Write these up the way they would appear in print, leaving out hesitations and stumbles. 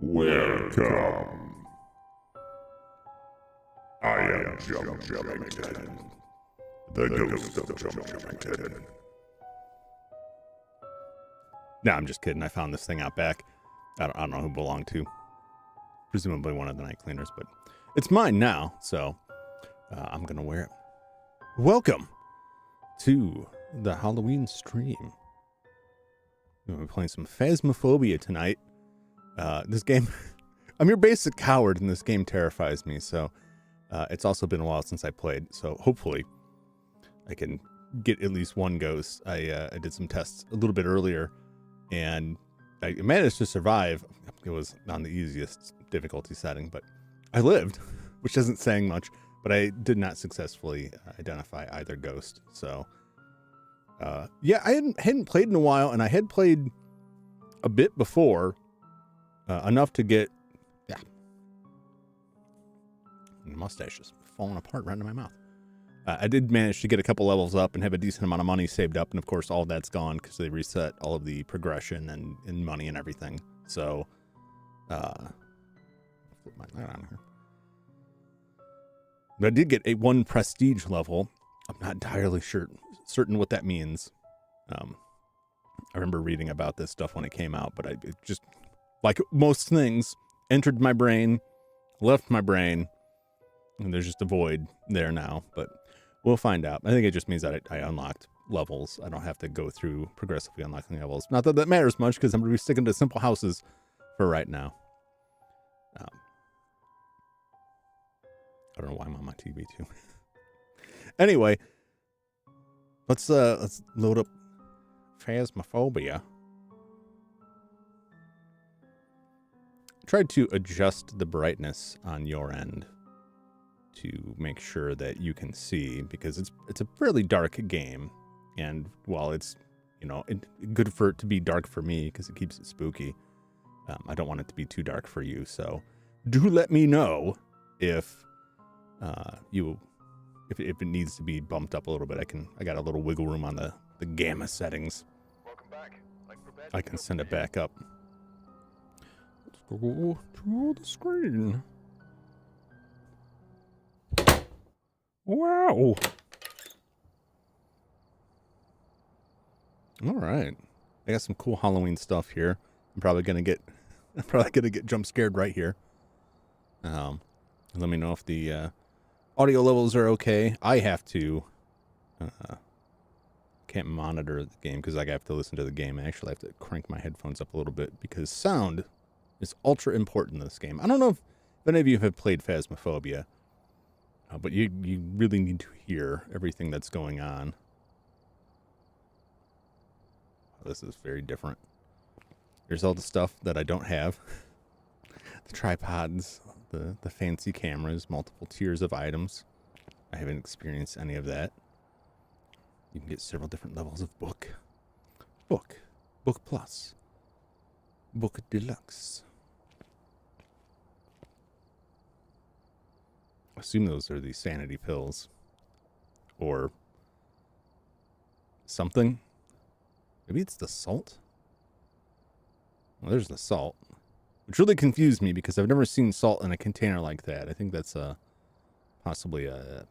Welcome. I am Jum Jumington, the ghost of Jum Jumington. No, I'm just kidding. I found this thing out back. I don't know who it belonged to. Presumably one of the night cleaners, but it's mine now, so I'm going to wear it. Welcome to the Halloween stream. We're playing some Phasmophobia tonight. This game, I'm your basic coward, and this game terrifies me, so it's also been a while since I played, so hopefully I can get at least one ghost. I did some tests a little bit earlier, and I managed to survive. It was on the easiest difficulty setting, but I lived, which isn't saying much, but I did not successfully identify either ghost, so yeah, I hadn't played in a while, and I had played a bit before, enough to get, yeah, my mustache is falling apart right into my mouth. I did manage to get a couple levels up and have a decent amount of money saved up, and of course all that's gone because they reset all of the progression and money and everything. So, flip my light on here. But I did get a 1 prestige level. I'm not entirely certain what that means. I remember reading about this stuff when it came out, but it just, like most things, entered my brain, left my brain, and there's just a void there now, but we'll find out. I think it just means that I unlocked levels. I don't have to go through progressively unlocking levels. Not that that matters much, because I'm going to be sticking to simple houses for right now. I don't know why I'm on my TV too. Anyway, let's load up Phasmophobia. Tried to adjust the brightness on your end to make sure that you can see, because it's a fairly dark game, and while it's, you know, good for it to be dark for me because it keeps it spooky, I don't want it to be too dark for you. So do let me know if if it needs to be bumped up a little bit. I got a little wiggle room on the gamma settings. Welcome back. I can send it back up. Let's go to the screen. Wow. All right. I got some cool Halloween stuff here. I'm probably gonna get jump scared right here. Let me know if the audio levels are okay. I have to can't monitor the game because I have to listen to the game. I actually have to crank my headphones up a little bit because sound is ultra important in this game. I don't know if any of you have played Phasmophobia, but you really need to hear everything that's going on. This is very different. Here's all the stuff that I don't have. The tripods, the fancy cameras, multiple tiers of items. I haven't experienced any of that. You can get several different levels of book. Book plus, book deluxe. I assume those are the sanity pills. Or something. Maybe it's the salt? Well, there's the salt. Which really confused me because I've never seen salt in a container like that. I think that's possibly a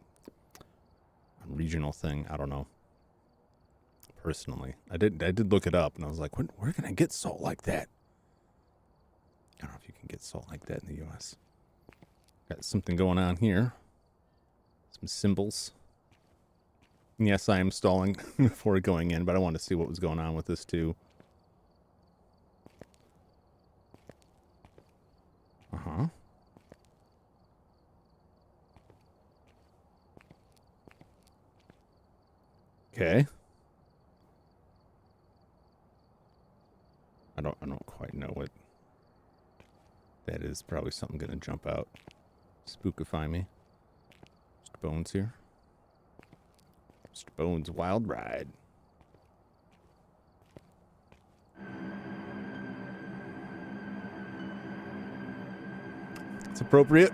regional thing. I don't know. Personally. I did look it up and I was like, where can I get salt like that? I don't know if you can get salt like that in the US. Got something going on here. Some symbols. And yes, I am stalling before going in, but I wanted to see what was going on with this too. Uh-huh. Okay. I don't quite know what that is. Probably something gonna jump out. Spookify me. Mr. Bones here. Mr. Bones' Wild Ride. It's appropriate.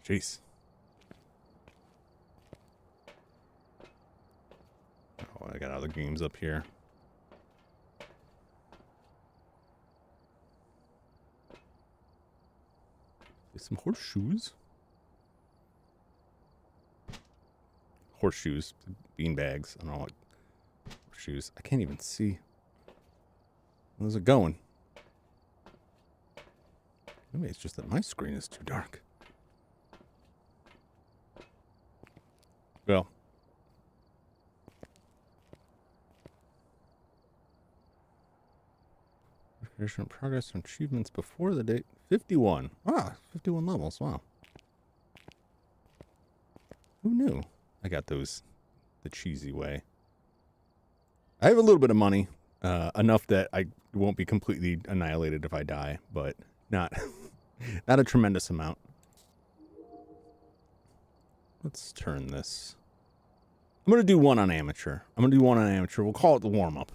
Jeez. Oh, I got other games up here. Some horseshoes. Horseshoes. Bean bags. I don't know what. Horseshoes. I can't even see. Where's it going? Maybe it's just that my screen is too dark. Well. Progress on achievements before the date. 51. Ah, 51 levels. Wow. Who knew? I got those the cheesy way. I have a little bit of money. Enough that I won't be completely annihilated if I die, but not not a tremendous amount. Let's turn this. I'm going to do one on amateur. We'll call it the warm-up.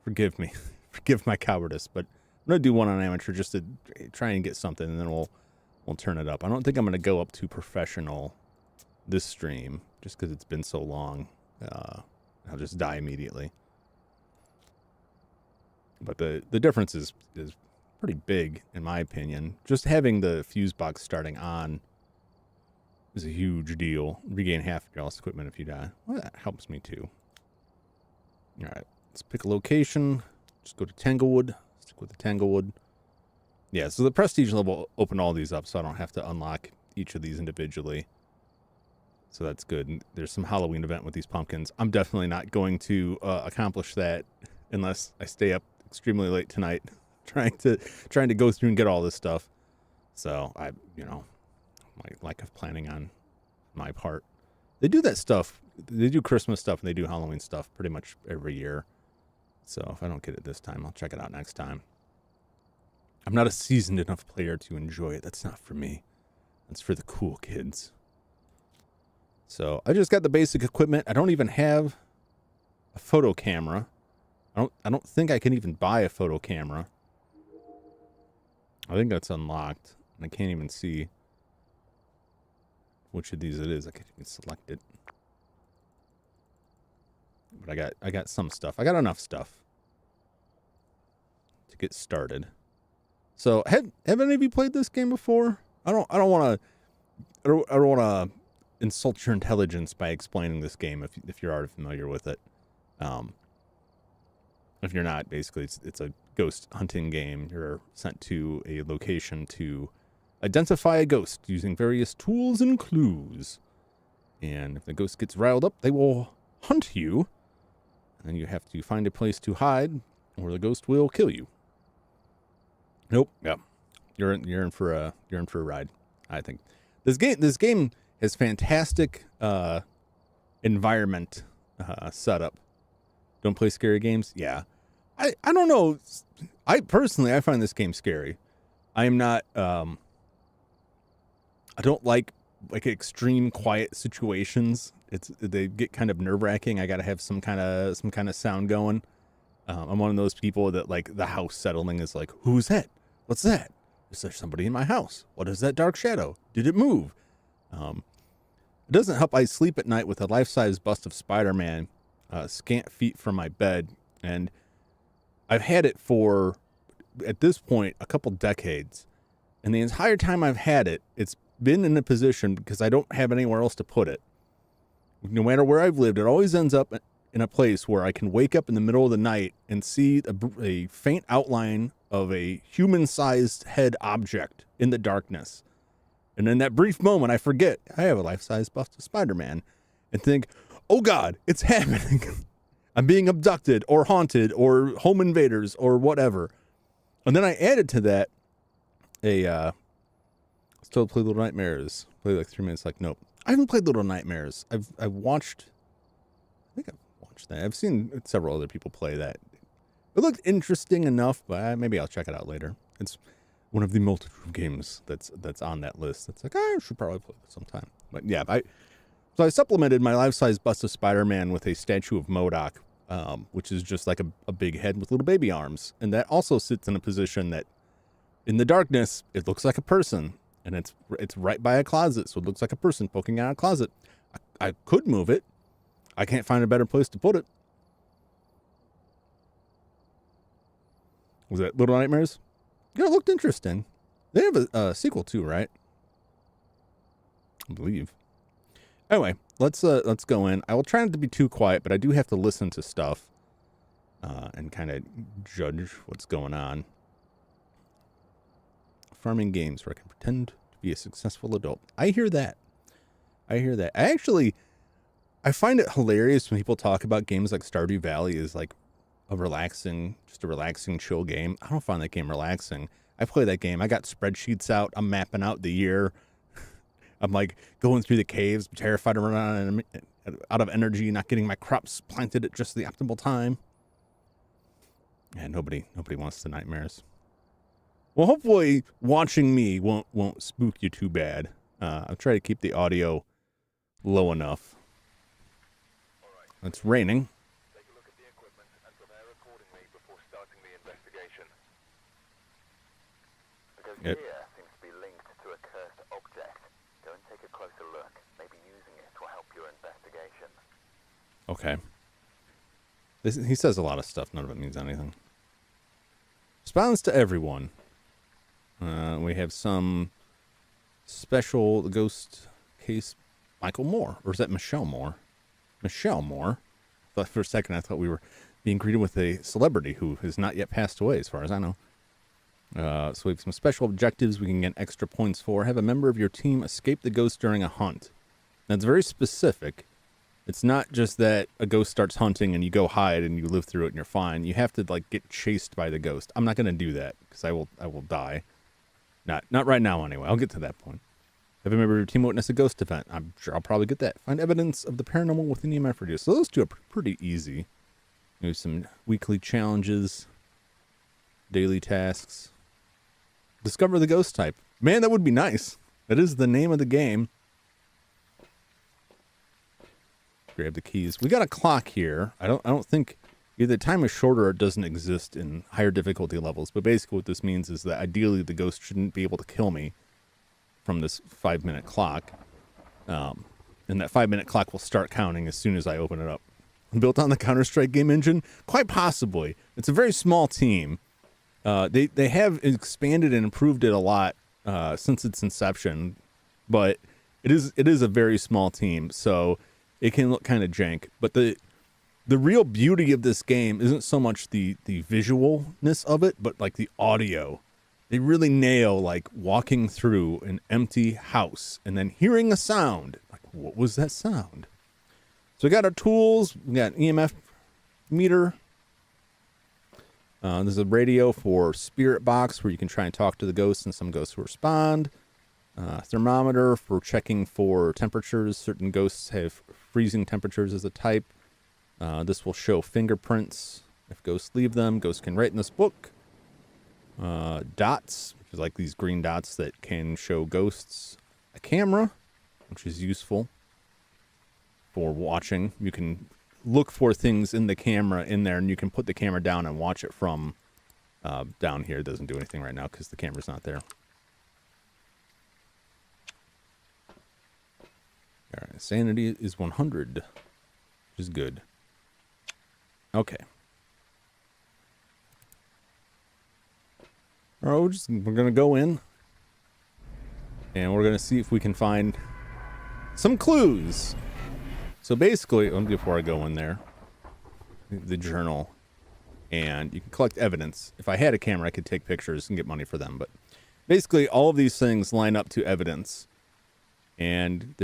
Forgive me. Forgive my cowardice, but I'm going to do one on amateur just to try and get something, and then we'll turn it up. I don't think I'm going to go up to professional this stream, just because it's been so long. I'll just die immediately. But the difference is pretty big, in my opinion. Just having the fuse box starting on is a huge deal. Regain half your lost equipment if you die. Well, that helps me too. All right, let's pick a location. Just go to Tanglewood. Stick with the Tanglewood. Yeah, so the prestige level opened all these up, so I don't have to unlock each of these individually. So that's good. And there's some Halloween event with these pumpkins. I'm definitely not going to accomplish that unless I stay up extremely late tonight trying to go through and get all this stuff. So I, my lack of planning on my part. They do that stuff. They do Christmas stuff and they do Halloween stuff pretty much every year. So if I don't get it this time, I'll check it out next time. I'm not a seasoned enough player to enjoy it. That's not for me. That's for the cool kids. So I just got the basic equipment. I don't even have a photo camera. I don't think I can even buy a photo camera. I think that's unlocked. And I can't even see which of these it is. I can't even select it. But I got some stuff. I got enough stuff to get started. So have any of you played this game before? I don't want to insult your intelligence by explaining this game if you're already familiar with it. If you're not, basically it's a ghost hunting game. You're sent to a location to identify a ghost using various tools and clues. And if the ghost gets riled up, they will hunt you. And then you have to find a place to hide, or the ghost will kill you. Nope. Yeah, you're in for a ride. I think this game has fantastic environment setup. Don't play scary games? Yeah. I don't know. I find this game scary. I am not. I don't like extreme quiet situations. They get kind of nerve-wracking. I got to have some kind of sound going. I'm one of those people that like the house settling is like, who's that? What's that? Is there somebody in my house? What is that dark shadow? Did it move? It doesn't help. I sleep at night with a life-size bust of Spider-Man, scant feet from my bed, and I've had it for, at this point, a couple decades. And the entire time I've had it, it's been in a position because I don't have anywhere else to put it. No matter where I've lived, it always ends up in a place where I can wake up in the middle of the night and see a faint outline of a human-sized head object in the darkness. And in that brief moment, I forget I have a life-size bust of Spider-Man and think, oh God, it's happening. I'm being abducted or haunted or home invaders or whatever. And then I added to that still play Little Nightmares. Play like 3 minutes. Like, nope. I haven't played Little Nightmares. I've watched that. I've seen several other people play that. It looked interesting enough, but maybe I'll check it out later. It's one of the multitude of games that's on that list. That's like, I should probably play this sometime. But yeah, so I supplemented my life-size bust of Spider-Man with a statue of MODOK, which is just like a big head with little baby arms. And that also sits in a position that in the darkness, it looks like a person. and it's right by a closet, so it looks like a person poking out of a closet. I could move it. I can't find a better place to put it. Was that Little Nightmares? Yeah, it looked interesting. They have a sequel too, right? I believe. Anyway, let's go in. I will try not to be too quiet, but I do have to listen to stuff and kind of judge what's going on. Farming games where I can pretend to be a successful adult. I hear that. I find it hilarious when people talk about games like Stardew Valley as like a relaxing chill game. I don't find that game relaxing. I play that game. I got spreadsheets out. I'm mapping out the year. I'm like going through the caves, terrified of running out of energy, not getting my crops planted at just the optimal time. Yeah, nobody wants the nightmares. Well, hopefully watching me won't spook you too bad. I'll try to keep the audio low enough. It's raining. Take a look at the equipment and prepare accordingly before starting the investigation. The ghost here seems to be linked to a cursed object. Go and take a closer look. Maybe using it will help your investigation. Okay. He says a lot of stuff. None of it means anything. Response to everyone. We have some special ghost case. Michael Moore. Or is that Michelle Moore? Michelle Moore. But for a second, I thought we were being greeted with a celebrity who has not yet passed away, as far as I know. So we have some special objectives we can get extra points for. Have a member of your team escape the ghost during a hunt. That's very specific. It's not just that a ghost starts hunting and you go hide and you live through it and you're fine. You have to like get chased by the ghost. I'm not going to do that because I will die. Not right now anyway. I'll get to that point. Have a member of your team witness a ghost event. I'm sure I'll probably get that. Find evidence of the paranormal within EMF radius. So those two are pretty easy. Maybe some weekly challenges, daily tasks. Discover the ghost type. Man, that would be nice. That is the name of the game. Grab the keys. We got a clock here. I don't think either the time is shorter or it doesn't exist in higher difficulty levels. But basically what this means is that ideally the ghost shouldn't be able to kill me from this 5-minute clock. And that 5-minute clock will start counting as soon as I open it up. Built on the Counter-Strike game engine? Quite possibly. It's a very small team. They have expanded and improved it a lot since its inception, but it is a very small team, so it can look kind of jank. But the real beauty of this game isn't so much the visualness of it, but like the audio. They really nail like walking through an empty house and then hearing a sound. Like, what was that sound? So we got our tools. We got an EMF meter. There's a radio for spirit box where you can try and talk to the ghosts, and some ghosts will respond. Thermometer for checking for temperatures. Certain ghosts have freezing temperatures as a type. This will show fingerprints. If ghosts leave them, ghosts can write in this book. Dots, which is like these green dots that can show ghosts. A camera, which is useful for watching. You can look for things in the camera in there, and you can put the camera down and watch it from down here. It doesn't do anything right now because the camera's not there. All right, sanity is 100, which is good. Okay. All right, we're going to go in, and we're going to see if we can find some clues. So basically, before I go in there, the journal, and you can collect evidence. If I had a camera, I could take pictures and get money for them. But basically, all of these things line up to evidence. And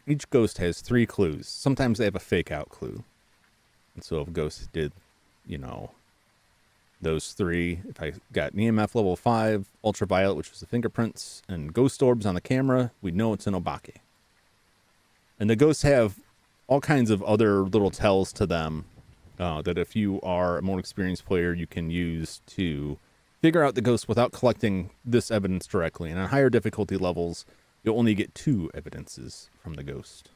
each ghost has 3 clues. Sometimes they have a fake out clue. And so if a ghost did, those 3, if I got an EMF level 5, ultraviolet, which was the fingerprints, and ghost orbs on the camera, we'd know it's an obake. And the ghosts have all kinds of other little tells to them that if you are a more experienced player, you can use to figure out the ghost without collecting this evidence directly. And on higher difficulty levels, you'll only get 2 evidences from the ghost.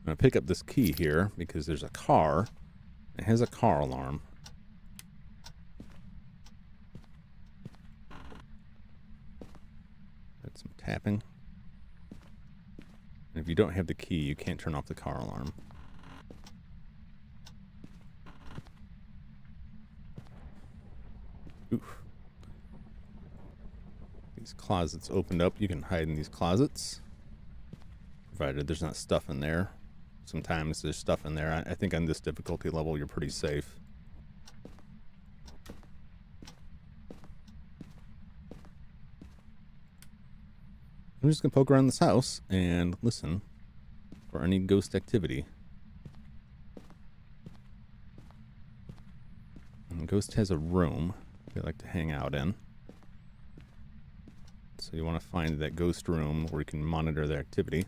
going to pick up this key here because there's a car. It has a car alarm. That's some tapping. And if you don't have the key, you can't turn off the car alarm. Oof. These closets opened up. You can hide in these closets, provided there's not stuff in there. Sometimes there's stuff in there. I think on this difficulty level, you're pretty safe. I'm just going to poke around this house and listen for any ghost activity. And the ghost has a room they like to hang out in. So you want to find that ghost room where you can monitor their activity.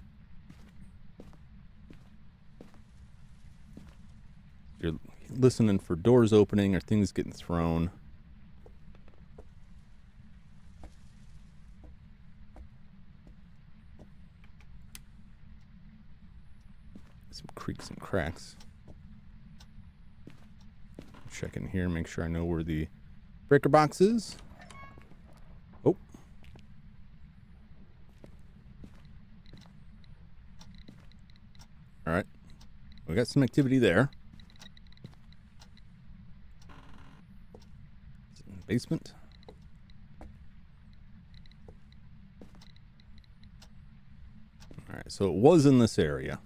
You're listening for doors opening or things getting thrown. Some creaks and cracks. Check in here, make sure I know where the breaker box is. Oh. All right. We got some activity there. Is it in the basement? All right, so it was in this area.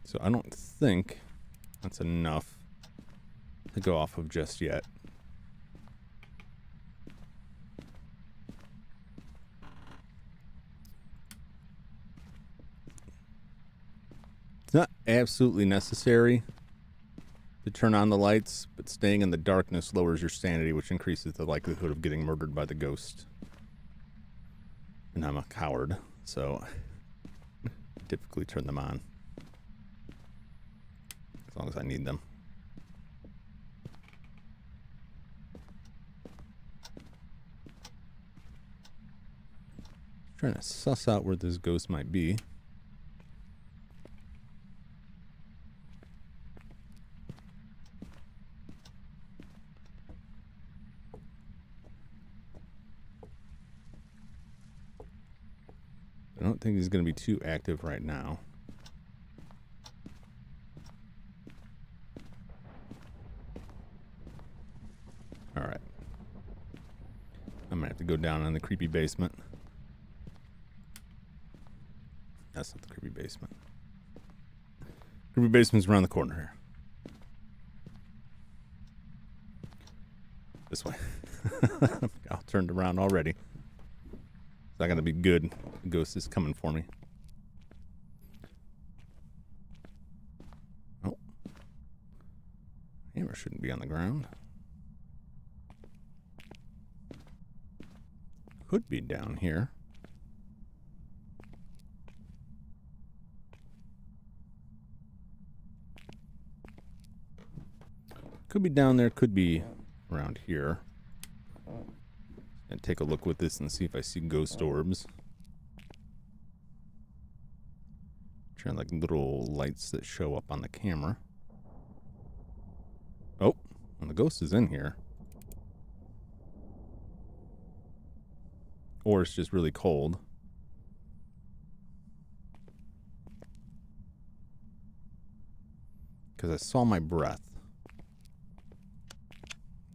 So I don't think that's enough to go off of just yet. It's not absolutely necessary to turn on the lights, but staying in the darkness lowers your sanity, which increases the likelihood of getting murdered by the ghost. And I'm a coward, so I typically turn them on. As long as I need them. Trying to suss out where this ghost might be. I don't think he's going to be too active right now. All right. I'm going to have to go down in the creepy basement. That's not the creepy basement. Creepy basement's around the corner here. This way. I'll turned around already. It's not going to be good. The ghost is coming for me. Oh. Hammer shouldn't be on the ground. Could be down here. Could be down there, could be around here. And take a look with this and see if I see ghost orbs. Trying like little lights that show up on the camera. Oh, and the ghost is in here. Or it's just really cold. Because I saw my breath.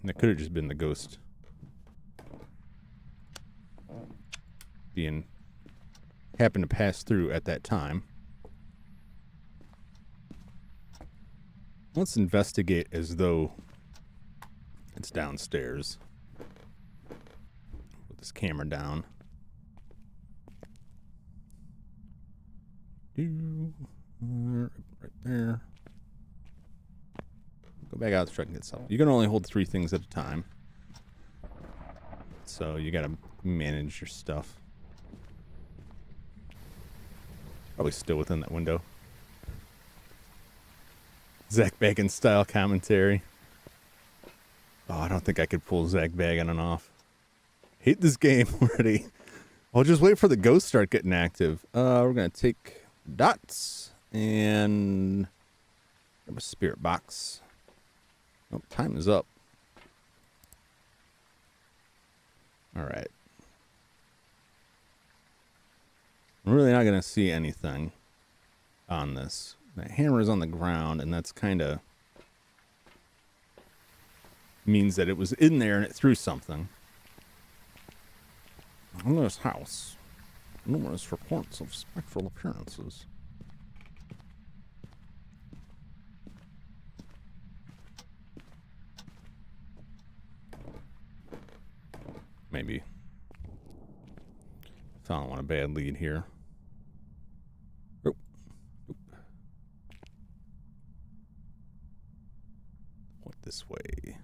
And it could have just been the ghost happened to pass through at that time. Let's investigate as though it's downstairs. Put this camera down. Right there. Go back out to try and get something. You can only hold 3 things at a time. So you gotta manage your stuff. Probably still within that window. Zach Bagan style commentary. Oh, I don't think I could pull Zach Bagan off. Hate this game already. I'll just wait for the ghosts start getting active. We're going to take dots and grab a spirit box. Oh, time is up. All right. I'm really not going to see anything on this. The hammer is on the ground, and that's kind of means that it was in there and it threw something. On this house, numerous reports of spectral appearances. Maybe. Found one a bad lead here. Point this way.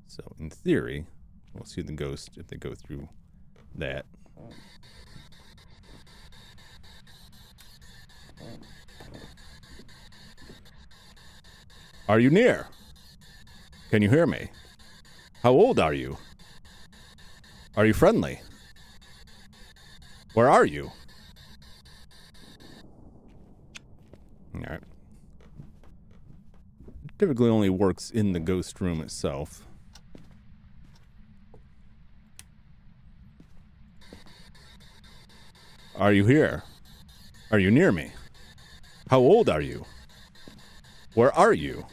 So, in theory, we'll see the ghost if they go through that. Are you near? Can you hear me? How old are you? Are you friendly? Where are you? All right. Typically only works in the ghost room itself. Are you here? Are you near me? How old are you? Where are you?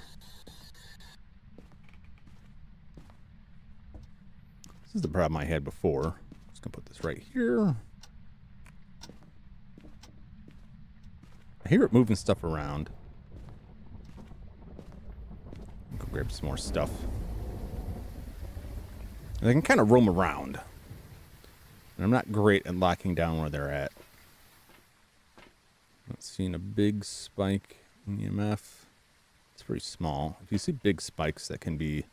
This is the problem I had before. Just gonna put this right here. I hear it moving stuff around. Go grab some more stuff. And they can kind of roam around. And I'm not great at locking down where they're at. Not seeing a big spike in EMF. It's very small. If you see big spikes, that can be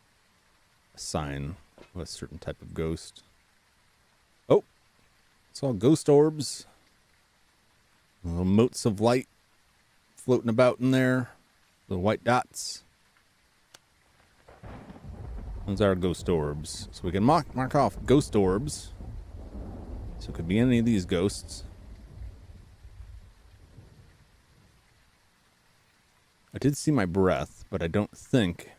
a sign of a certain type of ghost. Oh, it's all ghost orbs. Little motes of light floating about in there. Little white dots. Those are ghost orbs. So we can mark off ghost orbs. So it could be any of these ghosts. I did see my breath, but I don't think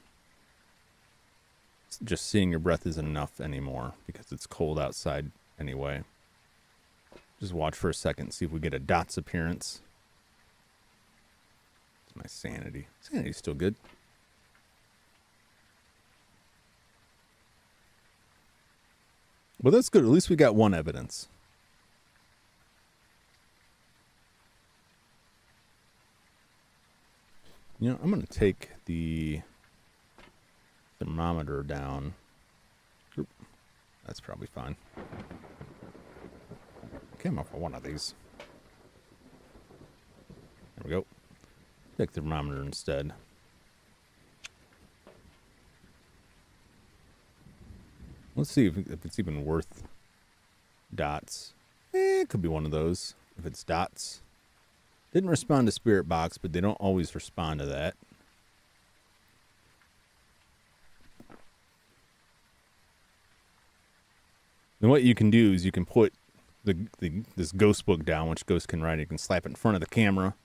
just seeing your breath is enough anymore because it's cold outside anyway. Just watch for a second, see if we get a dots appearance. It's my sanity. Sanity's still good. Well, that's good. At least we got one evidence. You know, I'm going to take the thermometer down. Oop, that's probably fine. Came off of one of these. There we go. Take the thermometer instead. Let's see if it's even worth dots. It could be one of those if it's dots. Didn't respond to Spirit Box, but they don't always respond to that. Then what you can do is you can put this ghost book down, which ghosts can write. You can slap it in front of the camera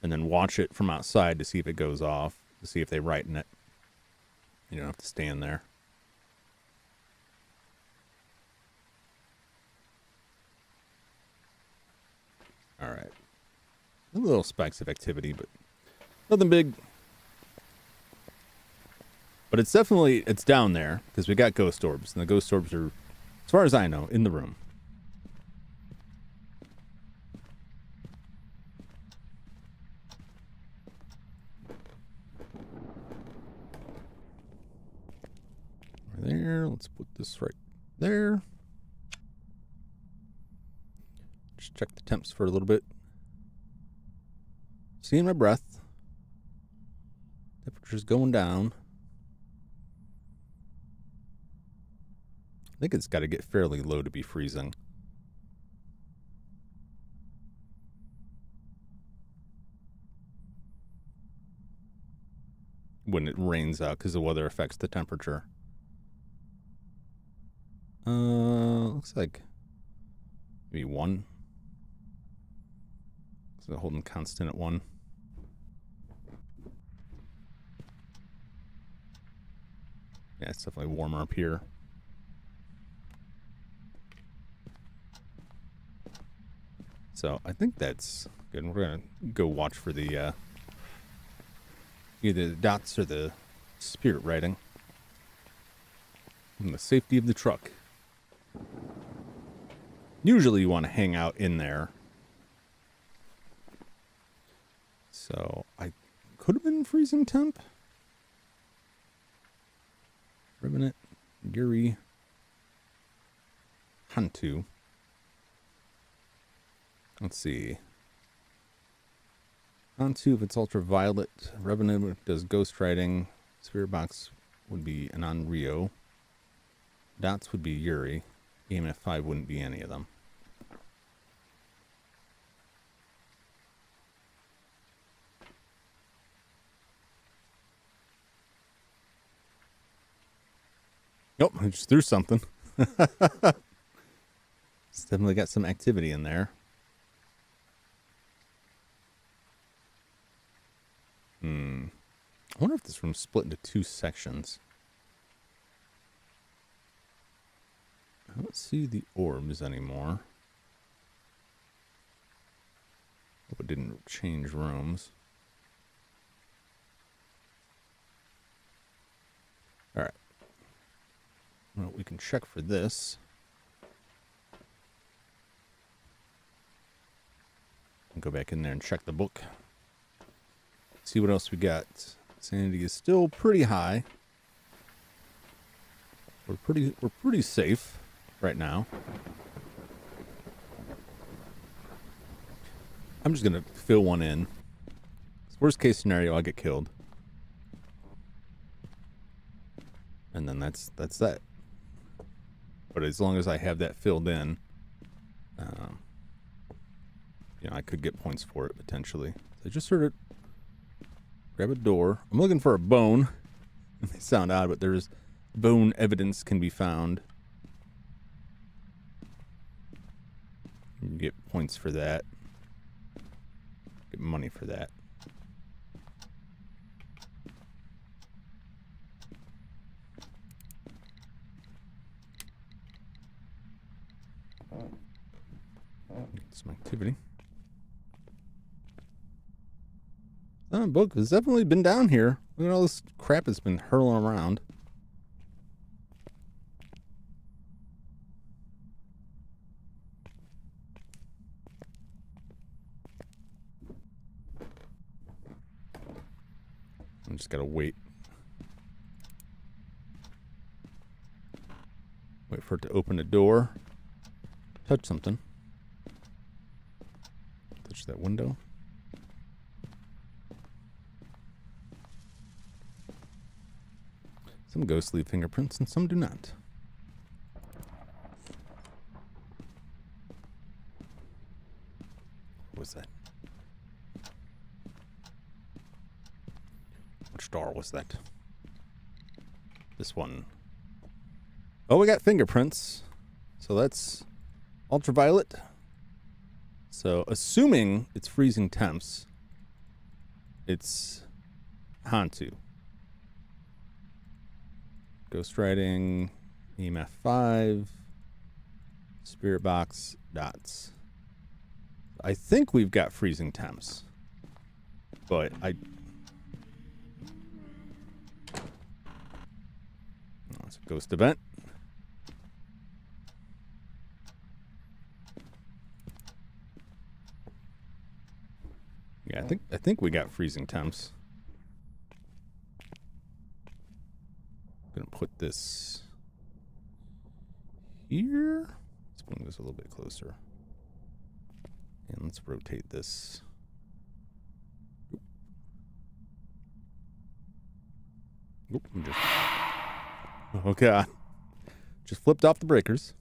and then watch it from outside to see if it goes off, to see if they write in it. You don't have to stand there. All right. Little spikes of activity, but nothing big. But it's definitely, it's down there because we got ghost orbs. And the ghost orbs are, as far as I know, in the room. Right there. Let's put this right there. Just check the temps for a little bit. Seeing my breath. Temperature's going down. I think it's got to get fairly low to be freezing. When it rains out, because the weather affects the temperature. Looks like Maybe 1. So holding constant at 1. Yeah, it's definitely warmer up here. So I think that's good. We're gonna go watch for the either the dots or the spirit writing. And the safety of the truck. Usually you want to hang out in there. So I could have been freezing temp. Revenant, Yuri, Hantu. Let's see. Hantu, if it's ultraviolet. Revenant does ghost writing. Spirit box would be an Onryo. Dots would be Yuri. EMF 5 wouldn't be any of them. Nope, I just threw something. It's definitely got some activity in there. I wonder if this room's split into 2 sections. I don't see the orbs anymore. Hope it didn't change rooms. Alright. Well, we can check for this. And go back in there and check the book. See what else we got. Sanity is still pretty high. We're pretty safe right now. I'm just gonna fill one in. Worst case scenario, I get killed. And then that's that. But as long as I have that filled in, you know, I could get points for it potentially. So I just heard it. Grab a door. I'm looking for a bone. It may sound odd, but there's bone evidence can be found. You can get points for that. Get money for that. Get some activity. Book has definitely been down here. Look at all this crap that's been hurling around. I just gotta wait. Wait for it to open a door. Touch something. Touch that window. Some ghosts leave fingerprints and some do not. What was that? Which door was that? This one. Oh, we got fingerprints. So that's ultraviolet. So assuming it's freezing temps, it's Hantu. Ghost writing, EMF 5, spirit box, dots. I think we've got freezing temps, but oh, it's a ghost event. Yeah, I think we got freezing temps. Gonna put this here. Let's bring this a little bit closer. And let's rotate this. Oop, oh god. Just flipped off the breakers.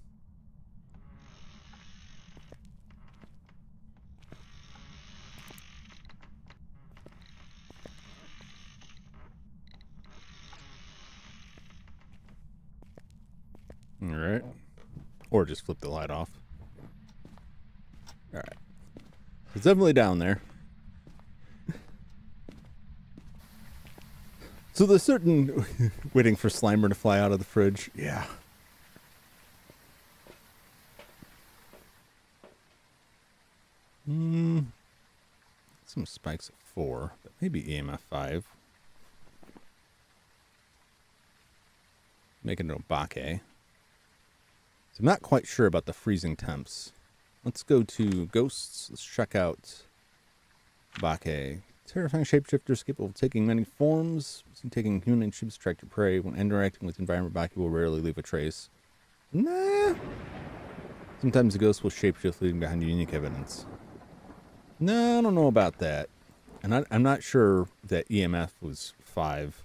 All right. Or just flip the light off. It's definitely down there. So there's certain waiting for Slimer to fly out of the fridge. Yeah. Some spikes at 4, but maybe EMF 5. Make it an Obake. So I'm not quite sure about the freezing temps. Let's go to Ghosts. Let's check out Obake. Terrifying shapeshifters capable of taking many forms. Taking human and shapes to attract your prey. When interacting with the environment, Obake will rarely leave a trace. Nah. Sometimes the ghost will shapeshift, leaving behind unique evidence. No, I don't know about that. And I'm not sure that EMF was 5.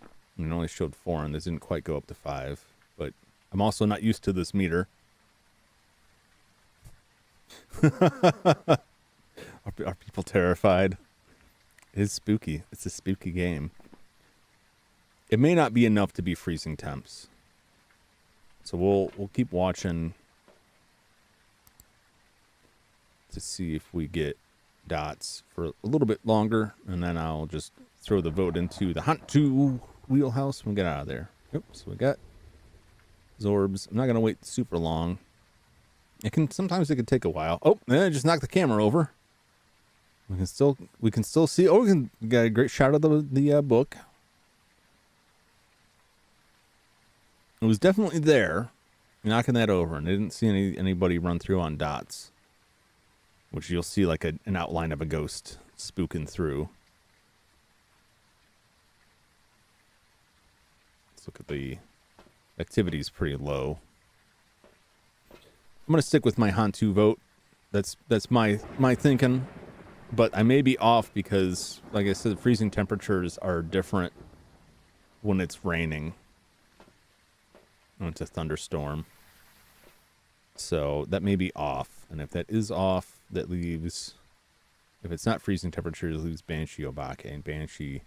I mean, it only showed 4, and this didn't quite go up to 5. But I'm also not used to this meter. Are people terrified? It is spooky. It's a spooky game. It may not be enough to be freezing temps. So we'll keep watching to see if we get dots for a little bit longer, and then I'll just throw the vote into the hunt to wheelhouse and get out of there. Yep, so we got Zorbs. I'm not gonna wait super long. Sometimes it can take a while. Oh, I just knocked the camera over. We can still see. Oh, we got a great shot of the book. It was definitely there, knocking that over, and I didn't see anybody run through on dots, which you'll see like an outline of a ghost spooking through. Let's look at the activity's pretty low. I'm gonna stick with my Hantu vote. That's my thinking, but I may be off because, like I said, freezing temperatures are different when it's raining. When it's a thunderstorm. So that may be off. And if that is off, that leaves, if it's not freezing temperatures, it leaves Banshee Obake. And Banshee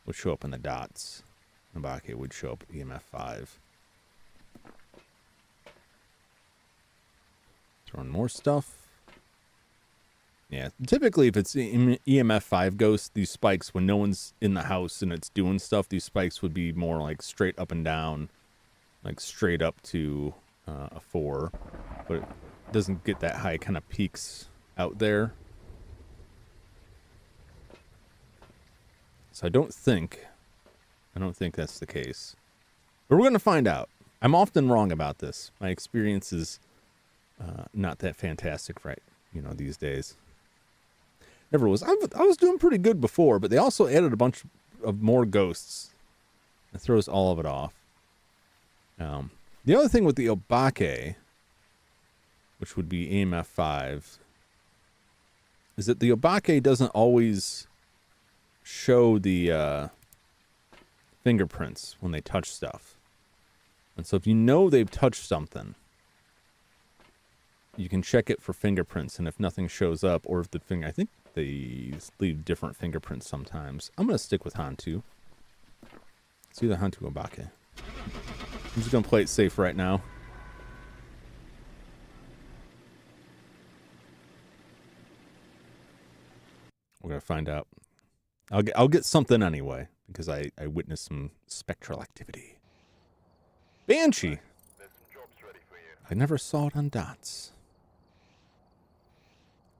would show up in the dots. Obake would show up EMF 5. Throwing more stuff. Yeah, typically if it's EMF 5 ghost, these spikes, when no one's in the house and it's doing stuff, these spikes would be more like straight up and down. Like straight up to a 4, but it doesn't get that high. Kind of peaks out there. So I don't think that's the case. But we're going to find out. I'm often wrong about this. My experience is not that fantastic, right? These days. Never was. I was doing pretty good before, but they also added a bunch of more ghosts. It throws all of it off. The other thing with the Obake, which would be EMF 5, is that the Obake doesn't always show the fingerprints when they touch stuff. And so if you know they've touched something, you can check it for fingerprints, and if nothing shows up, or if the I think they leave different fingerprints sometimes. I'm going to stick with Hantu. It's either Hantu or Obake. I'm just going to play it safe right now. We're going to find out. I'll get something anyway, because I witnessed some spectral activity. Banshee! There's some jobs ready for you. I never saw it on dots.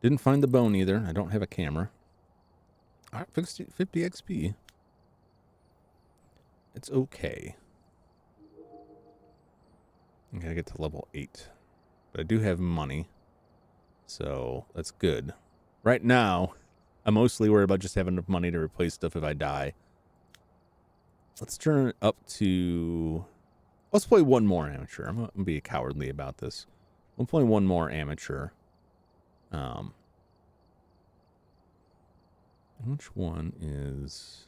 Didn't find the bone either. I don't have a camera. All right, 50 XP. It's okay. I gotta get to level 8. But I do have money. So that's good. Right now, I'm mostly worried about just having enough money to replace stuff if I die. Let's turn it up to... Let's play one more amateur. I'm gonna be cowardly about this. We'll play one more amateur. Which one is...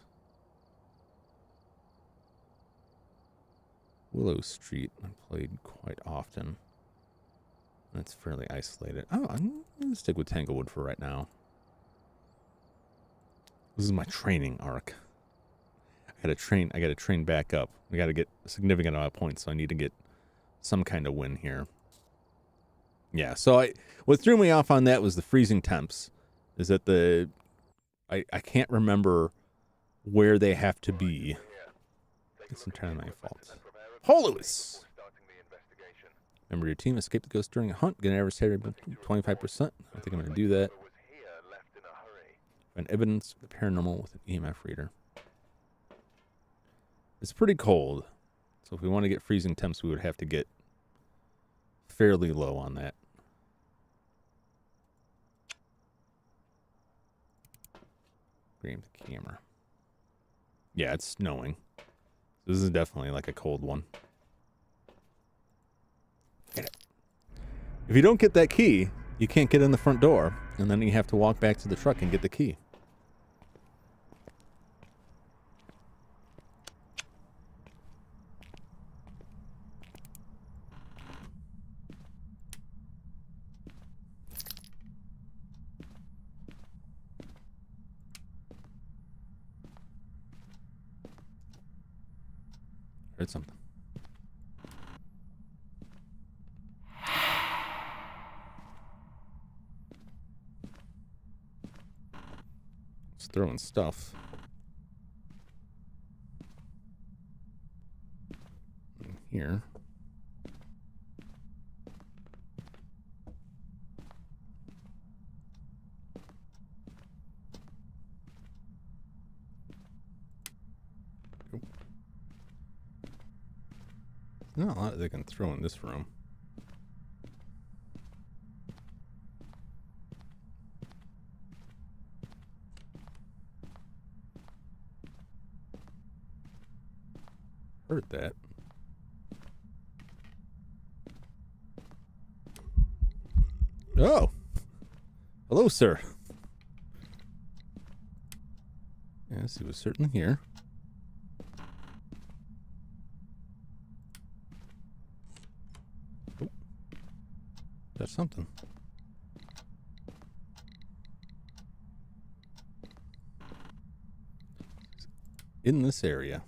Willow Street, I played quite often. That's fairly isolated. Oh, I'm going to stick with Tanglewood for right now. This is my training arc. I got to train back up. I got to get a significant amount of points, so I need to get some kind of win here. Yeah, so what threw me off on that was the freezing temps. is that the I can't remember where they have to be. It's entirely my fault. Paul Lewis! Remember your team escaped the ghost during a hunt. Get an average salary of 25%. I think I'm going to do that. Find evidence of the paranormal with an EMF reader. It's pretty cold. So if we want to get freezing temps, we would have to get fairly low on that. Grab the camera. Yeah, it's snowing. This is definitely like a cold one. Get it. If you don't get that key, you can't get in the front door, and then you have to walk back to the truck and get the key. Heard something. It's throwing stuff. In here. Not a lot they can throw in this room. Heard that. Oh! Hello, sir. Yes, he was certainly here. Oh. That's something. In this area.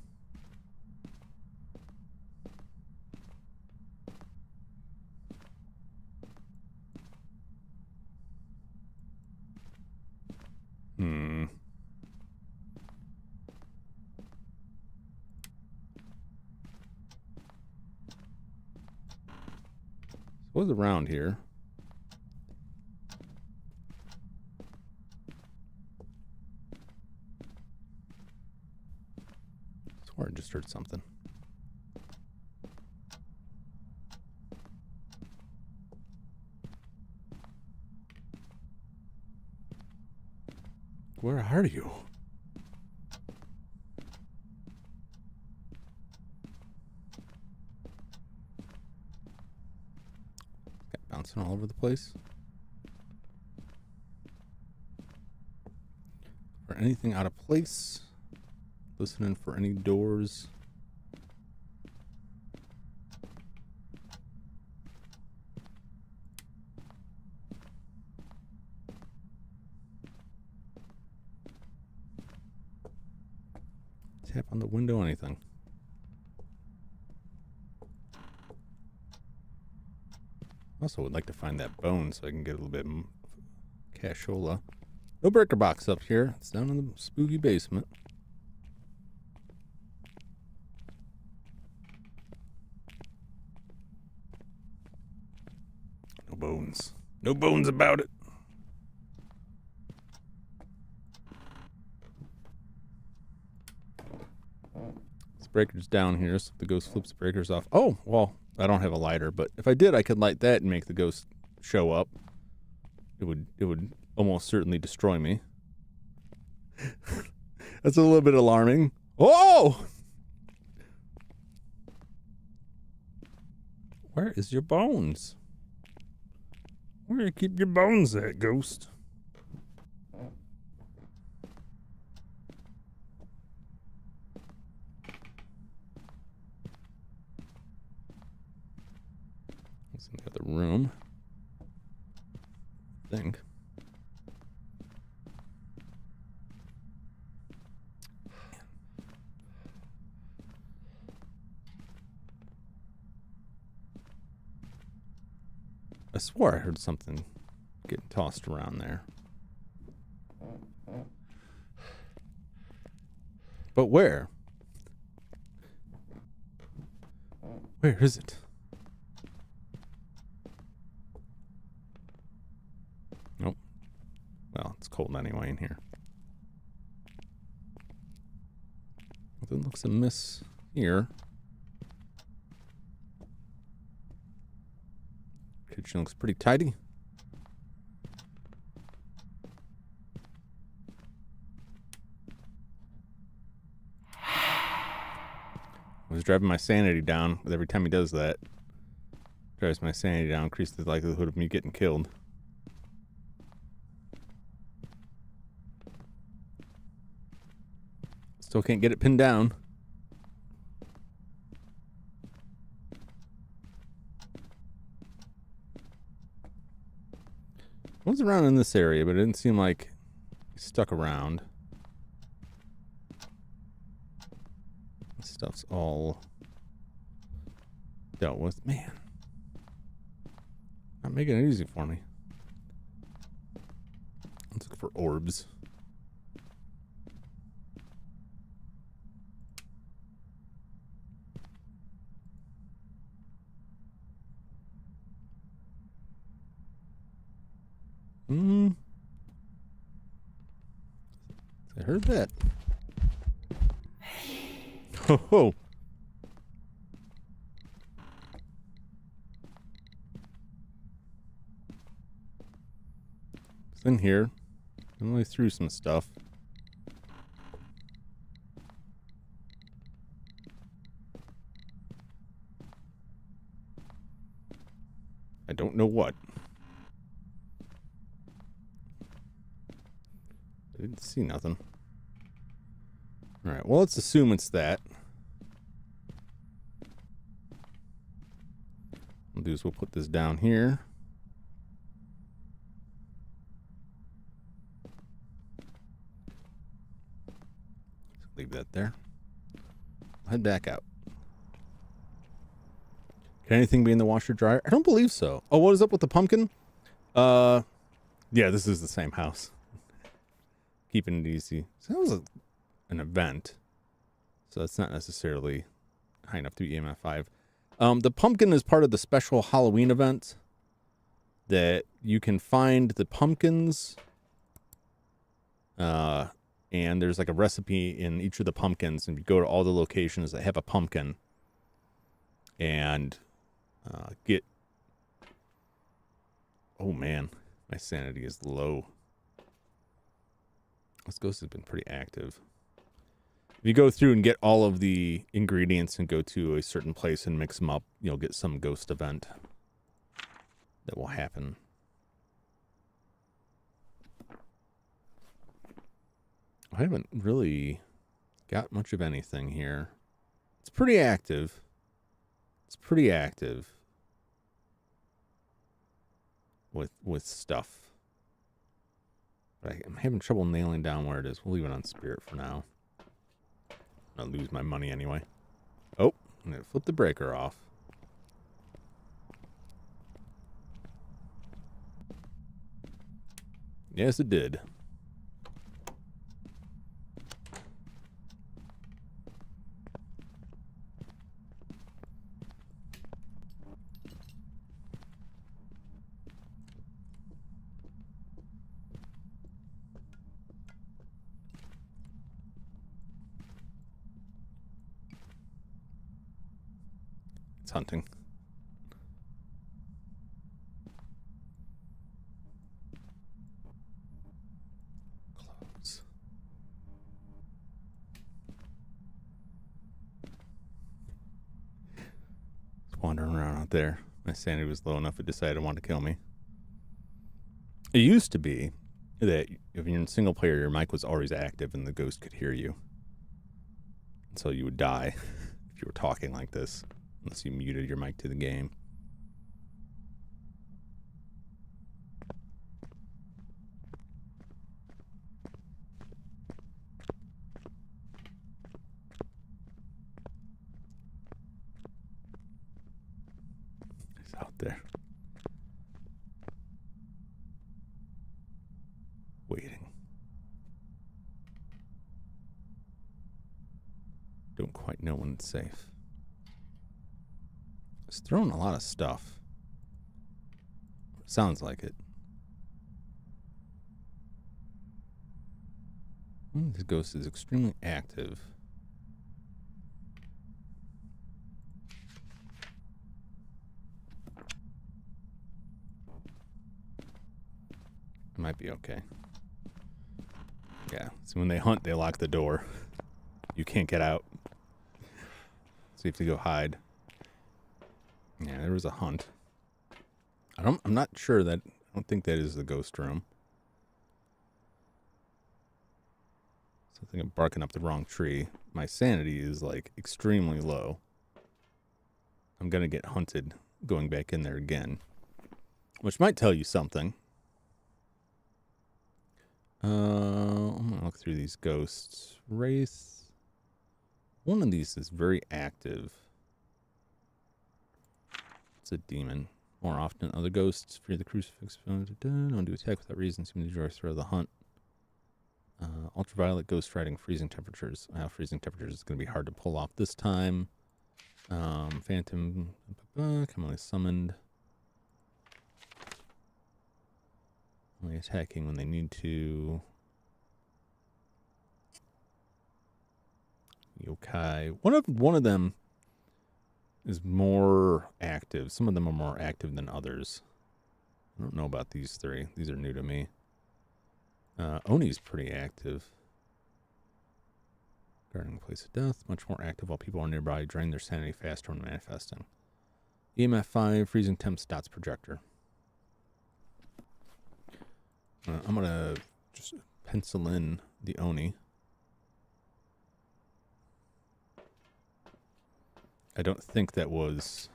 Was around here. I swore I just heard something. Where are you? Bouncing all over the place. For anything out of place. Listening for any doors. Tap on the window, anything. Also would like to find that bone so I can get a little bit of cashola. No breaker box up here. It's down in the spooky basement. No bones. No bones about it. This breaker's down here, so the ghost flips the breakers off. Oh, well. I don't have a lighter, but if I did, I could light that and make the ghost show up. It would almost certainly destroy me. That's a little bit alarming. Oh! Where is your bones? Where do you keep your bones at, ghost? In the other room, I think. I swore I heard something getting tossed around there. But where? Where is it? Nope. Well, it's cold anyway in here. Nothing looks amiss here. Kitchen looks pretty tidy. I was driving my sanity down with every time he does that. Drives my sanity down, increases the likelihood of me getting killed. Still can't get it pinned down. I was around in this area, but it didn't seem like he stuck around. This stuff's all dealt with. Man. Not making it easy for me. Let's look for orbs. I heard that. Ho ho. It's in here. I only threw some stuff. I don't know what. I didn't see nothing. Alright, well, let's assume it's that. What we'll do is we'll put this down here. Leave that there. I'll head back out. Can anything be in the washer dryer? I don't believe so. Oh, what is up with the pumpkin? Yeah, this is the same house. Keeping it easy. So that was an event. So it's not necessarily high enough to be EMF 5. The pumpkin is part of the special Halloween event that you can find the pumpkins. And there's like a recipe in each of the pumpkins. And you go to all the locations that have a pumpkin and get... Oh man, my sanity is low. This ghost has been pretty active. If you go through and get all of the ingredients and go to a certain place and mix them up, you'll get some ghost event that will happen. I haven't really got much of anything here. It's pretty active. It's pretty active with stuff. But I'm having trouble nailing down where it is. We'll leave it on spirit for now. I'll lose my money anyway. Oh, I'm going to flip the breaker off. Yes, it did. Hunting. Close. It's wandering around out there. My sanity was low enough it decided it wanted to kill me. It used to be that if you're in single player, your mic was always active and the ghost could hear you. And so you would die if you were talking like this. Unless you muted your mic to the game. He's out there. Waiting. Don't quite know when it's safe. It's throwing a lot of stuff. Sounds like it. This ghost is extremely active. It might be okay. Yeah, so when they hunt, they lock the door. You can't get out. So you have to go hide. Yeah, there was a hunt. I'm not sure that, I don't think that is the ghost room. So I think I'm barking up the wrong tree. My sanity is like extremely low. I'm gonna get hunted going back in there again. Which might tell you something. I'm gonna look through these ghosts. Wraith. One of these is very active. It's a demon. More often, other ghosts fear the crucifix. Don't do attack without reason. Seem to enjoy through the hunt. Ultraviolet ghost riding freezing temperatures. Freezing temperatures is going to be hard to pull off this time. Phantom commonly summoned. Only attacking when they need to. Yokai. One of them is more active. Some of them are more active than others. I don't know about these three. These are new to me. Oni's pretty active. Guarding the place of death. Much more active while people are nearby. Drain their sanity faster when manifesting. EMF 5. Freezing temps. Dots projector. I'm going to just pencil in the Oni. I don't think that was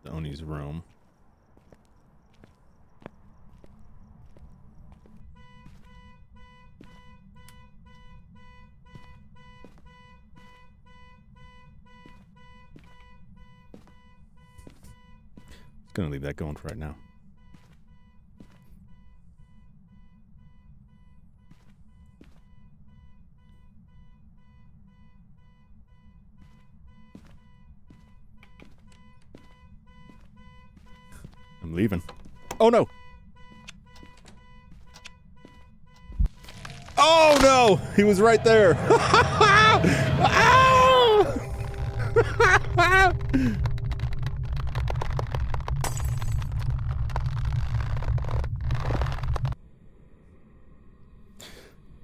the Oni's room. Just gonna leave that going for right now. I'm leaving. Oh no! Oh no! He was right there!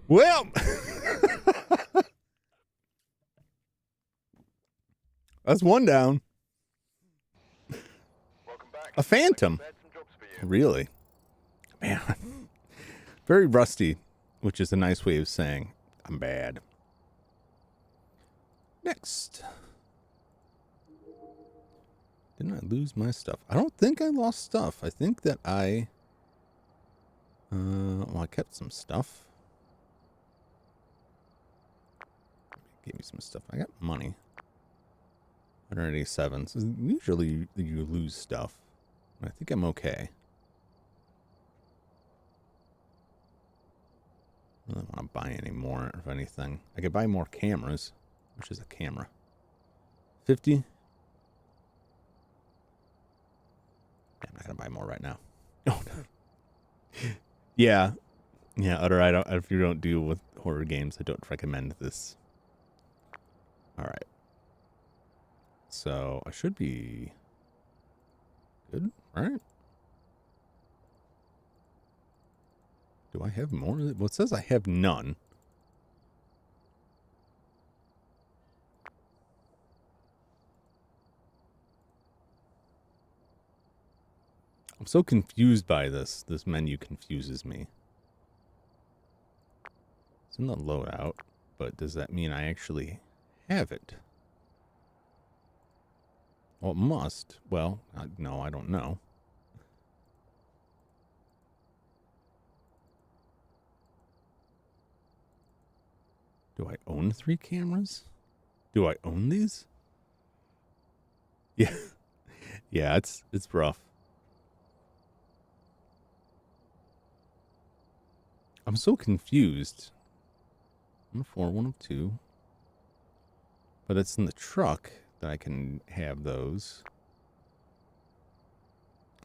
Well, that's one down. A phantom. Really? Man. Very rusty, which is a nice way of saying I'm bad. Next. Didn't I lose my stuff? I don't think I lost stuff. I think that I kept some stuff. Gave me some stuff. I got money. 187. So usually you lose stuff. I think I'm okay. I don't want to buy any more, if anything. I could buy more cameras. Which is a camera? 50? I'm not going to buy more right now. Oh, no. Yeah. Yeah, Utter, if you don't deal with horror games, I don't recommend this. Alright. So, I should be good, right? Do I have more? Well, it says I have none. I'm so confused by this. This menu confuses me. It's in the loadout, but does that mean I actually have it? Well, it must. Well, no, I don't know. Do I own 3 cameras? Do I own these? Yeah. Yeah, it's rough. I'm so confused. 1 of 4, 1 of 2. But it's in the truck that I can have those.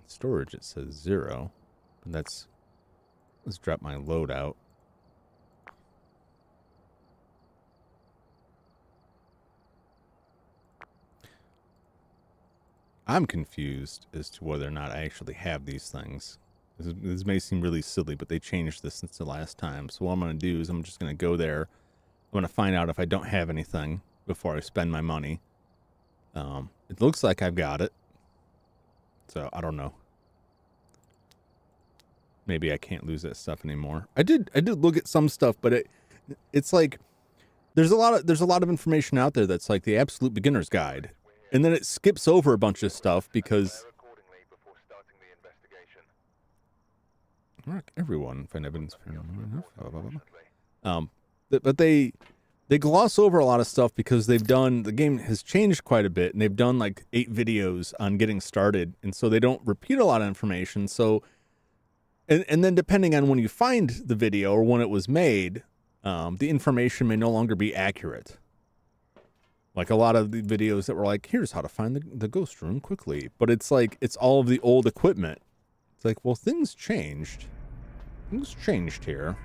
Storage, it says 0. And that's... Let's drop my load out. I'm confused as to whether or not I actually have these things. This may seem really silly, but they changed this since the last time. So what I'm going to do is I'm just going to go there. I'm going to find out if I don't have anything before I spend my money. It looks like I've got it. So I don't know. Maybe I can't lose that stuff anymore. I did look at some stuff, but it's like there's a lot of information out there that's like the absolute beginner's guide. And then it skips over a bunch of stuff because everyone find evidence. But they gloss over a lot of stuff because the game has changed quite a bit, and they've done like 8 videos on getting started, and so they don't repeat a lot of information. So, and then depending on when you find the video or when it was made, the information may no longer be accurate. Like a lot of the videos that were like, here's how to find the ghost room quickly. But it's like, it's all of the old equipment. It's like, well, things changed. Things changed here.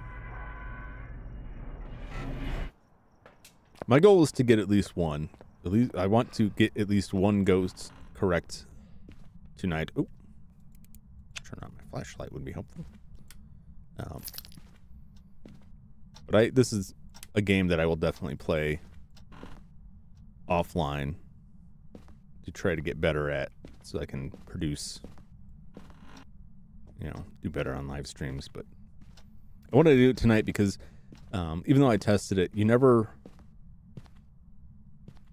My goal is to get at least one. I want to get at least one ghost correct tonight. Oh, turn on my flashlight would be helpful. But this is a game that I will definitely play offline to try to get better at, so I can produce, do better on live streams. But I wanted to do it tonight because even though I tested it, you never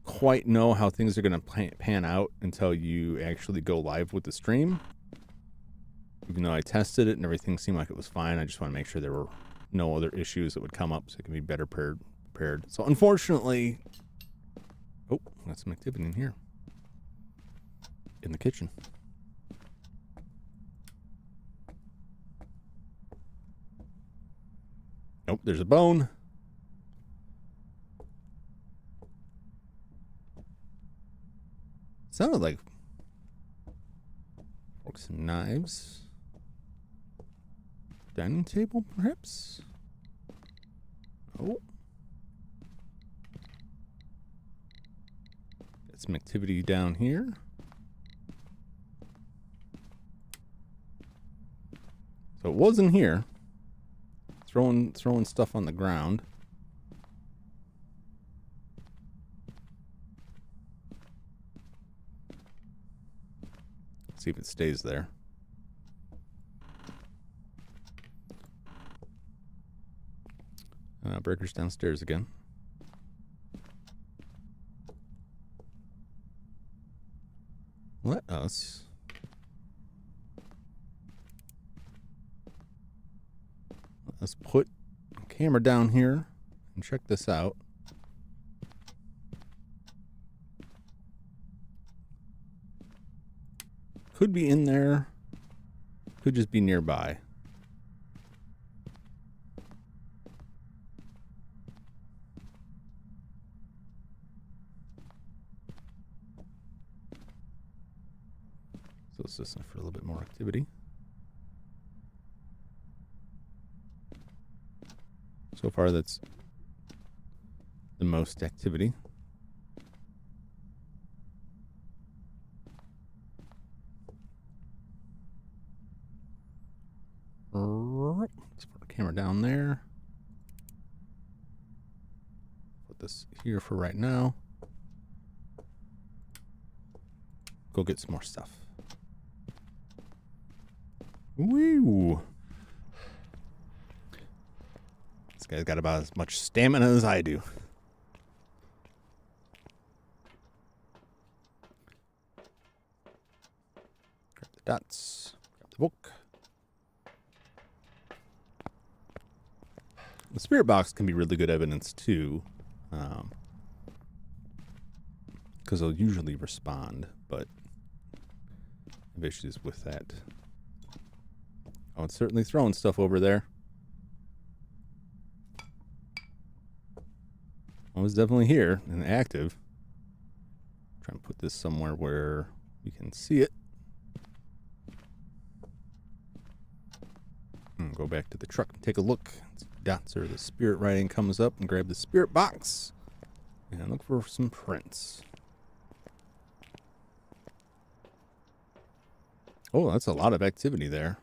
quite know how things are going to pan out until you actually go live with the stream. Even though I tested it and everything seemed like it was fine, I just want to make sure there were no other issues that would come up so I can be better prepared. So unfortunately, oh, got some activity in here. In the kitchen. Nope, there's a bone. Sounded like forks and knives. Dining table, perhaps? Oh. Got some activity down here. So it was in here. Throwing stuff on the ground. Let's see if it stays there. Breaker's downstairs again. Let's put a camera down here and check this out. Could be in there. Could just be nearby. So let's listen for a little bit more activity. So far, that's the most activity. Let's put the camera down there. Put this here for right now. Go get some more stuff. Woo! This guy's got about as much stamina as I do. Grab the dots. Grab the book. The spirit box can be really good evidence too, because they'll usually respond, but I have issues with that. Oh, it's certainly throwing stuff over there. I was definitely here and active. Try and put this somewhere where you can see it. And go back to the truck and take a look. Dots or the spirit writing comes up, and grab the spirit box and look for some prints. Oh, that's a lot of activity there.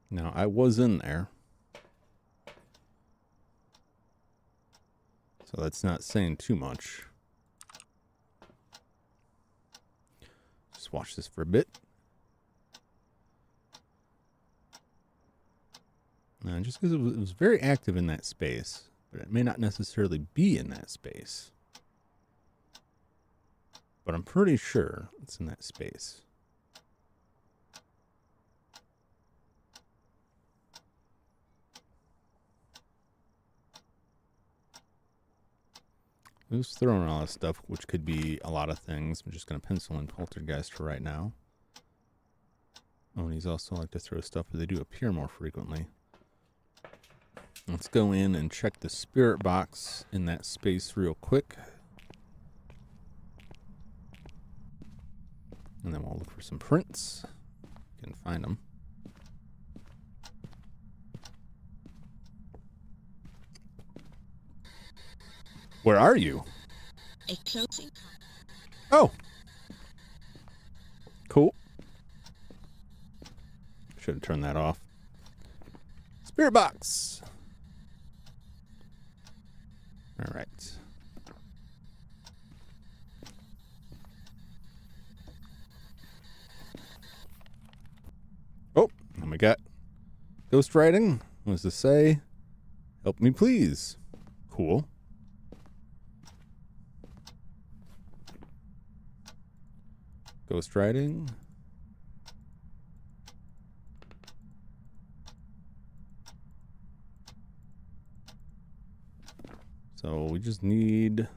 Now, I was in there, so that's not saying too much. Just watch this for a bit. Now, just because it was very active in that space, but it may not necessarily be in that space. But I'm pretty sure it's in that space. It was throwing all this stuff, which could be a lot of things. I'm just going to pencil in poltergeist for right now. Oh, and he's also like to throw stuff, but they do appear more frequently. Let's go in and check the spirit box in that space real quick. And then we'll look for some prints. You can find them. Where are you? A closing. Oh. Cool. Should have turned that off. Spirit box. All right. Oh, and we got ghostwriting. What does this say? Help me, please. Cool. Ghostwriting. So we just need... And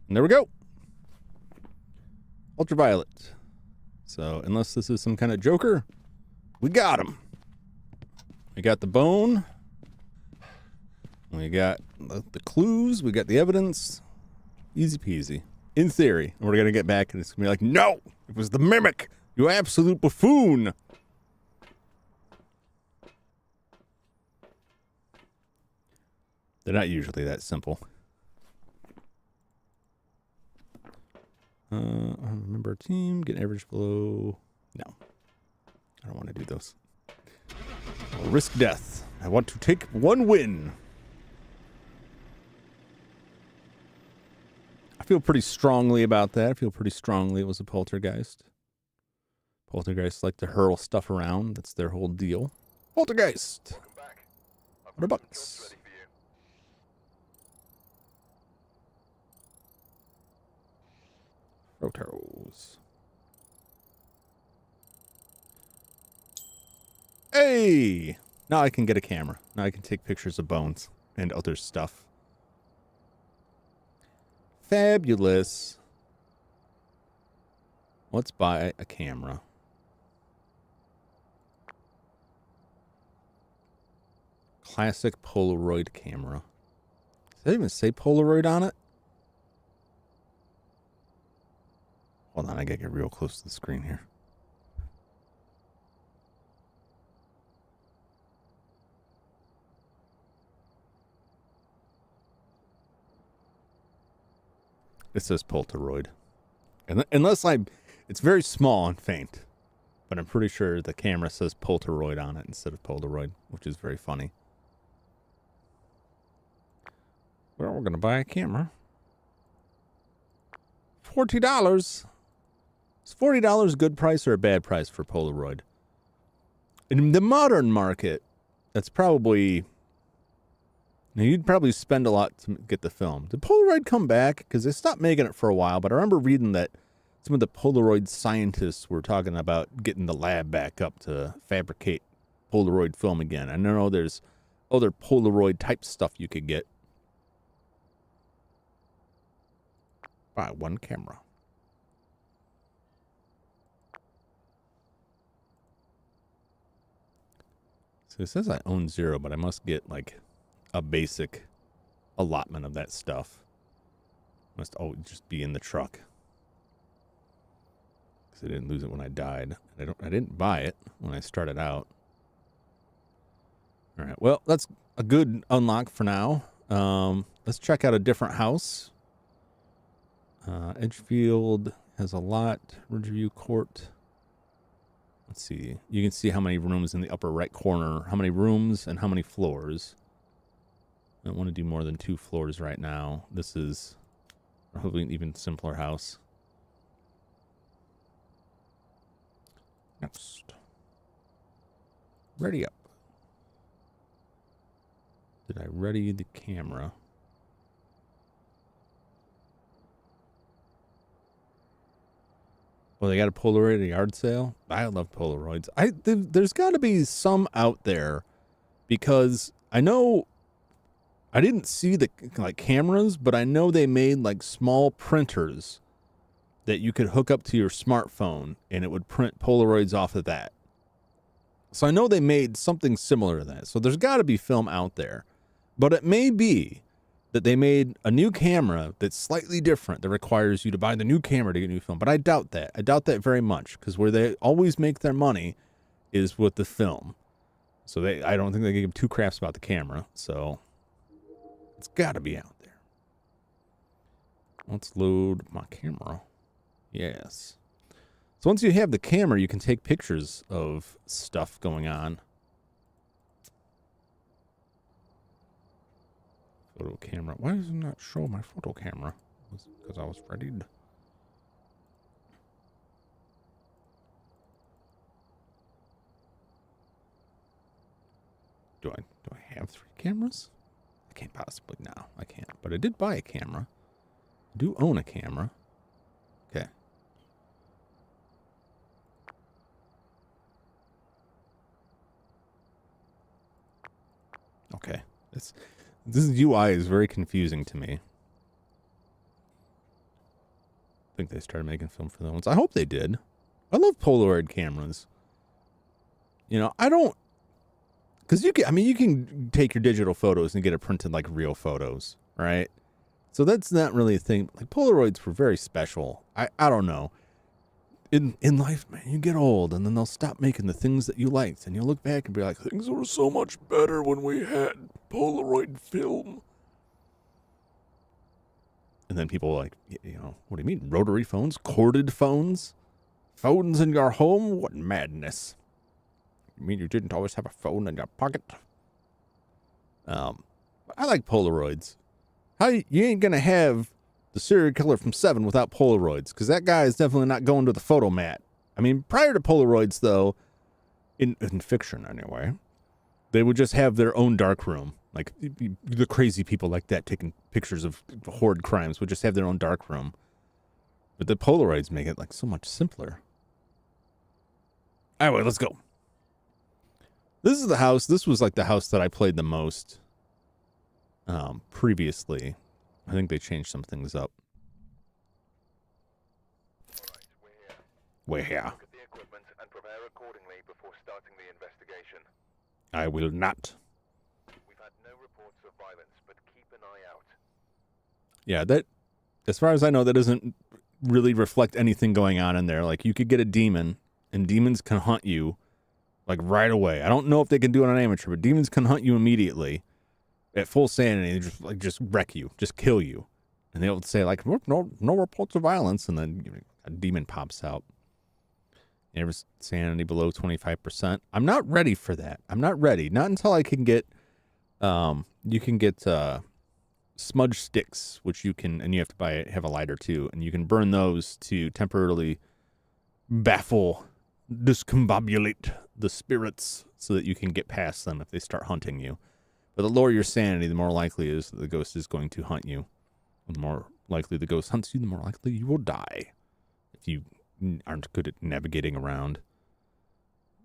there we go. Ultraviolet. So unless this is some kind of Joker, we got him. We got the bone. We got the clues. We got the evidence. Easy peasy. In theory. And we're going to get back and it's going to be like, no, it was the mimic. You absolute buffoon. They're not usually that simple. Remember our team, get average below. No, I don't want to do those. I'll risk death. I want to take one win. I feel pretty strongly about that. I feel pretty strongly it was a poltergeist. Poltergeists like to hurl stuff around. That's their whole deal. Poltergeist. $100. Photos. Hey! Now I can get a camera. Now I can take pictures of bones and other stuff. Fabulous. Let's buy a camera. Classic Polaroid camera. Does that even say Polaroid on it? Hold on, I gotta get real close to the screen here. It says Polaroid. Unless it's very small and faint. But I'm pretty sure the camera says Polaroid on it instead of Polaroid, which is very funny. Well, we're gonna buy a camera. $40. Is $40 a good price or a bad price for Polaroid? In the modern market, that's probably... Now, you'd probably spend a lot to get the film. Did Polaroid come back? Because they stopped making it for a while, but I remember reading that some of the Polaroid scientists were talking about getting the lab back up to fabricate Polaroid film again. I know there's other Polaroid type stuff you could get. Buy one camera. So it says I own 0, but I must get like a basic allotment of that stuff. Must always just be in the truck. Because I didn't lose it when I died. I didn't buy it when I started out. All right. Well, that's a good unlock for now. Let's check out a different house. Edgefield has a lot. Ridgeview Court. Let's see. You can see how many rooms in the upper right corner. How many rooms and how many floors. I don't want to do more than 2 floors right now. This is hopefully an even simpler house. Next. Ready up. Did I ready the camera? Well, they got a Polaroid at a yard sale. I love Polaroids. There's got to be some out there, because I know I didn't see the like cameras, but I know they made like small printers that you could hook up to your smartphone and it would print Polaroids off of that. So I know they made something similar to that. So there's got to be film out there, but it may be that they made a new camera that's slightly different that requires you to buy the new camera to get new film. But I doubt that. I doubt that very much, because where they always make their money is with the film. So I don't think they give 2 craps about the camera. So it's got to be out there. Let's load my camera. Yes. So once you have the camera, you can take pictures of stuff going on. Photo camera. Why does it not show my photo camera? Because I was ready to... Do I have 3 cameras? I can't possibly. No, I can't. But I did buy a camera. I do own a camera. Okay. Okay. This UI is very confusing to me. I think they started making film for the ones. I hope they did. I love Polaroid cameras. You know, I don't... Because you can take your digital photos and get it printed like real photos, right? So that's not really a thing. Like, Polaroids were very special. I don't know. In life, man, you get old, and then they'll stop making the things that you liked, and you'll look back and be like, things were so much better when we had Polaroid film. And then people are like, you know, what do you mean? Rotary phones? Corded phones? Phones in your home? What madness. You mean you didn't always have a phone in your pocket? I like Polaroids. You ain't gonna have the serial killer from 7 without Polaroids, because that guy is definitely not going to the photo mat. I mean, prior to Polaroids, though, in fiction anyway, they would just have their own dark room. Like, the crazy people like that taking pictures of horrid crimes would just have their own dark room. But the Polaroids make it, like, so much simpler. Anyway, let's go. This is the house. This was, like, the house that I played the most previously. I think they changed some things up. We're here. Look at the equipment and prepare accordingly before starting the investigation. I will not. We've had no reports of violence, but keep an eye out. Yeah, that, as far as I know, that doesn't really reflect anything going on in there. Like, you could get a demon, and demons can hunt you, like, right away. I don't know if they can do it on amateur, but demons can hunt you immediately at full sanity, just wreck you, just kill you. And they'll say, like, no reports of violence, and then a demon pops out. Never sanity below 25%. I'm not ready for that. I'm not ready. Not until I can get, you can get smudge sticks, which you can, and you have to have a lighter too, and you can burn those to temporarily discombobulate the spirits so that you can get past them if they start hunting you. But the lower your sanity, the more likely it is that the ghost is going to hunt you. And the more likely the ghost hunts you, the more likely you will die if you aren't good at navigating around.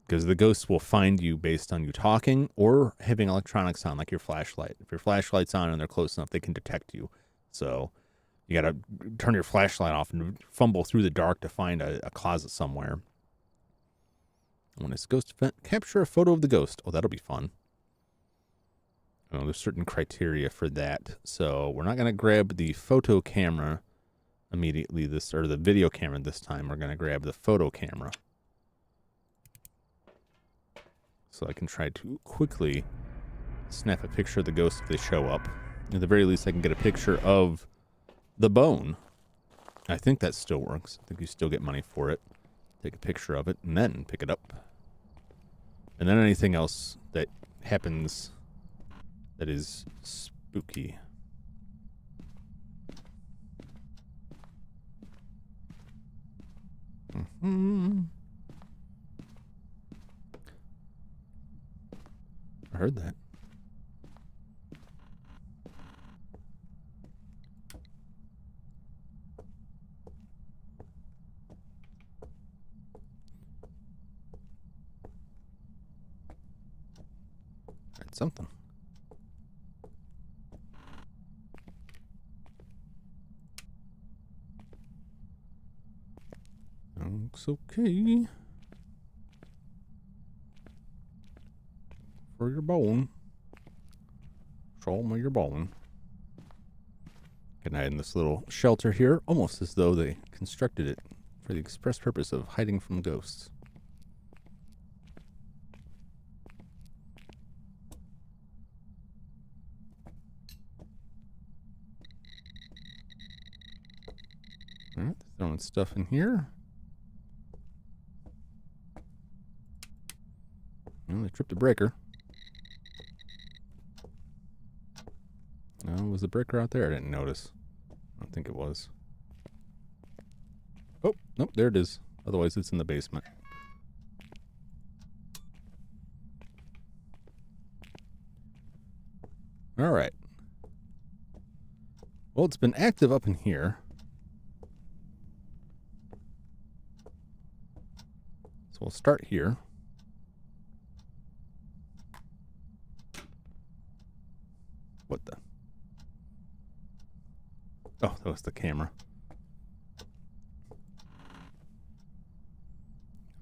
Because the ghosts will find you based on you talking or having electronics on, like your flashlight. If your flashlight's on and they're close enough, they can detect you. So you got to turn your flashlight off and fumble through the dark to find a closet somewhere. When it's ghost event, capture a photo of the ghost. Oh, that'll be fun. know, there's certain criteria for that. So we're not going to grab the photo camera immediately or the video camera this time. We're going to grab the photo camera. So I can try to quickly snap a picture of the ghosts if they show up. At the very least, I can get a picture of the bone. I think that still works. I think you still get money for it. Take a picture of it and then pick it up. And then anything else that happens that is spooky. I heard that. Heard something. Looks okay. For your bone. Show me your bone. Can I in this little shelter here, almost as though they constructed it for the express purpose of hiding from ghosts. Alright, throwing stuff in here. Well, they tripped a breaker. Oh, was the breaker out there? I didn't notice. I don't think it was. Oh, nope, there it is. Otherwise, it's in the basement. All right. Well, it's been active up in here. So we'll start here. What the? Oh, that was the camera.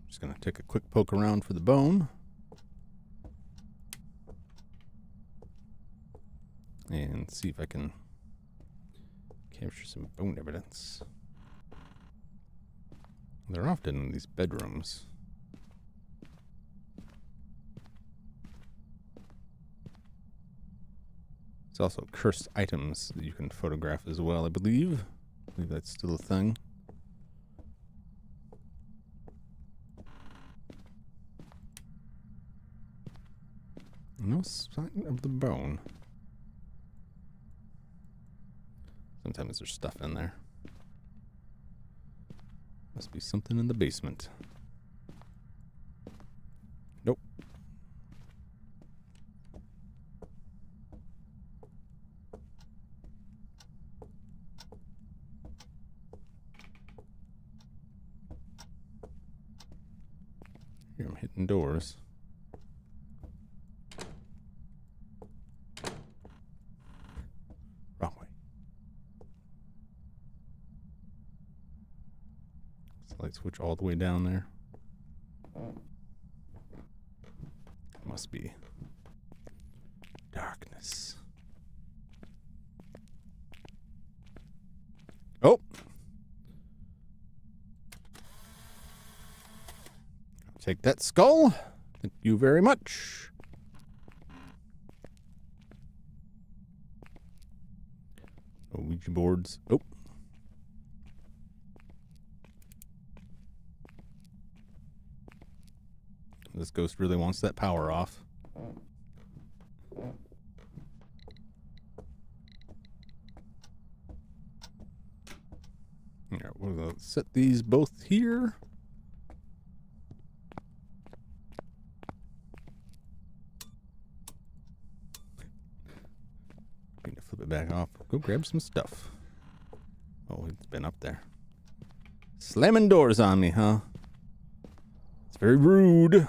Just gonna take a quick poke around for the bone. And see if I can capture some bone evidence. They're often in these bedrooms. There's also cursed items that you can photograph as well, I believe. I believe that's still a thing. No sign of the bone. Sometimes there's stuff in there. Must be something in the basement. Nope. Here I'm hitting doors. Wrong way. Light switch all the way down there. It must be darkness. Oh! I'll take that skull. Thank you very much. Ouija boards. Oh. This ghost really wants that power off. Here, we'll set these both here. Need to flip it back off. Go grab some stuff. Oh, it's been up there. Slamming doors on me, huh? It's very rude.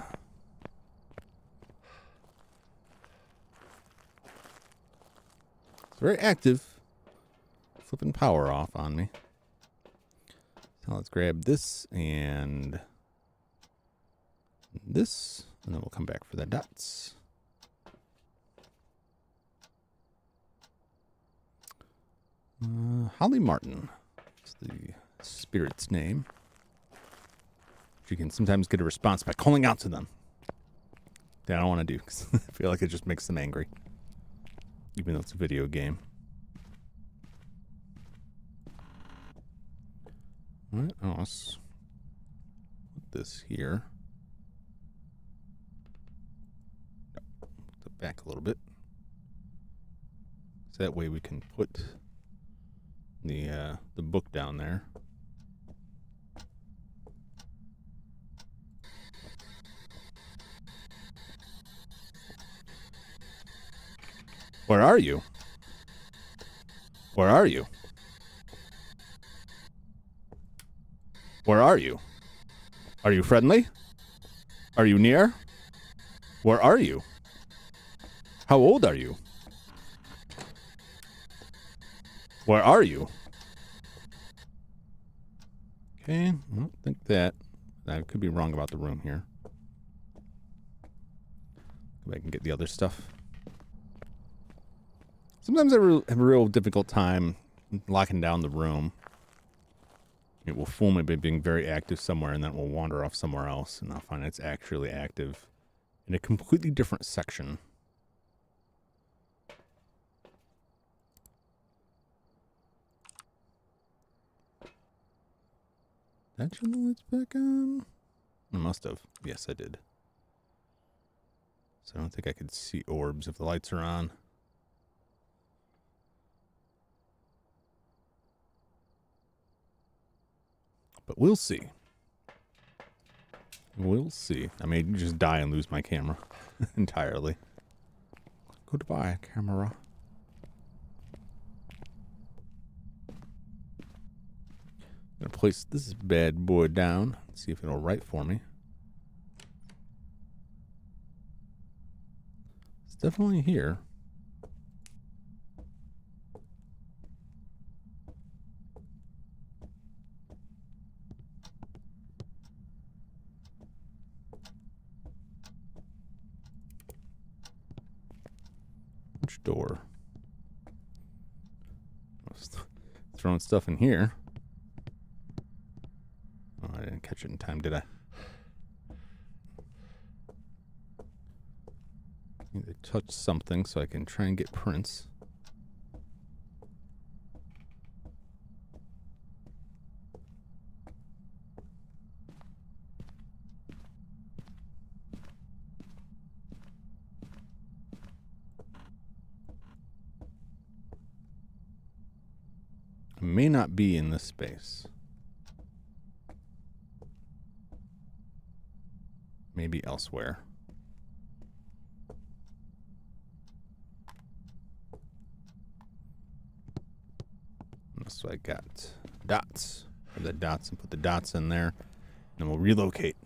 Very active. Flipping power off on me. So let's grab this and this, and then we'll come back for the dots. Holly Martin is the spirit's name. You can sometimes get a response by calling out to them. That I don't want to do because I feel like it just makes them angry. Even though it's a video game. Alright, let's put this here. Put it back a little bit. So that way we can put the book down there. Where are you? Where are you? Where are you? Are you friendly? Are you near? Where are you? How old are you? Where are you? Okay, I don't think that. I could be wrong about the room here. Go back and get the other stuff. Sometimes I have a real difficult time locking down the room. It will fool me by being very active somewhere, and then it will wander off somewhere else, and I'll find it's actually active in a completely different section. Did I turn the lights back on? I must have. Yes, I did. So I don't think I could see orbs if the lights are on. But we'll see. We'll see. I may just die and lose my camera entirely. Goodbye, camera. I'm going to place this bad boy down. See if it'll write for me. It's definitely here. Which door? I was throwing stuff in here. Oh, I didn't catch it in time, did I? I need to touch something so I can try and get prints. I may not be in this space. Maybe elsewhere. So I got dots. Grab the dots and put the dots in there. And we'll relocate.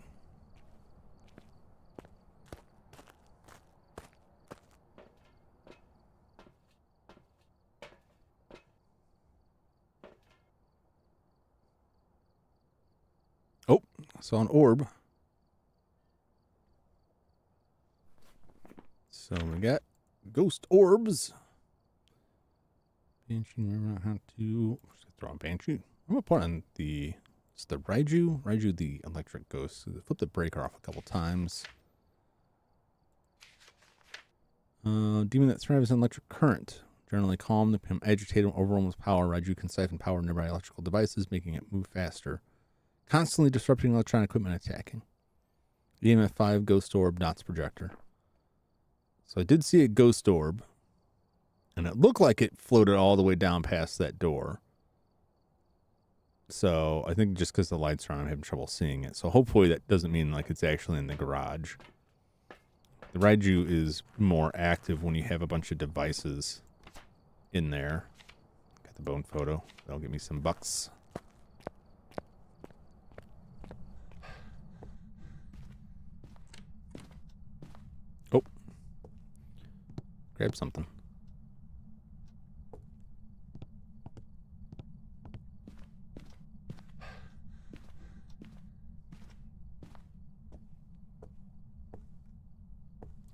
Oh, I saw an orb. So we got ghost orbs. Banshee, remember how to throw a Banshee. I'm gonna put on it's the Raiju the electric ghost. So flip the breaker off a couple times. Demon that thrives in electric current. Generally calm, they become agitated and overwhelmed with power. Raiju can siphon power in nearby electrical devices, making it move faster. Constantly disrupting electronic equipment attacking. EMF 5, ghost orb, dots projector. So I did see a ghost orb. And it looked like it floated all the way down past that door. So I think just because the lights are on, I'm having trouble seeing it. So hopefully that doesn't mean like it's actually in the garage. The Raiju is more active when you have a bunch of devices in there. Got the bone photo. That'll give me some bucks. Oh. Grab something.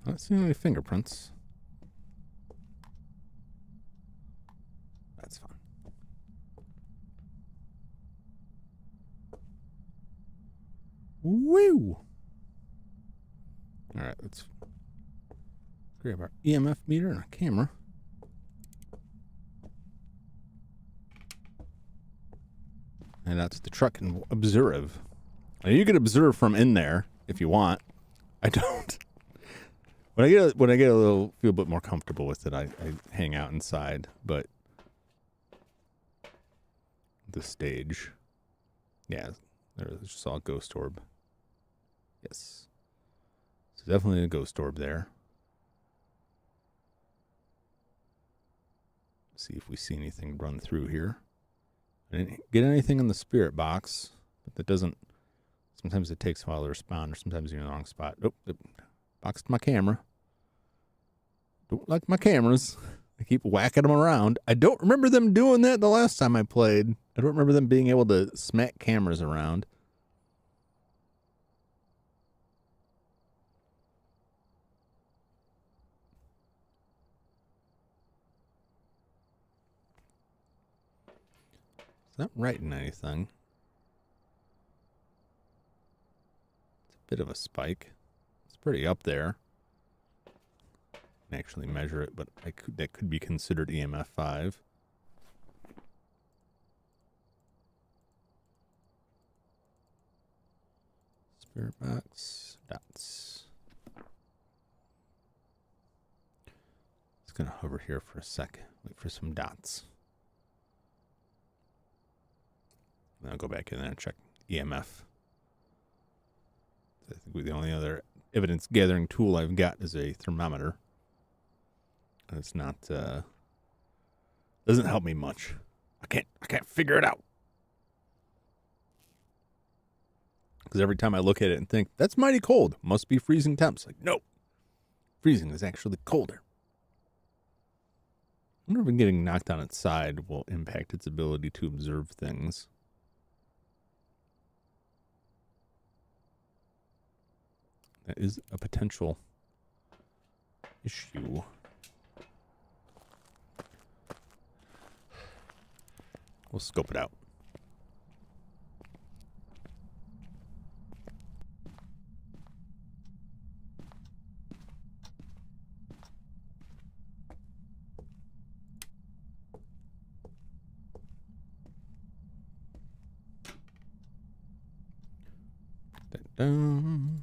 I don't see any fingerprints. That's fine. Woo! All right, let's grab our EMF meter and our camera. And that's the truck and observe. Now you can observe from in there if you want. I don't. When I get a little feel a bit more comfortable with it, I hang out inside. But the stage, yeah, there's just all ghost orb. Yes, so definitely a ghost orb there. See if we see anything run through here. I didn't get anything in the spirit box, but that doesn't. Sometimes it takes a while to respond, or sometimes you're in the wrong spot. Oh, it boxed my camera. Don't like my cameras. I keep whacking them around. I don't remember them doing that the last time I played. I don't remember them being able to smack cameras around. It's not writing anything. It's a bit of a spike. It's pretty up there. I can actually measure it, but that could be considered EMF 5. Spirit box, dots. It's going to hover here for a sec. Wait for some dots. And I'll go back in there and check EMF. I think the only other evidence gathering tool I've got is a thermometer. And it's not, doesn't help me much. I can't figure it out. Because every time I look at it and think, that's mighty cold. Must be freezing temps. Like, no. Freezing is actually colder. I wonder if getting knocked on its side will impact its ability to observe things. That is a potential issue. We'll scope it out. Put that down.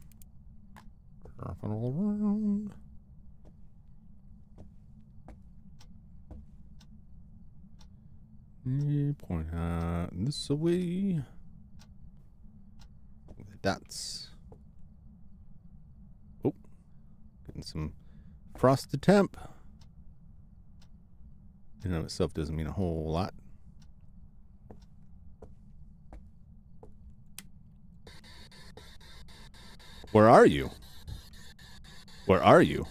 Wrap it all around. Point this away. The dots. Oh, getting some frosted temp. In and of itself doesn't mean a whole lot. Where are you? Where are you?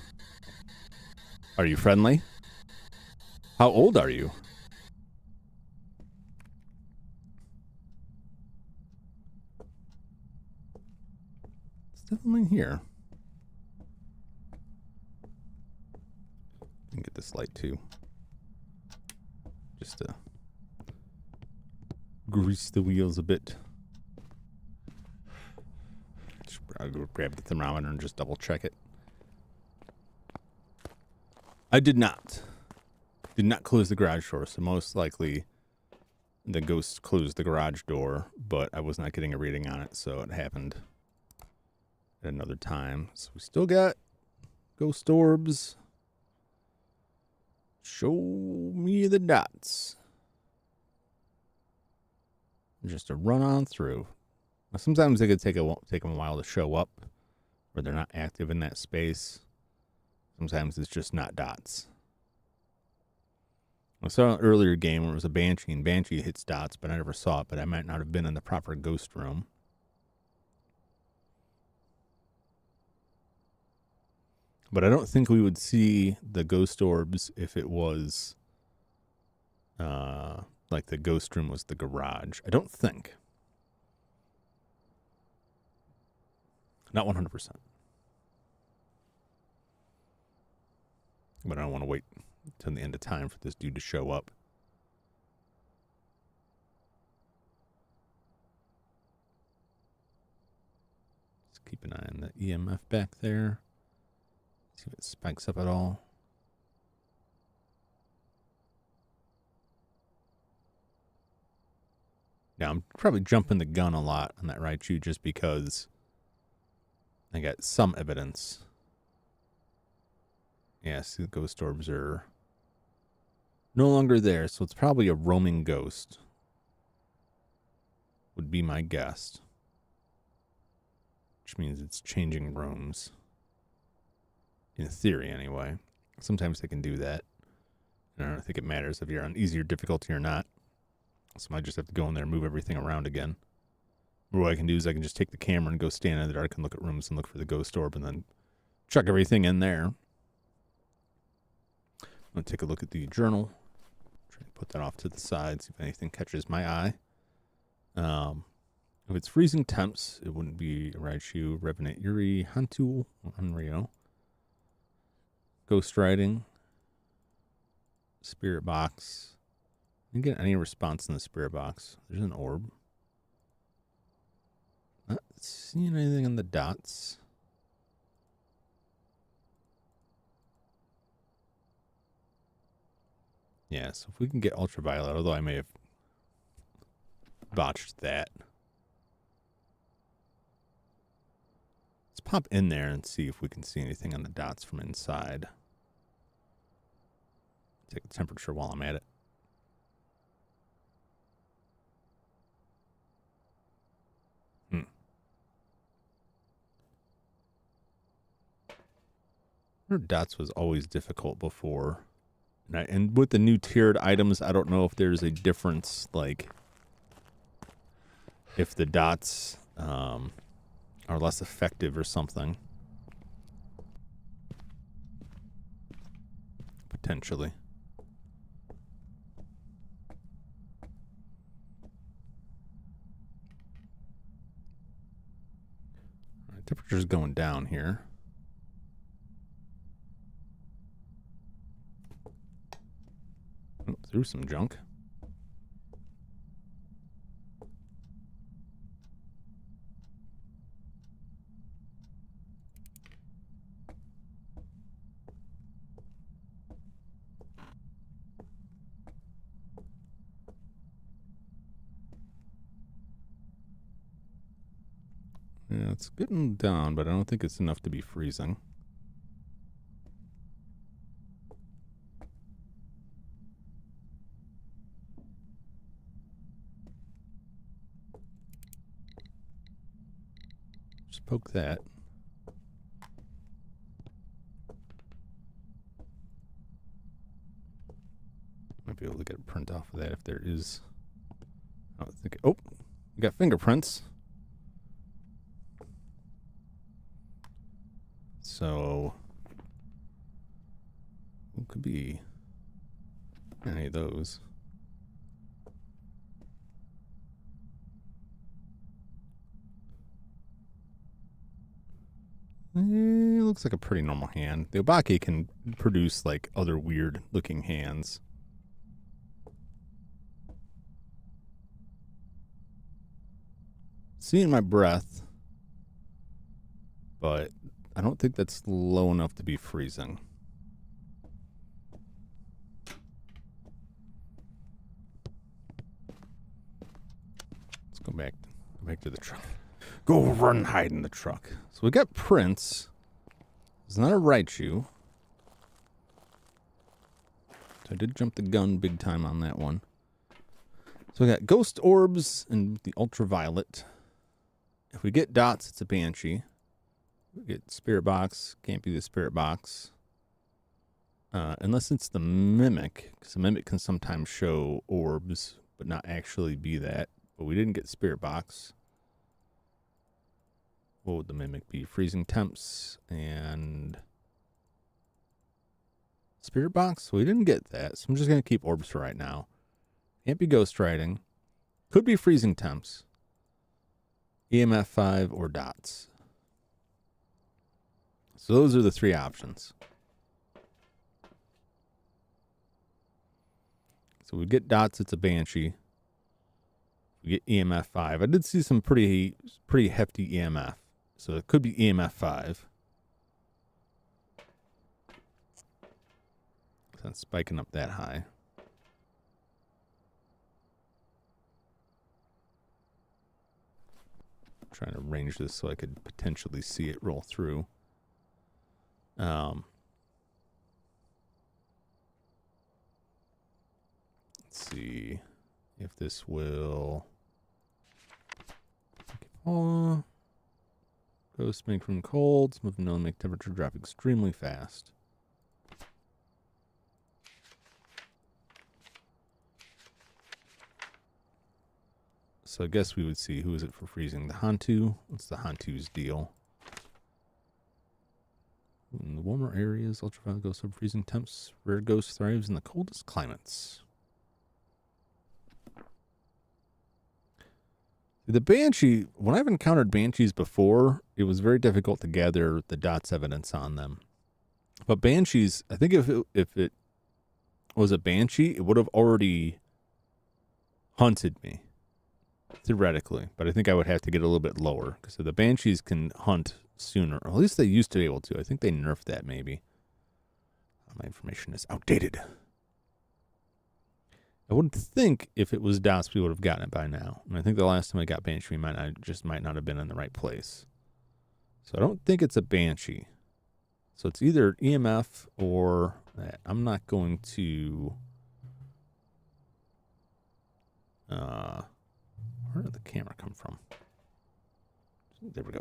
Are you friendly? How old are you? It's definitely here. I can get this light too. Just to grease the wheels a bit. I'll go grab the thermometer and just double check it. I did not close the garage door, so most likely the ghost closed the garage door, but I was not getting a reading on it, so it happened at another time. So we still got ghost orbs. Show me the dots. Just to run on through. Now, sometimes they could take them a while to show up, or they're not active in that space. Sometimes it's just not dots. I saw an earlier game where it was a Banshee, and Banshee hits dots, but I never saw it, but I might not have been in the proper ghost room. But I don't think we would see the ghost orbs if it was like the ghost room was the garage. I don't think. Not 100%. But I don't want to wait until the end of time for this dude to show up. Keep an eye on the EMF back there. See if it spikes up at all. Now, I'm probably jumping the gun a lot on that Raichu just because I got some evidence. Yeah, see, the ghost orbs are no longer there, so it's probably a roaming ghost. Would be my guess. Which means it's changing rooms. In theory, anyway. Sometimes they can do that. And I don't think it matters if you're on easier difficulty or not. So I just have to go in there and move everything around again. Or what I can do is I can just take the camera and go stand in the dark and look at rooms and look for the ghost orb and then chuck everything in there. I'm going to take a look at the journal. Try and put that off to the side, see if anything catches my eye. If it's freezing temps, it wouldn't be Raichu, Revenant, Yuri, Hantu, Unryo. Ghost Riding. Spirit Box. Didn't get any response in the spirit box. There's an orb. Not seeing anything on the dots. Yeah, so if we can get ultraviolet, although I may have botched that. Let's pop in there and see if we can see anything on the dots from inside. Take the temperature while I'm at it. Dots was always difficult before. And with the new tiered items, I don't know if there's a difference, like, if the dots are less effective or something. Potentially. All right, temperature's going down here. Through some junk. Yeah, it's getting down, but I don't think it's enough to be freezing. Poke that. Might be able to get a print off of that if there is. I don't think. Oh, we got fingerprints. So, what could be any of those? It looks like a pretty normal hand. The Obake can produce like other weird looking hands. Seeing my breath, but I don't think that's low enough to be freezing. Let's go back to the truck. Go run, hide in the truck. So we got prints. It's not a Raichu. So I did jump the gun big time on that one. So we got ghost orbs and the ultraviolet. If we get dots, it's a Banshee. We get spirit box. Can't be the spirit box. Unless it's the mimic. Because the mimic can sometimes show orbs, but not actually be that. But we didn't get spirit box. What would the mimic be? Freezing temps and spirit box? We didn't get that, so I'm just going to keep orbs for right now. Can't be ghost riding. Could be freezing temps. EMF 5 or dots. So those are the three options. So we get dots, it's a Banshee. We get EMF 5. I did see some pretty hefty EMF. So it could be EMF 5. It's not spiking up that high. I'm trying to arrange this so I could potentially see it roll through. Let's see if this will. Ghost make room cold. Moving to make temperature drop extremely fast. So I guess we would see who is it for freezing. The Hantu. What's the Hantu's deal? In the warmer areas, ultraviolet ghost sub freezing temps. Rare ghost thrives in the coldest climates. The Banshee, when I've encountered Banshees before, it was very difficult to gather the dots evidence on them. But Banshees, I think if it was a Banshee, it would have already hunted me, theoretically. But I think I would have to get a little bit lower, because the Banshees can hunt sooner, or at least they used to be able to. I think they nerfed that, maybe. My information is outdated. I wouldn't think if it was DOS we would have gotten it by now. And I think the last time I got Banshee might not have been in the right place. So I don't think it's a Banshee. So it's either EMF or that. I'm not going to... where did the camera come from? There we go.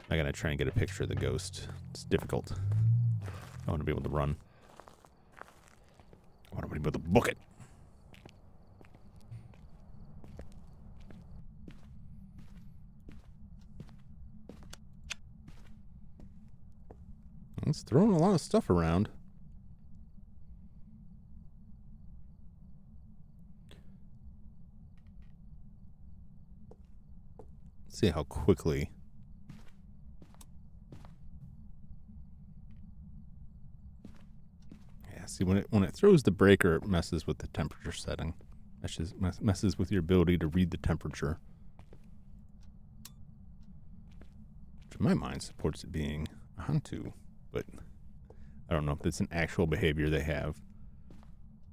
I gotta try and get a picture of the ghost. It's difficult. I want to be able to run. I want to be able to book it. It's throwing a lot of stuff around. Let's see how quickly. Yeah, see when it throws the breaker, it messes with the temperature setting. Messes with your ability to read the temperature. Which in my mind supports it being a Hantu. But I don't know if it's an actual behavior they have.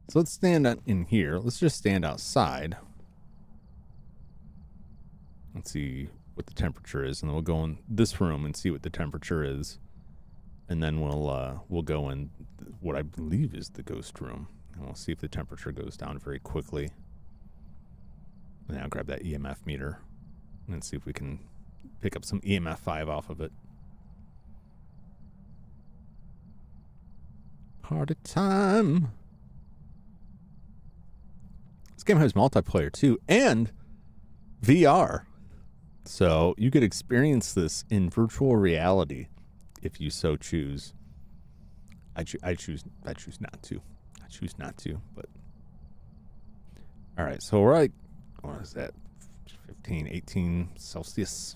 So let's stand in here. Let's just stand outside. Let's see what the temperature is, and then we'll go in this room and see what the temperature is, and then we'll go in what I believe is the ghost room, and we'll see if the temperature goes down very quickly. And then I'll grab that EMF meter and see if we can pick up some EMF 5 off of it. Party time. This game has multiplayer too, and VR. So you could experience this in virtual reality if you so choose. I choose not to. I choose not to, but all right, so we're like, what is that? 15, 18 Celsius.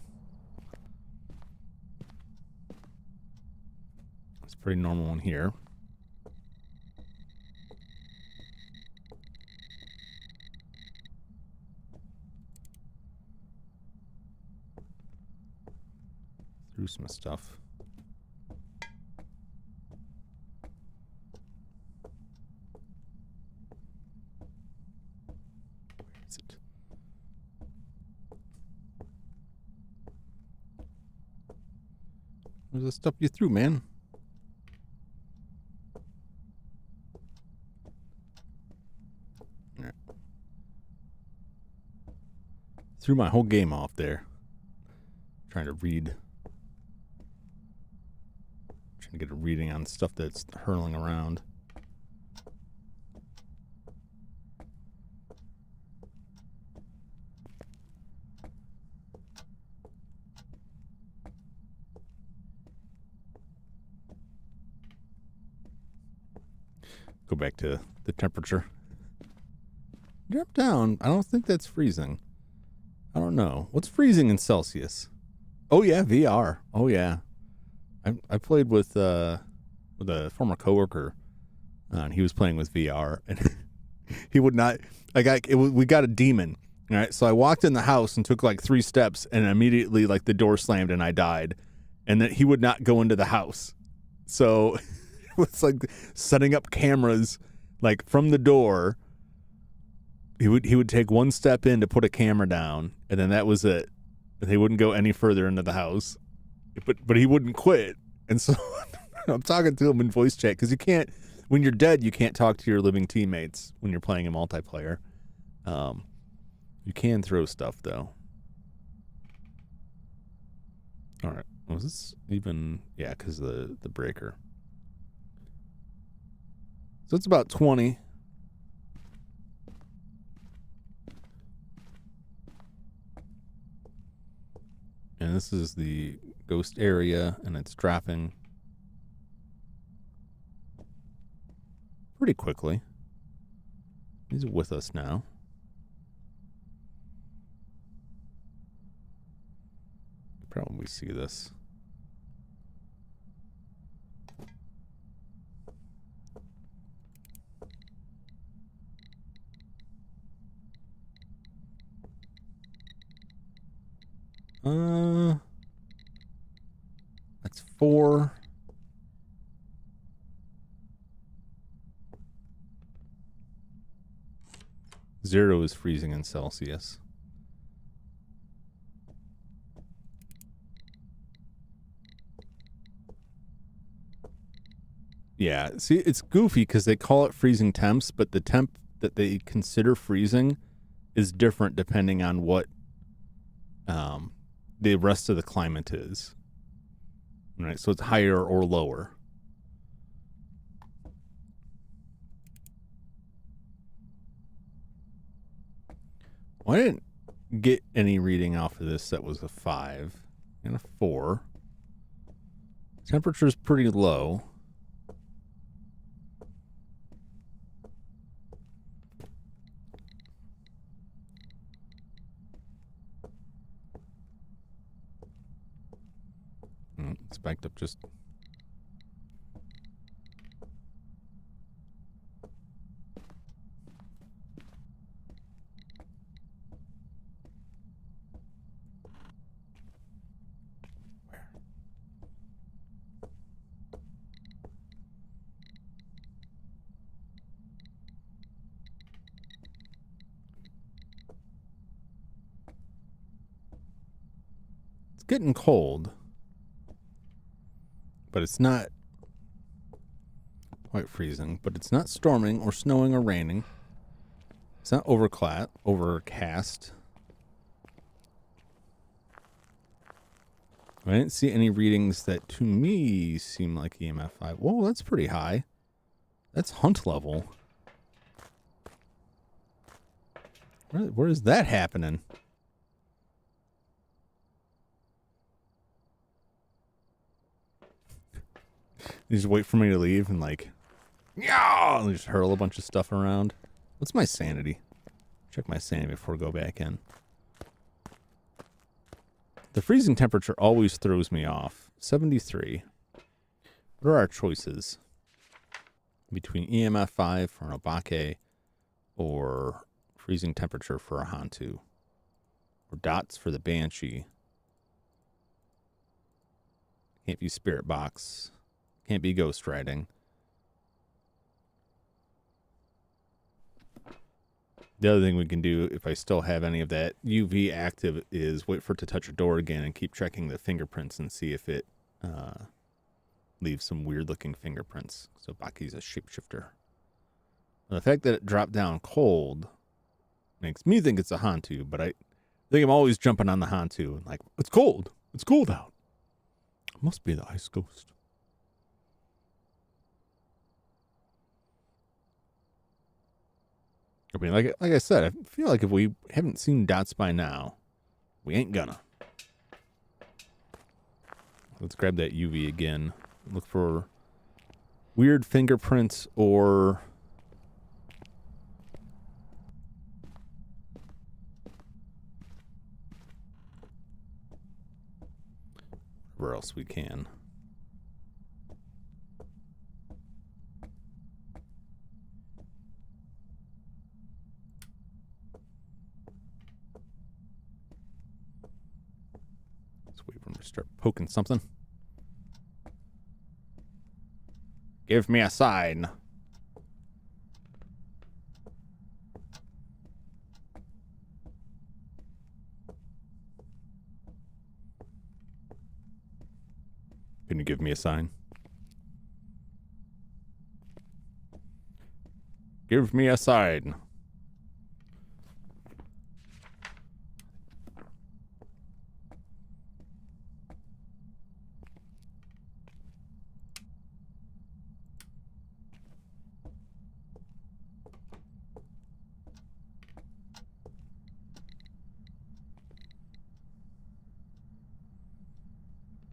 It's pretty normal in here. Through some stuff. Where is it? Where's the stuff you threw, man? All right. Threw my whole game off there. Trying to read. To get a reading on stuff that's hurling around. Go back to the temperature. Drop down. I don't think that's freezing. I don't know. What's freezing in Celsius? Oh yeah, VR. Oh yeah. I played with a former coworker, and he was playing with VR, and he would not. We got a demon, All right, so I walked in the house and took like 3 steps, and immediately like the door slammed and I died. And that he would not go into the house. So it was like setting up cameras like from the door. He would take 1 step in to put a camera down, and then that was it. They wouldn't go any further into the house. But he wouldn't quit. And so I'm talking to him in voice chat because you can't, when you're dead, you can't talk to your living teammates when you're playing a multiplayer. You can throw stuff though. All right. Was this even? Yeah, because the breaker. So it's about 20. And this is the ghost area, and it's dropping pretty quickly. He's with us now. You probably see this. That's 4. Zero is freezing in Celsius. Yeah, see, it's goofy because they call it freezing temps, but the temp that they consider freezing is different depending on what the rest of the climate is. Right, so it's higher or lower. Well, I didn't get any reading off of this that was a 5 and a 4. Temperature's pretty low. It's backed up just... It's getting cold. But it's not quite freezing. But it's not storming or snowing or raining. It's not overcast. I didn't see any readings that to me seem like EMF 5. Whoa, that's pretty high. That's hunt level. Where is that happening? You just wait for me to leave and like, yeah, and just hurl a bunch of stuff around. What's my sanity? Check my sanity before I go back in. The freezing temperature always throws me off. 73. What are our choices? Between EMF 5 for an Obake or freezing temperature for a Hantu. Or dots for the Banshee. Can't be Spirit Box. Can't be Ghost Riding. The other thing we can do, if I still have any of that UV active, is wait for it to touch a door again and keep checking the fingerprints and see if it leaves some weird-looking fingerprints. So Baki's a shapeshifter. And the fact that it dropped down cold makes me think it's a Hantu, but I think I'm always jumping on the Hantu and like, it's cold. It's cold out. It must be the ice ghost. I mean, like I said, I feel like if we haven't seen dots by now, we ain't gonna. Let's grab that UV again. Look for weird fingerprints or where else we can. Start poking something. Give me a sign. Can you give me a sign? Give me a sign.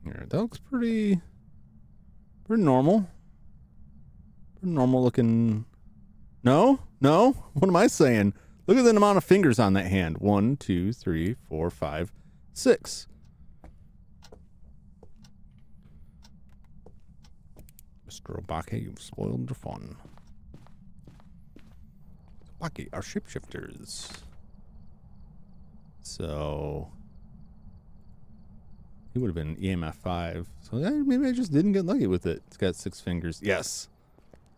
Here, that looks pretty normal. Pretty normal looking. No? What am I saying? Look at the amount of fingers on that hand. 1, 2, 3, 4, 5, 6. Mr. Obake, you've spoiled the fun. Obake are shapeshifters. So he would have been EMF 5. So maybe I just didn't get lucky with it. It's got 6 fingers. Yes.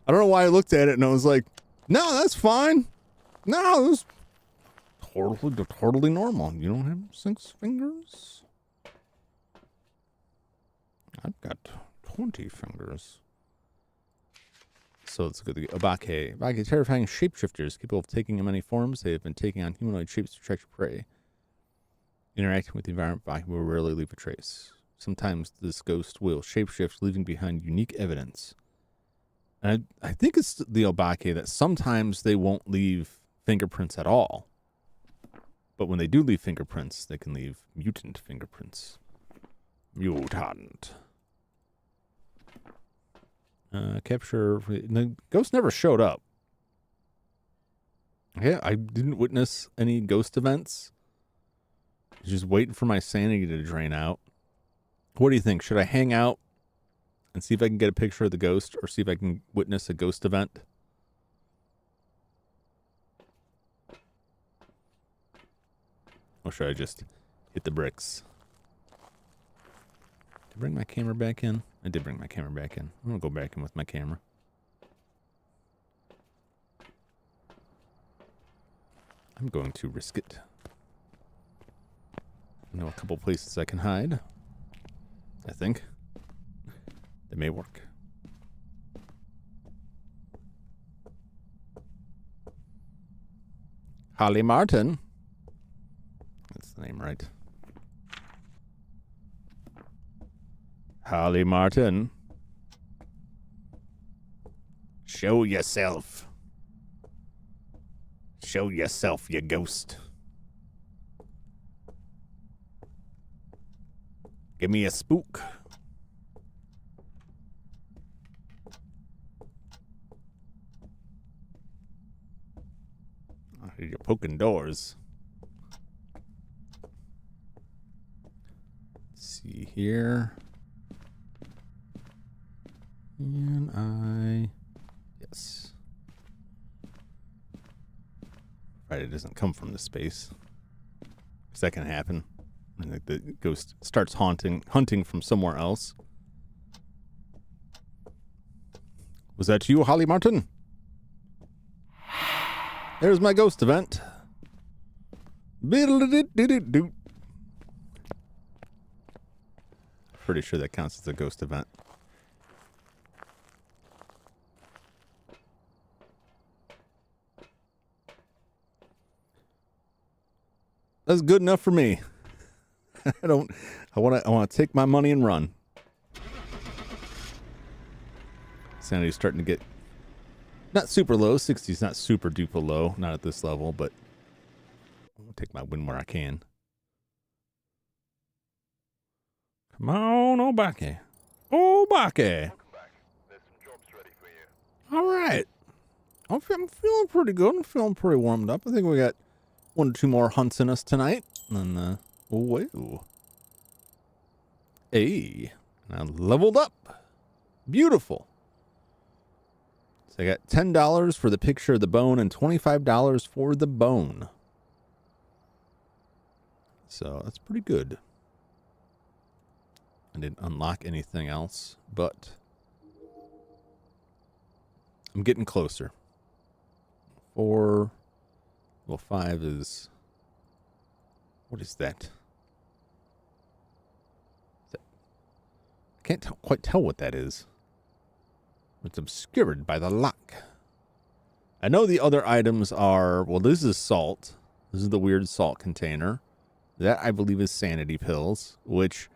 I don't know why I looked at it and I was like, no, that's fine. No, that's totally normal. You don't have 6 fingers? I've got 20 fingers. So it's good. Obake. Obake, terrifying shapeshifters. Capable of taking on many forms. They have been taking on humanoid shapes to attract prey. Interacting with the environment, Obake will rarely leave a trace. Sometimes this ghost will shapeshift, leaving behind unique evidence. And I think it's the Obake that sometimes they won't leave fingerprints at all. But when they do leave fingerprints, they can leave mutant fingerprints. Mutant. Capture. The ghost never showed up. Yeah, I didn't witness any ghost events. Just waiting for my sanity to drain out. What do you think? Should I hang out and see if I can get a picture of the ghost, or see if I can witness a ghost event? Or should I just hit the bricks? Did I bring my camera back in? I did bring my camera back in. I'm going to go back in with my camera. I'm going to risk it. I know a couple places I can hide. I think. They may work. Holly Martin. That's the name, right? Holly Martin. Show yourself. Show yourself, you ghost. Give me a spook. You're poking doors. Let's see here. And yes. Right, it doesn't come from the space. Because that can happen. I think the ghost starts hunting from somewhere else. Was that you, Holly Martin? There's my ghost event. Biddle-did-did-did-doo. Pretty sure that counts as a ghost event. That's good enough for me. I want to take my money and run. Sanity's starting to get not super low. 60's not super duper low. Not at this level, but I'm going to take my win where I can. Come on, Obake. Obake. All right. I'm feeling pretty good. I'm feeling pretty warmed up. I think we got 1 or 2 more hunts in us tonight. And, whoa. Hey. I leveled up. Beautiful. So I got $10 for the picture of the bone and $25 for the bone. So that's pretty good. I didn't unlock anything else, but I'm getting closer. 4, well, 5 is, what is that? I can't quite tell what that is. It's obscured by the lock. I know the other items are, well, this is salt. This is the weird salt container. That, I believe, is sanity pills, which,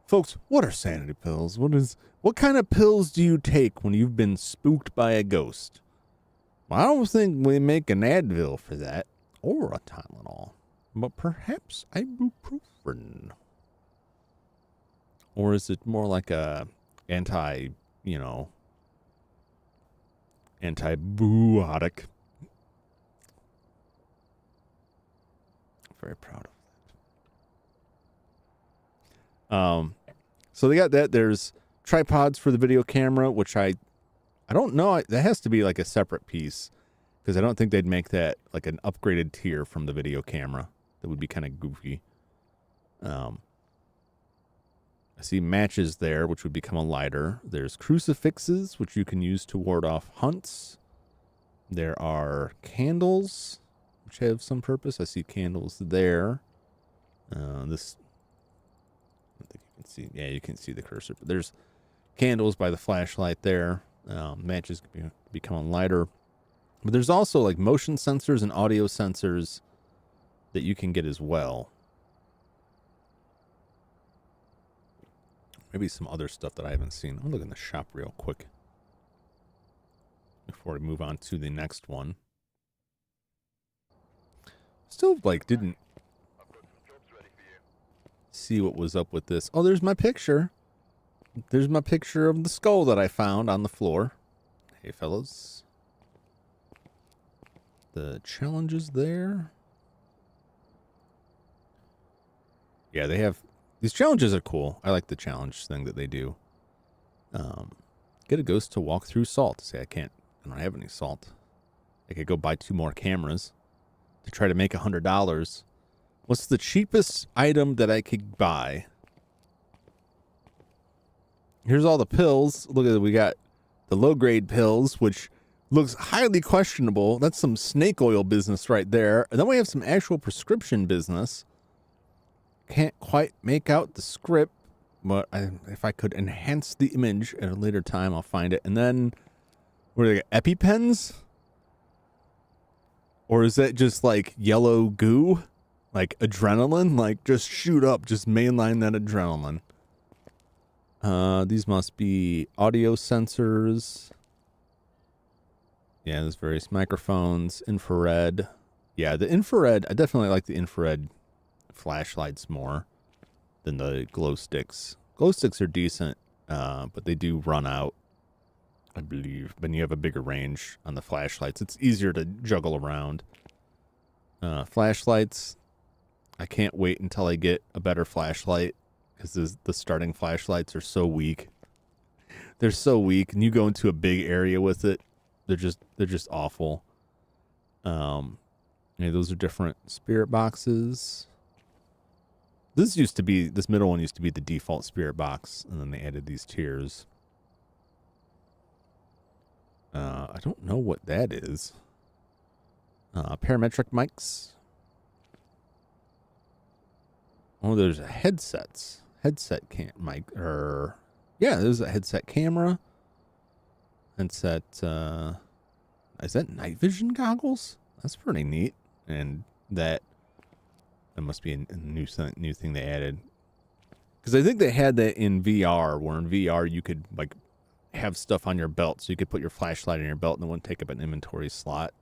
folks, what are sanity pills? What kind of pills do you take when you've been spooked by a ghost? Well, I don't think we make an Advil for that, or a Tylenol, but perhaps ibuprofen. Or is it more like a antibiotic? Very proud of that. So they got that. There's tripods for the video camera, which I don't know. That has to be like a separate piece, because I don't think they'd make that like an upgraded tier from the video camera. That would be kind of goofy. I see matches there, which would become a lighter. There's crucifixes, which you can use to ward off hunts. There are candles, which have some purpose. I see candles there. This, I don't think you can see. Yeah, you can see the cursor. But there's candles by the flashlight there. Matches can become a lighter. But there's also like motion sensors and audio sensors that you can get as well. Maybe some other stuff that I haven't seen. I'll look in the shop real quick before we move on to the next one. Still, like, didn't see what was up with this. Oh, there's my picture. There's my picture of the skull that I found on the floor. Hey, fellas. The challenges there. Yeah, they have... These challenges are cool. I like the challenge thing that they do. Get a ghost to walk through salt. Say, I don't have any salt. I could go buy 2 more cameras to try to make $100. What's the cheapest item that I could buy? Here's all the pills. Look at it. We got the low-grade pills, which looks highly questionable. That's some snake oil business right there. And then we have some actual prescription business. Can't quite make out the script, but if I could enhance the image at a later time, I'll find it. And then, what are they, EpiPens? Or is that just like yellow goo? Like adrenaline? Like just shoot up, just mainline that adrenaline. These must be audio sensors. Yeah, there's various microphones, infrared. Yeah, the infrared, I definitely like the infrared flashlights more than the glow sticks. Glow sticks are decent, but they do run out, I believe. When you have a bigger range on the flashlights, it's easier to juggle around. Flashlights, I can't wait until I get a better flashlight, because the starting flashlights are so weak. They're so weak, and you go into a big area with it, they're just awful. Yeah, those are different spirit boxes. This middle one used to be the default spirit box, and then they added these tiers. I don't know what that is. Parametric mics. Oh, there's headsets. Headset mic, yeah, there's a headset camera. Headset, is that night vision goggles? That's pretty neat. And that must be a new thing they added. Because I think they had that in VR, where in VR you could like have stuff on your belt, so you could put your flashlight in your belt and it wouldn't take up an inventory slot.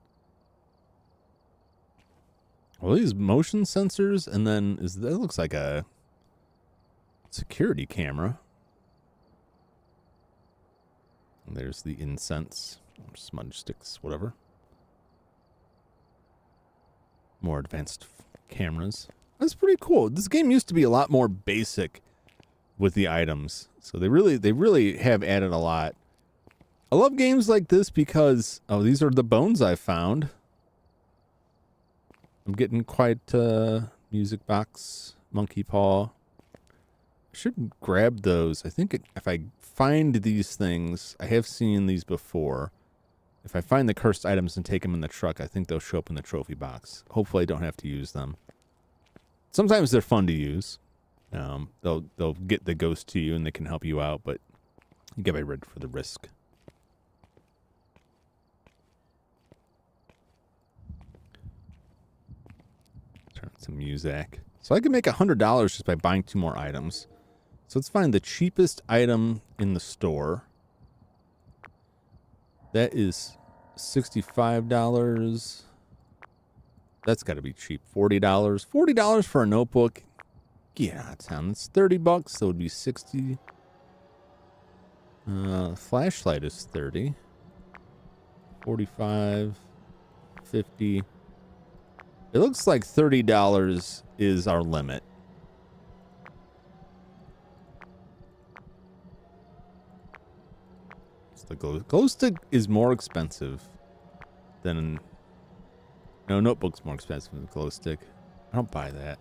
Well, these motion sensors, and then that looks like a security camera. And there's the incense, smudge sticks, whatever. More advanced cameras. That's pretty cool. This game used to be a lot more basic with the items, so they really have added a lot. I love games like this because these are the bones I found. I'm getting quite music box, monkey paw. should grab those. I think if I find these things, I have seen these before. If I find the cursed items and take them in the truck, I think they'll show up in the trophy box. Hopefully I don't have to use them. Sometimes they're fun to use. They'll get the ghost to you and they can help you out, but you gotta be ready for the risk. Turn on some music. So I can make $100 just by buying 2 more items. So let's find the cheapest item in the store. That is $65. That's got to be cheap. $40. $40 for a notebook. Yeah, it sounds $30. So it would be 60. Flashlight is 30. 45. 50. It looks like $30 is our limit. The glow stick is more expensive than... No, notebook's more expensive than the glow stick. I don't buy that.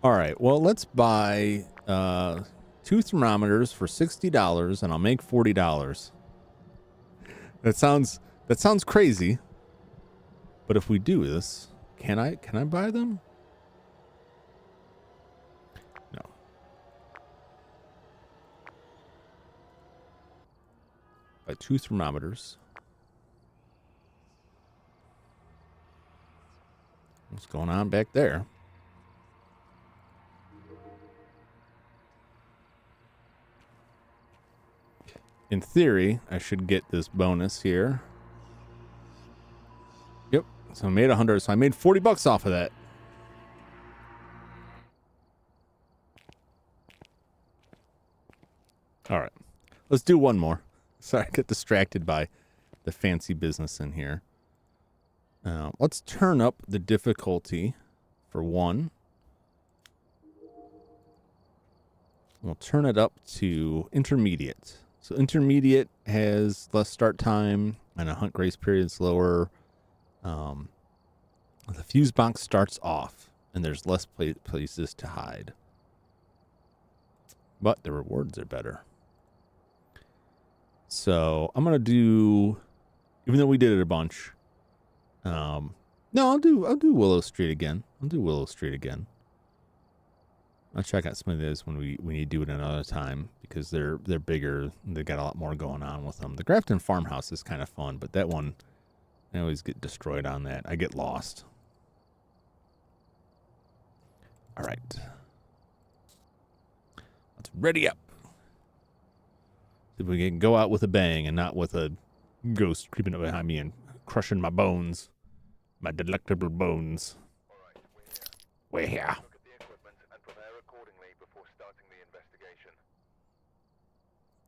All right, well, let's buy 2 thermometers for $60, and I'll make $40. That sounds crazy. But if we do this, can I buy them? No. Buy 2 thermometers. What's going on back there? In theory, I should get this bonus here. Yep. So I made 100. So I made $40 off of that. All right. Let's do one more. Sorry, I got distracted by the fancy business in here. Let's turn up the difficulty for 1. We'll turn it up to intermediate. So intermediate has less start time and a hunt grace period is lower. The fuse box starts off and there's less places to hide. But the rewards are better. So I'm gonna do, even though we did it a bunch. No, I'll do Willow Street again. I'll check out some of those when we do it another time because they're bigger. They got a lot more going on with them. The Grafton Farmhouse is kind of fun, but that one, I always get destroyed on that. I get lost. All right, let's ready up. See if we can go out with a bang and not with a ghost creeping up behind me and crushing my bones, my delectable bones. We're here. Look at the equipment and prepare accordingly before starting the investigation.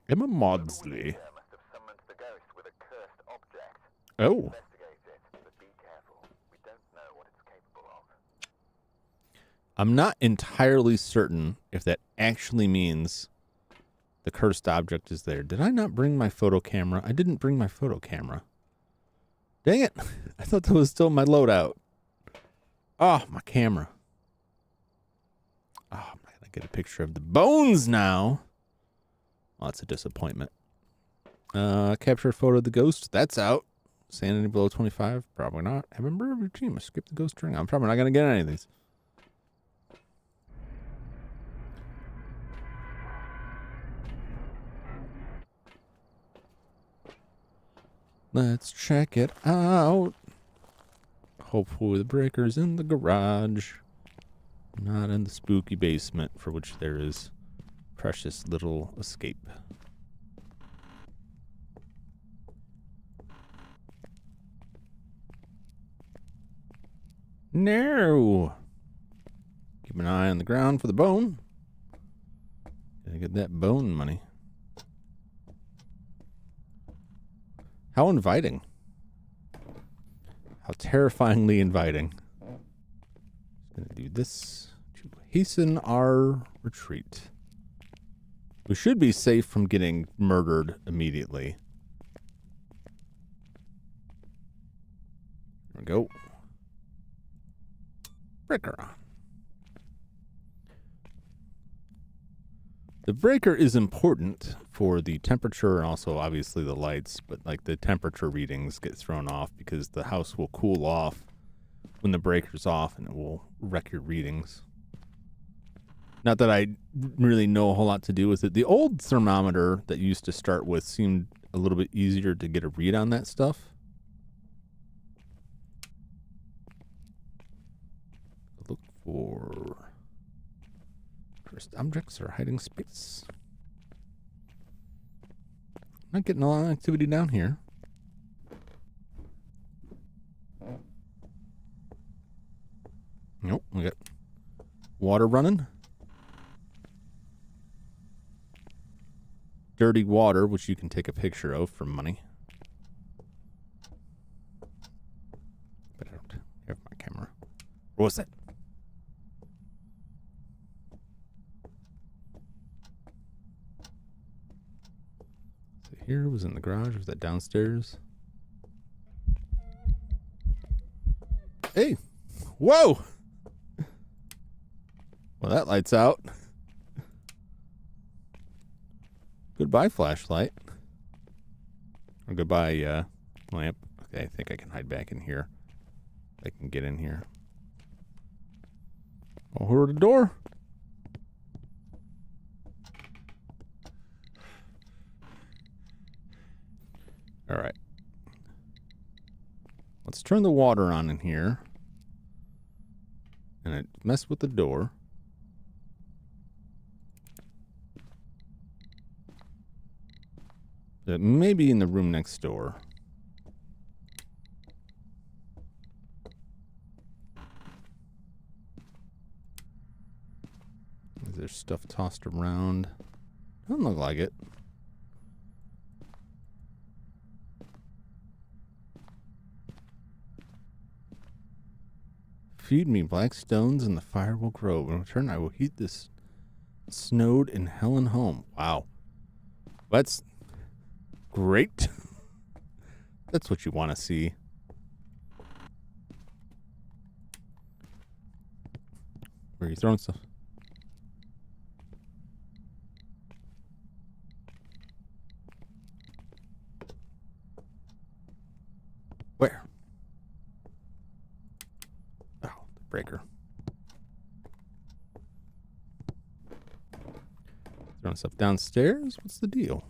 Emma Maudsley. Must have summoned the ghost with a cursed object. Oh. Investigate it, but be careful. We don't know what it's capable of. I'm not entirely certain if that actually means the cursed object is there. Did I not bring my photo camera? I didn't bring my photo camera. Dang it. I thought that was still my loadout. Oh, my camera. Oh, I'm not going to get a picture of the bones now. Well, that's a disappointment. Capture a photo of the ghost. That's out. Sanity below 25. Probably not. Have a member of your team skip the ghost ring. I'm probably not going to get any of these. Let's check it out. Hopefully the breaker's in the garage. Not in the spooky basement, for which there is precious little escape. No. Keep an eye on the ground for the bone. Gotta get that bone money. How inviting. How terrifyingly inviting. Just gonna do this to hasten our retreat. We should be safe from getting murdered immediately. There we go. Breaker on. The breaker is important for the temperature and also obviously the lights, but like the temperature readings get thrown off because the house will cool off when the breaker's off and it will wreck your readings. Not that I really know a whole lot to do with it. The old thermometer that you used to start with seemed a little bit easier to get a read on that stuff. Look for cursed objects or hiding space. Not getting a lot of activity down here. Nope, we got water running. Dirty water, which you can take a picture of for money. But I don't have my camera. What was that? So here was in the garage. Was that downstairs? Hey! Whoa! Well, that light's out. Goodbye, flashlight. Or goodbye, lamp. Okay, I think I can hide back in here. I can get in here. Oh, who are the door? All right. Let's turn the water on in here. And it messed with the door. It may be in the room next door. Is there stuff tossed around? Doesn't look like it. Feed me black stones and the fire will grow. In return, I will heat this snowed in Helen home. Wow. That's great. That's what you want to see. Where are you throwing stuff? Where? Oh, the breaker. Throwing stuff downstairs? What's the deal?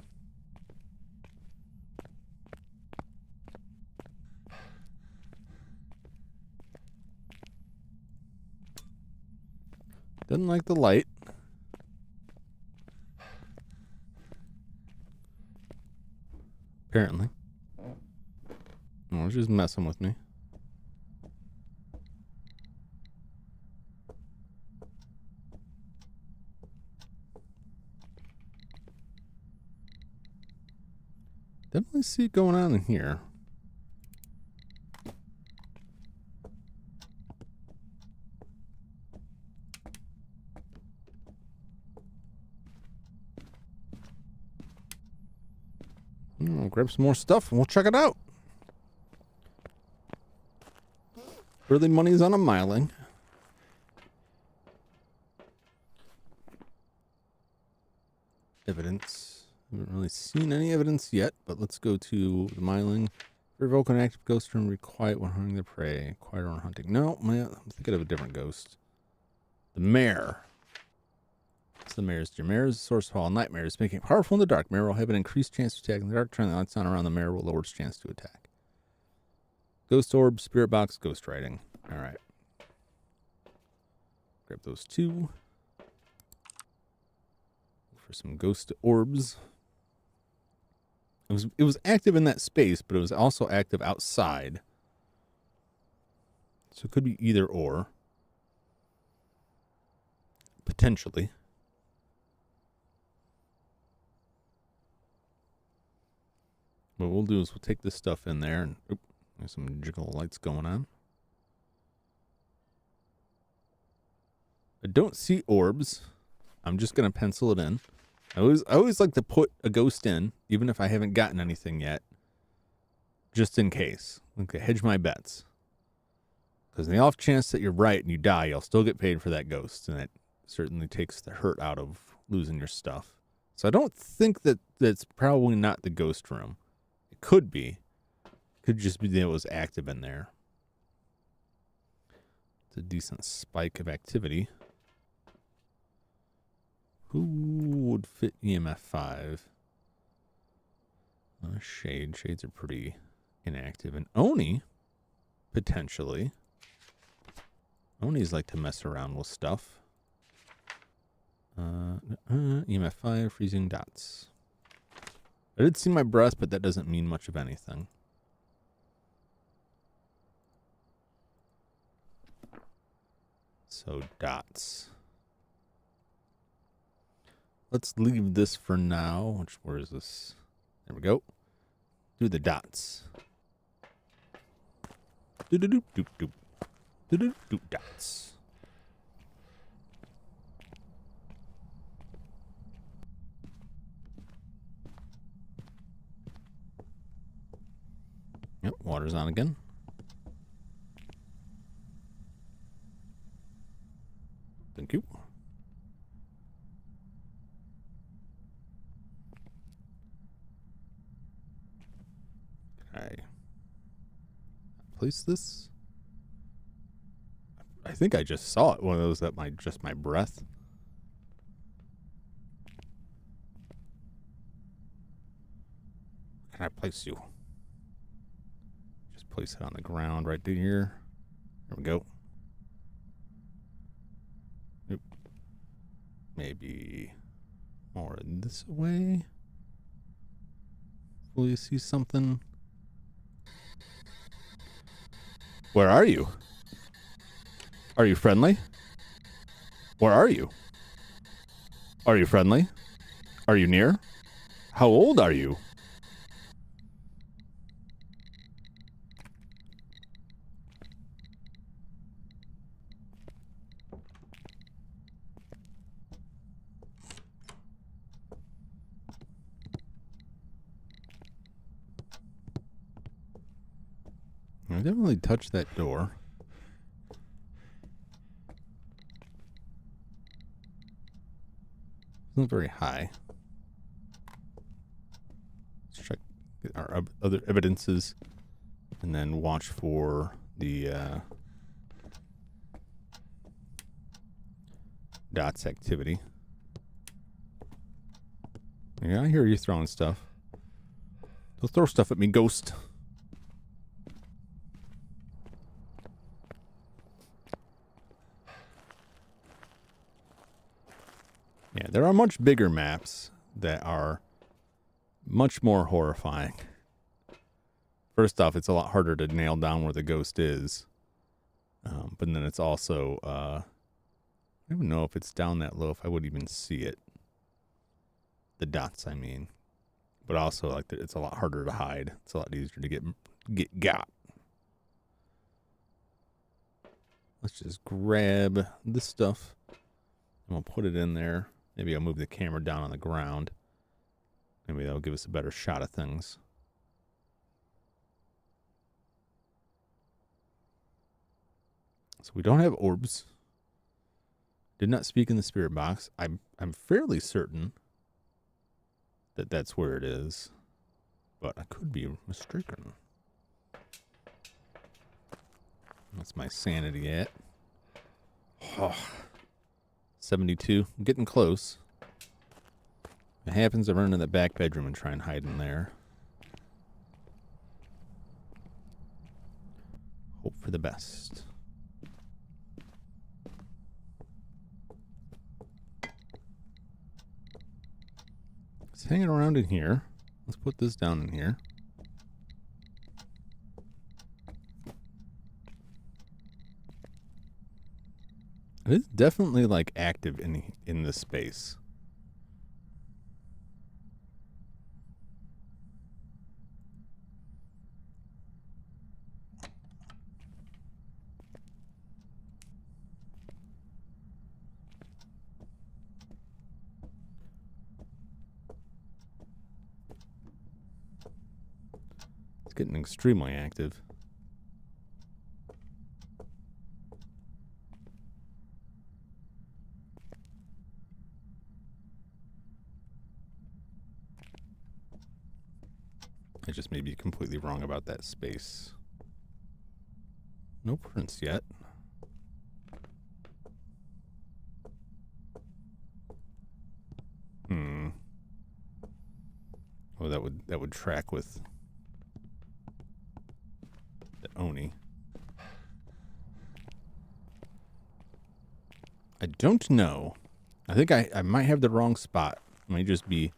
Doesn't like the light. Apparently. Oh, it's just messing with me. Definitely see it going on in here. I'll grab some more stuff and we'll check it out. Early money's on a miling. Evidence. Haven't really seen any evidence yet, but let's go to the miling. Revoke an active ghost and requiet when hunting the prey. Quiet when hunting. No, I'm thinking of a different ghost. The mare. It's the mare's. Your mare is the source of all nightmares, making it powerful in the dark. Mare will have an increased chance to attack in the dark. Turning the lights on around the mare will lower its chance to attack. Ghost orb, spirit box, ghost writing. All right. Grab those two. For some ghost orbs. It was active in that space, but it was also active outside. So it could be either or. Potentially. What we'll do is we'll take this stuff in there and there's some jiggle lights going on. I don't see orbs. I'm just gonna pencil it in. I always like to put a ghost in, even if I haven't gotten anything yet, just in case. Okay, hedge my bets. Because in the off chance that you're right and you die, you'll still get paid for that ghost, and it certainly takes the hurt out of losing your stuff. So I don't think that that's probably not the ghost room. It could be. Could just be that it was active in there. It's a decent spike of activity. Who would fit EMF 5? Shade. Shades are pretty inactive. And Oni, potentially. Onis like to mess around with stuff. EMF 5, freezing dots. I did see my breath, but that doesn't mean much of anything. So dots. Let's leave this for now. Where is this? There we go. Do the dots. Doop doop doop. Doop doop dots. Yep, water's on again. Thank you. Okay. Place this. I think I just saw it. One of those that just my breath. Can I place you? Just place it on the ground right here. There we go. Oop. Maybe more this way. Will you see something? Where are you? Are you friendly? Where are you? Are you friendly? Are you near? How old are you? I didn't really touch that door. It's not very high. Let's check our other evidences and then watch for the dots activity. Yeah, I hear you throwing stuff. Don't throw stuff at me, ghost. Yeah, there are much bigger maps that are much more horrifying. First off, it's a lot harder to nail down where the ghost is. But then it's also, I don't even know if it's down that low, if I would even see it. The dots, I mean. But also, like, it's a lot harder to hide. It's a lot easier to get got. Let's just grab this stuff. And we'll put it in there. Maybe I'll move the camera down on the ground. Maybe that'll give us a better shot of things. So we don't have orbs. Did not speak in the spirit box. I'm fairly certain that that's where it is, but I could be mistaken. What's my sanity at? Oh, 72. I'm getting close. If it happens, I run into the back bedroom and try and hide in there. Hope for the best. It's hanging around in here. Let's put this down in here. It is definitely like active in this space. It's getting extremely active. I just may be completely wrong about that space. No prints yet. Oh, that would track with the Oni. I don't know. I think I might have the wrong spot. I might just be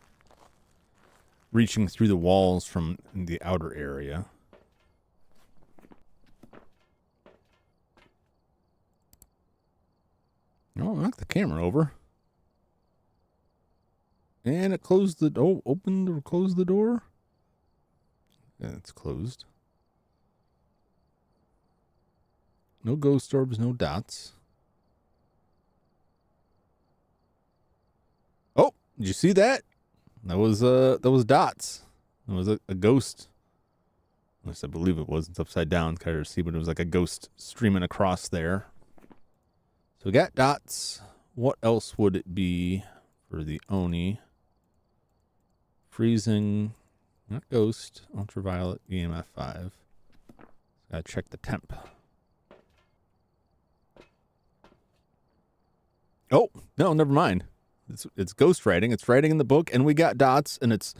reaching through the walls from the outer area. Oh, knock the camera over. And it closed the... Oh, opened or closed the door? Yeah, it's closed. No ghost orbs, no dots. Oh, did you see that? That was dots. It was a ghost. At least I believe it was. It's upside down. It's kind of see, but it was like a ghost streaming across there. So we got dots. What else would it be for the Oni? Freezing, not ghost, ultraviolet, EMF 5. Gotta check the temp. Oh, no, never mind. It's ghost writing. It's writing in the book, and we got dots, and it's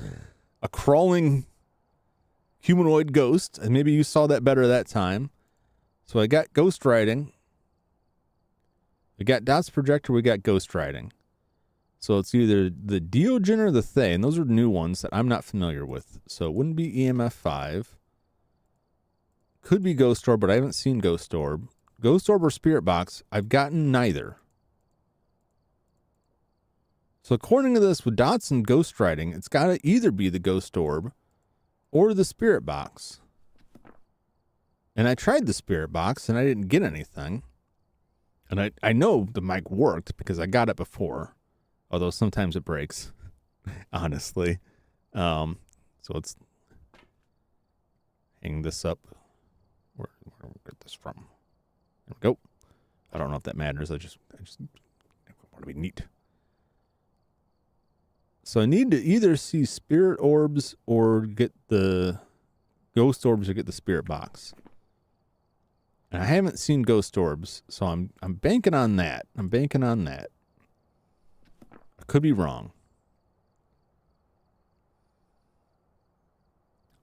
a crawling humanoid ghost. And maybe you saw that better that time. So I got ghost writing. We got dots projector. We got ghost writing. So it's either the Diogen or the Thay, and those are new ones that I'm not familiar with. So it wouldn't be EMF 5. Could be Ghost Orb, but I haven't seen Ghost Orb. Ghost Orb or Spirit Box, I've gotten neither. So according to this, with dots and ghost writing, it's got to either be the Ghost Orb or the Spirit Box. And I tried the Spirit Box, and I didn't get anything. And I know the mic worked because I got it before. Although sometimes it breaks, honestly. So let's hang this up. Where do we get this from? There we go. I don't know if that matters. I just want to be neat. So I need to either see spirit orbs or get the ghost orbs or get the spirit box. And I haven't seen ghost orbs, so I'm banking on that. I could be wrong.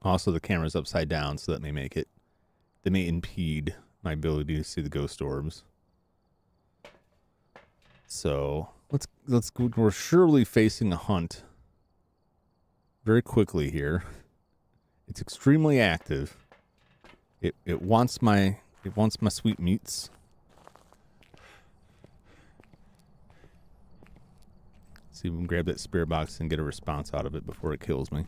Also, the camera's upside down, so that may impede my ability to see the ghost orbs. So let's go. We're surely facing a hunt very quickly here. It's extremely active. It wants my sweetmeats. See if we can grab that spirit box and get a response out of it before it kills me.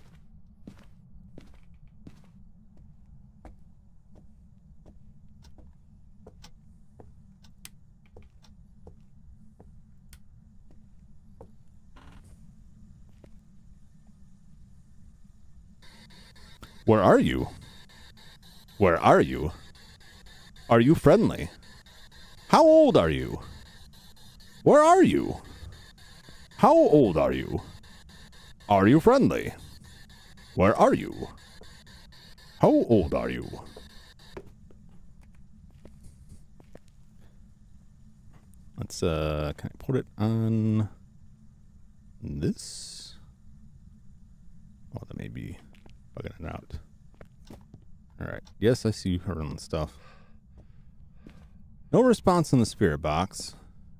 Where are you? Where are you? Are you friendly? How old are you? Where are you? How old are you? Are you friendly? Where are you? How old are you? Let's, can I put it on this? Oh, that may be bugging it out. All right. Yes, I see you hurling stuff. No response in the spirit box.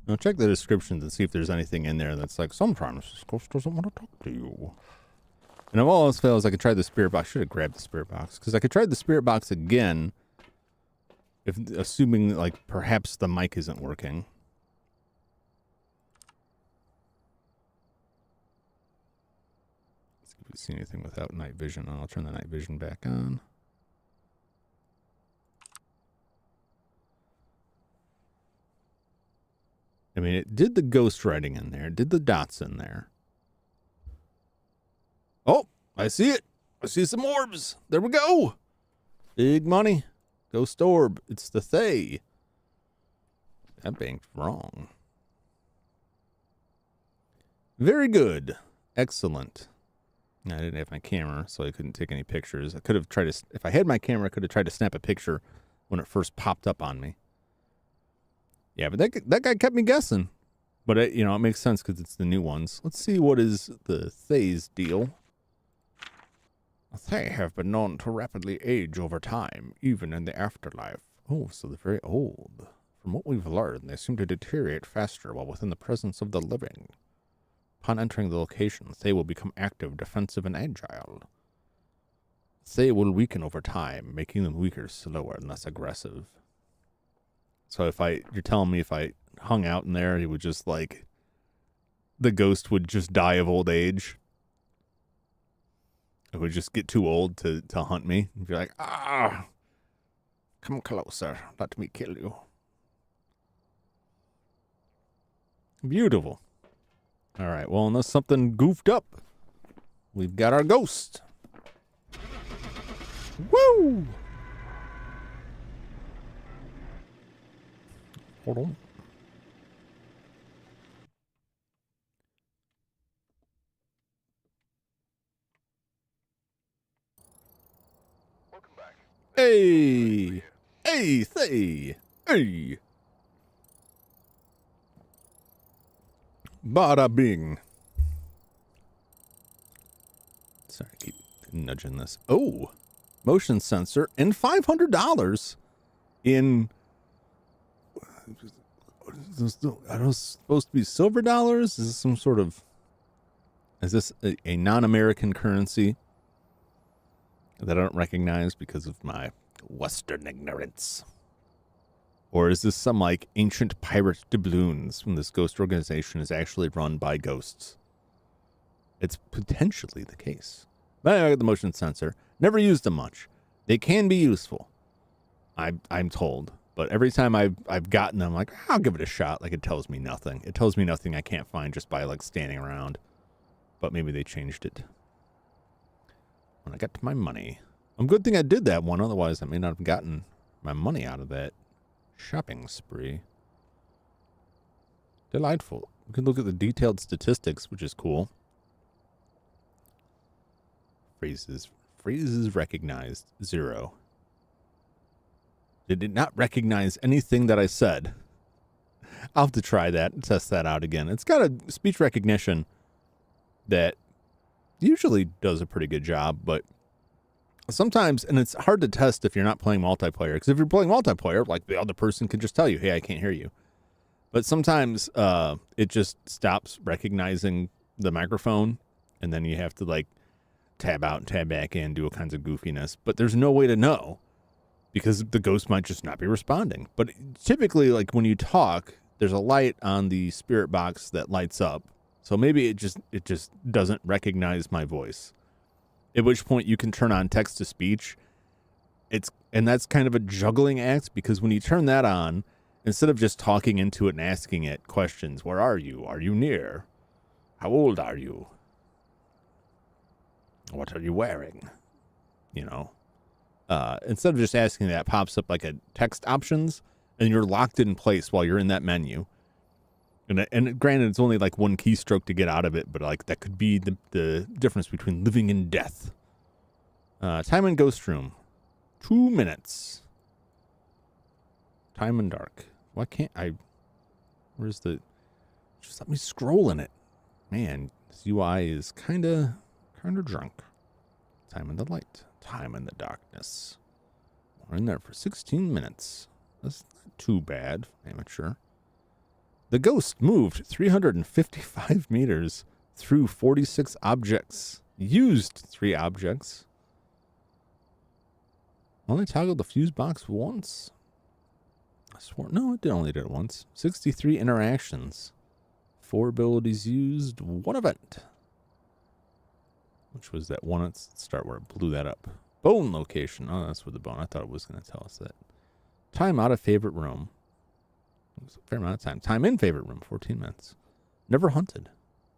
Now check the descriptions and see if there's anything in there that's like, sometimes this ghost doesn't want to talk to you. And if all else fails, I could try the spirit box. Should have grabbed the spirit box. Because I could try the spirit box again. If assuming, like, perhaps the mic isn't working. Let's see if we see anything without night vision. I'll turn the night vision back on. I mean, it did the ghost writing in there. It did the dots in there. Oh, I see it. I see some orbs. There we go. Big money. Ghost orb. It's the Thay. That banked wrong. Very good. Excellent. I didn't have my camera, so I couldn't take any pictures. I could have tried to, if I had my camera, I could have tried to snap a picture when it first popped up on me. Yeah, but that guy kept me guessing. But, it makes sense because it's the new ones. Let's see what is the Thays deal. They have been known to rapidly age over time, even in the afterlife. Oh, so they're very old. From what we've learned, they seem to deteriorate faster while within the presence of the living. Upon entering the location, Thay will become active, defensive, and agile. Thay will weaken over time, making them weaker, slower, and less aggressive. So you're telling me if I hung out in there, he would just the ghost would just die of old age? It would just get too old to hunt me? And be like, come closer, let me kill you. Beautiful. All right, well, unless something goofed up, we've got our ghost. Woo! Hold on. Welcome back. Hey! Hey, Thay! Hey! Bada bing. Sorry, I keep nudging this. Oh! Motion sensor and $500 in... Are those supposed to be silver dollars? Is this some sort of... Is this a non-American currency that I don't recognize because of my Western ignorance? Or is this some ancient pirate doubloons when this ghost organization is actually run by ghosts? It's potentially the case. But anyway, I got the motion sensor. Never used them much. They can be useful, I'm told. But every time I've gotten them, I'll give it a shot. It tells me nothing. It tells me nothing I can't find just by standing around. But maybe they changed it when I got to my money. Good thing I did that one. Otherwise, I may not have gotten my money out of that shopping spree. Delightful. We can look at the detailed statistics, which is cool. Phrases recognized, 0. It did not recognize anything that I said. I'll have to try that and test that out again. It's got a speech recognition that usually does a pretty good job, but sometimes, and it's hard to test if you're not playing multiplayer, because if you're playing multiplayer, the other person could just tell you, hey, I can't hear you. But sometimes it just stops recognizing the microphone, and then you have to tab out and tab back in, do all kinds of goofiness. But there's no way to know, because the ghost might just not be responding. But typically, when you talk, there's a light on the spirit box that lights up. So maybe it just doesn't recognize my voice. At which point you can turn on text to speech. And that's kind of a juggling act, because when you turn that on, instead of just talking into it and asking it questions, where are you? Are you near? How old are you? What are you wearing? Instead of just asking that, it pops up a text options, and you're locked in place while you're in that menu. And granted, it's only one keystroke to get out of it, but that could be the difference between living and death. Time in ghost room, 2 minutes. Time in dark. Why can't I? Where's the? Just let me scroll in it. Man, this UI is kind of drunk. Time in the light. Time in the darkness. We're in there for 16 minutes. That's not too bad, amateur. The ghost moved 355 meters through 46 objects. Used 3 objects. Only toggled the fuse box once. I swore, no, it only did it once. 63 interactions. 4 abilities used. 1 event. Which was that one at the start where it blew that up. Bone location. Oh, that's where the bone. I thought it was going to tell us that. Time out of favorite room. It was a fair amount of time. Time in favorite room. 14 minutes. Never hunted.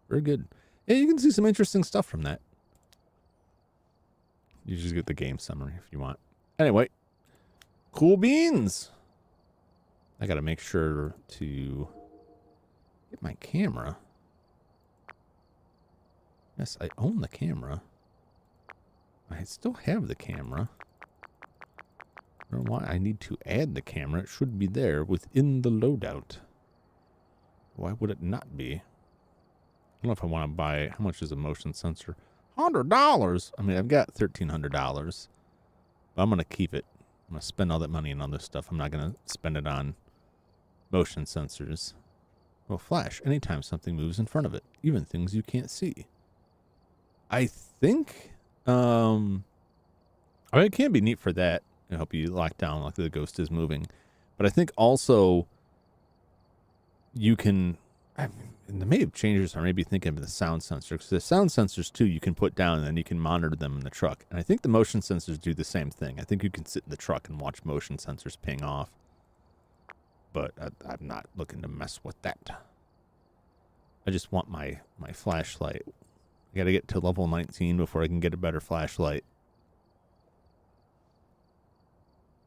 Very good. Yeah, you can see some interesting stuff from that. You just get the game summary if you want. Anyway. Cool beans. I got to make sure to get my camera. Yes, I own the camera. I still have the camera. I don't know why I need to add the camera. It should be there within the loadout. Why would it not be? I don't know if I want to buy... How much is a motion sensor? $100! I mean, I've got $1,300. But I'm going to keep it. I'm going to spend all that money on other stuff. I'm not going to spend it on motion sensors. Will flash anytime something moves in front of it. Even things you can't see. I think... I mean, it can be neat for that. To help you lock down like the ghost is moving. But I think also... You can... They may have changed, or maybe thinking of the sound sensor. Because the sound sensors, too, you can put down and then you can monitor them in the truck. And I think the motion sensors do the same thing. I think you can sit in the truck and watch motion sensors ping off. But I'm not looking to mess with that. I just want my flashlight. I gotta get to level 19 before I can get a better flashlight.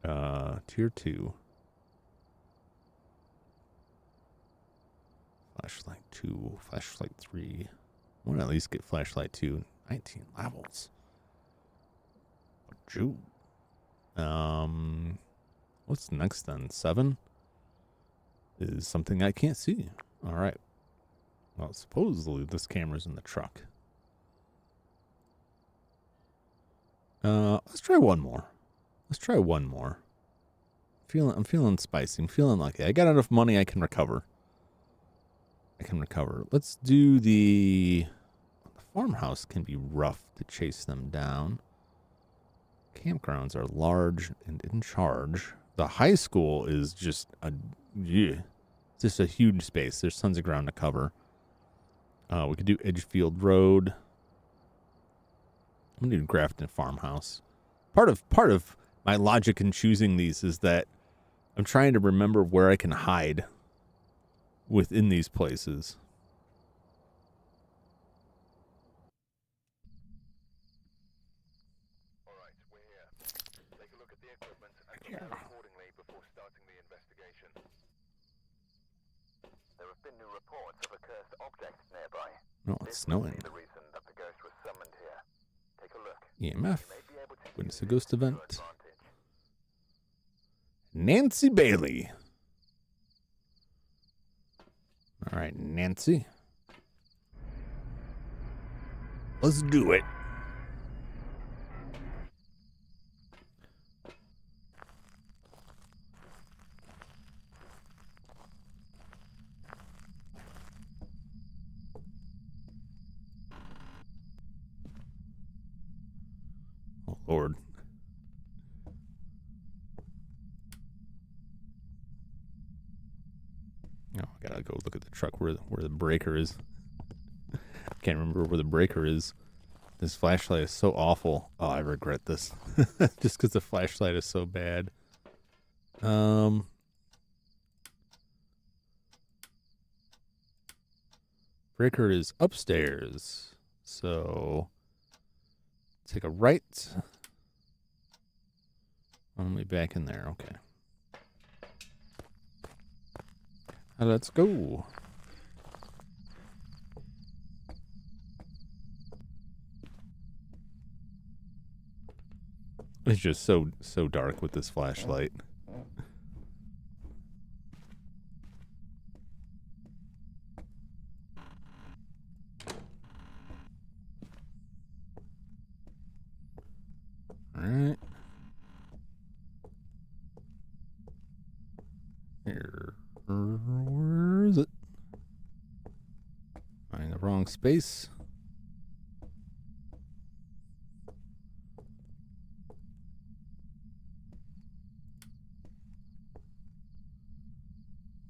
Tier 2. Flashlight 2, flashlight 3. I want to at least get flashlight 2. 19 levels. Jum. What's next then? 7 is something I can't see. All right. Well, supposedly this camera's in the truck. Let's try one more. Let's try one more. I'm feeling spicy. I'm feeling like I got enough money I can recover. Let's do the farmhouse. Can be rough to chase them down. Campgrounds are large and in charge. The high school is just just a huge space. There's tons of ground to cover. We could do Edgefield Road. I'm gonna do Grafton Farmhouse. Part of my logic in choosing these is that I'm trying to remember where I can hide within these places. All right, we're here. Take a look at the equipment and prepare accordingly before starting the investigation. There have been new reports of a cursed object nearby. No, it's snowing. The reason that the ghost was summoned here. Take a look. EMF. You may be able to Witness use a ghost it to your event. advantage. Nancy Bailey. All right, Nancy. Let's do it. Oh, Lord. Oh, I gotta go look at the truck where the breaker is. I can't remember where the breaker is. This flashlight is so awful. Oh, I regret this. Just because the flashlight is so bad. Breaker is upstairs. So take a right. Only back in there. Okay. Let's go. It's just so dark with this flashlight. All right. Here. Where is it? I'm in the wrong space.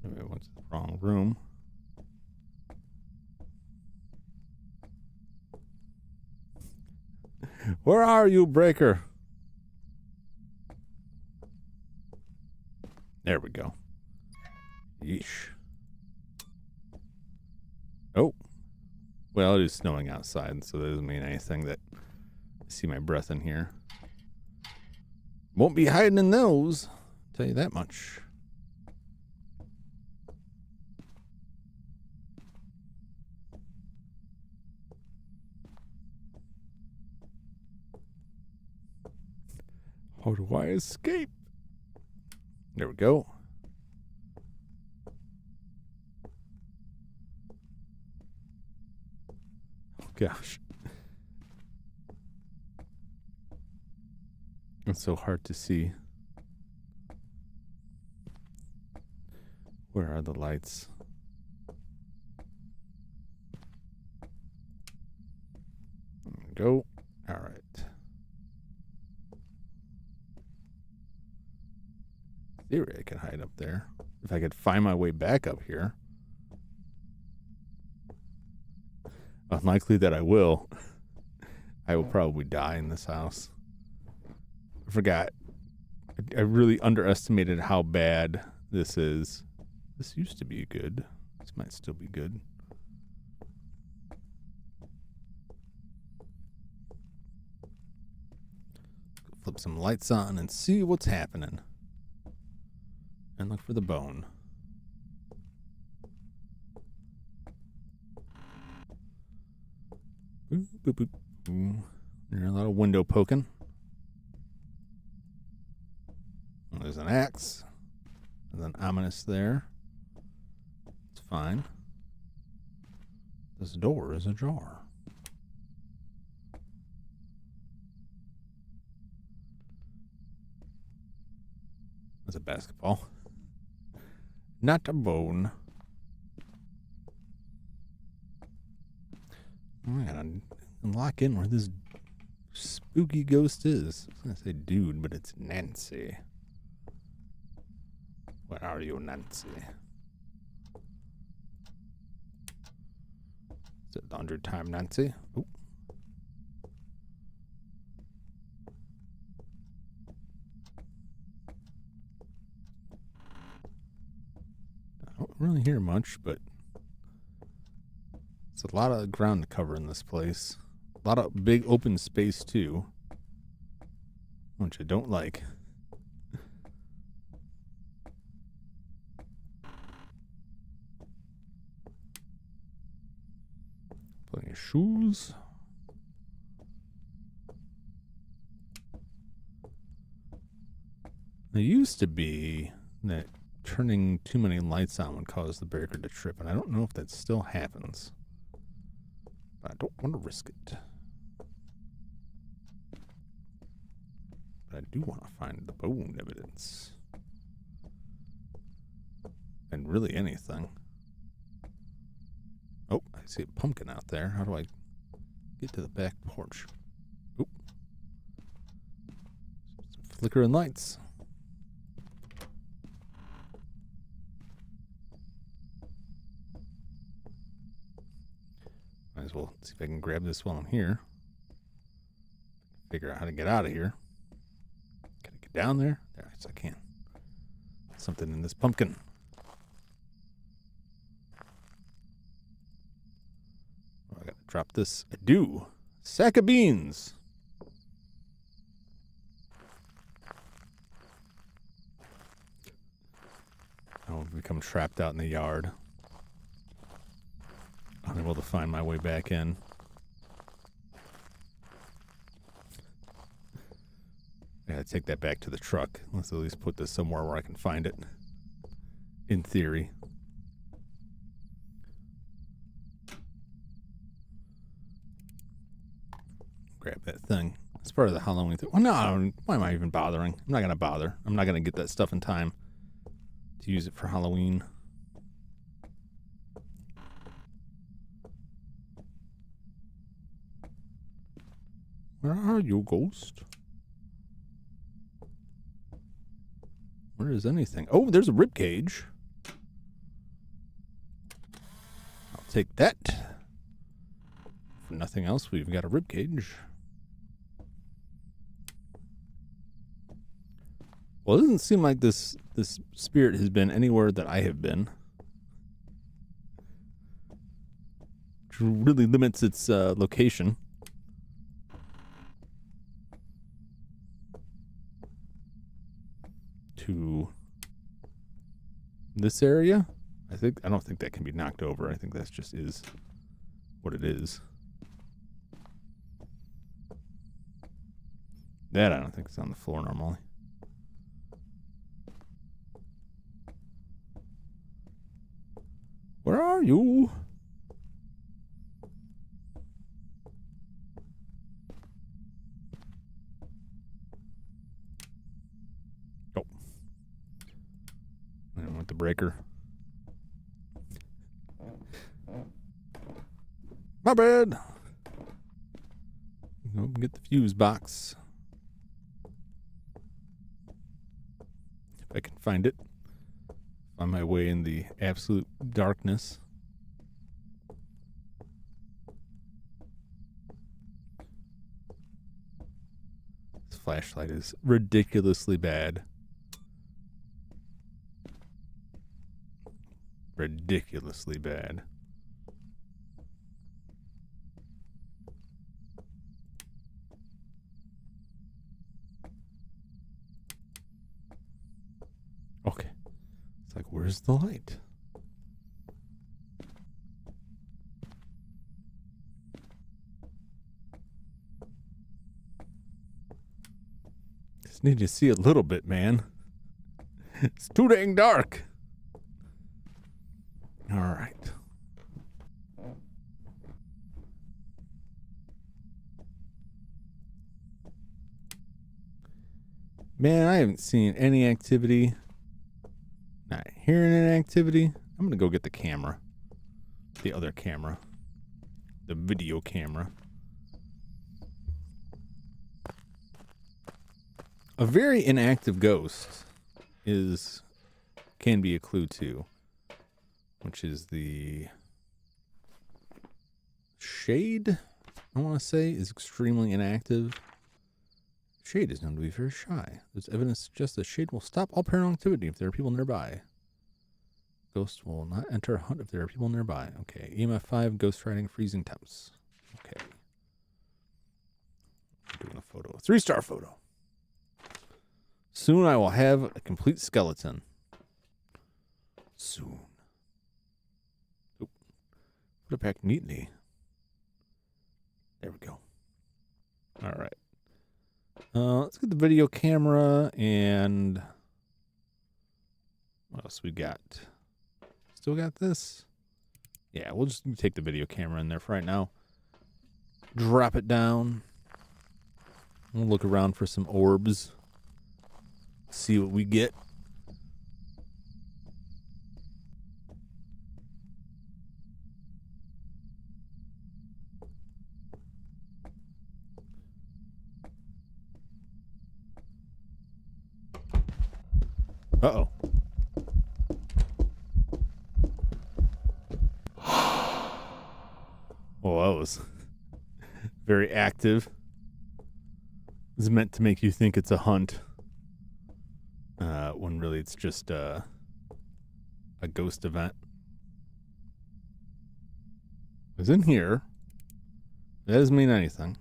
Maybe I went to the wrong room. Where are you, Breaker? There we go. Yeesh. Oh. Well, it is snowing outside, so that doesn't mean anything that I see my breath in here. Won't be hiding in those. Tell you that much. How do I escape? There we go. Oh, gosh. It's so hard to see. Where are the lights? There we go. All right. Theory I can hide up there. If I could find my way back up here. Unlikely that I will. I will probably die in this house. I forgot. I really underestimated how bad this is. This used to be good. This might still be good. Flip some lights on and see what's happening. And look for the bone. Boop, boop, boop. Ooh. There's a lot of window poking. There's an axe. There's an ominous there. It's fine. This door is ajar. That's a basketball. Not a bone. I gotta lock in where this spooky ghost is. I was gonna say dude, but it's Nancy. Where are you, Nancy? Is it laundry time, Nancy? Ooh. I don't really hear much, but it's a lot of ground to cover in this place. A lot of big open space, too. Which I don't like. Plenty of shoes. There used to be that turning too many lights on would cause the breaker to trip, and I don't know if that still happens. But I don't want to risk it. But I do want to find the bone evidence. And really anything. Oh, I see a pumpkin out there. How do I get to the back porch? Oop. Some flickering lights. Might as well see if I can grab this while I'm here. Figure out how to get out of here. Can I get down there? There, yes, I can. Something in this pumpkin. Oh, I gotta drop this. I do. Sack of beans. I'll become trapped out in the yard. Unable to find my way back in. I gotta take that back to the truck. Let's at least put this somewhere where I can find it. In theory. Grab that thing. It's part of the Halloween thing. Well, no, why am I even bothering? I'm not gonna bother. I'm not gonna get that stuff in time to use it for Halloween. Where are you, ghost? Where is anything? Oh, there's a rib cage. I'll take that. For nothing else, we've got a rib cage. Well, it doesn't seem like this spirit has been anywhere that I have been. Which really limits its location. To this area. I don't think that can be knocked over. I think that just is what it is. That I don't think is on the floor normally. Where are you? Oh. I went with the breaker. My bad. Go get the fuse box. If I can find it. On my way in the absolute darkness. This flashlight is ridiculously bad. Ridiculously bad. Okay. It's like, where's the light? Just need to see a little bit, man. It's too dang dark. All right. Man, I haven't seen any activity. Not hearing any activity. I'm going to go get the camera. The other camera. The video camera. A very inactive ghost can be a clue too. Which is the shade, I want to say, is extremely inactive. Shade is known to be very shy. There's evidence to suggest that shade will stop all paranormal activity if there are people nearby. Ghost will not enter a hunt if there are people nearby. Okay. EMF 5, ghost riding, freezing temps. Okay. I'm doing a photo. 3-star photo. Soon I will have a complete skeleton. Soon. Oop. Put it back neatly. There we go. All right. Let's get the video camera and what else we got? Still got this? Yeah, we'll just take the video camera in there for right now. Drop it down. We'll look around for some orbs. See what we get. Uh-oh. Well, that was very active. It's meant to make you think it's a hunt. When really it's just a ghost event. It's in here. That doesn't mean anything.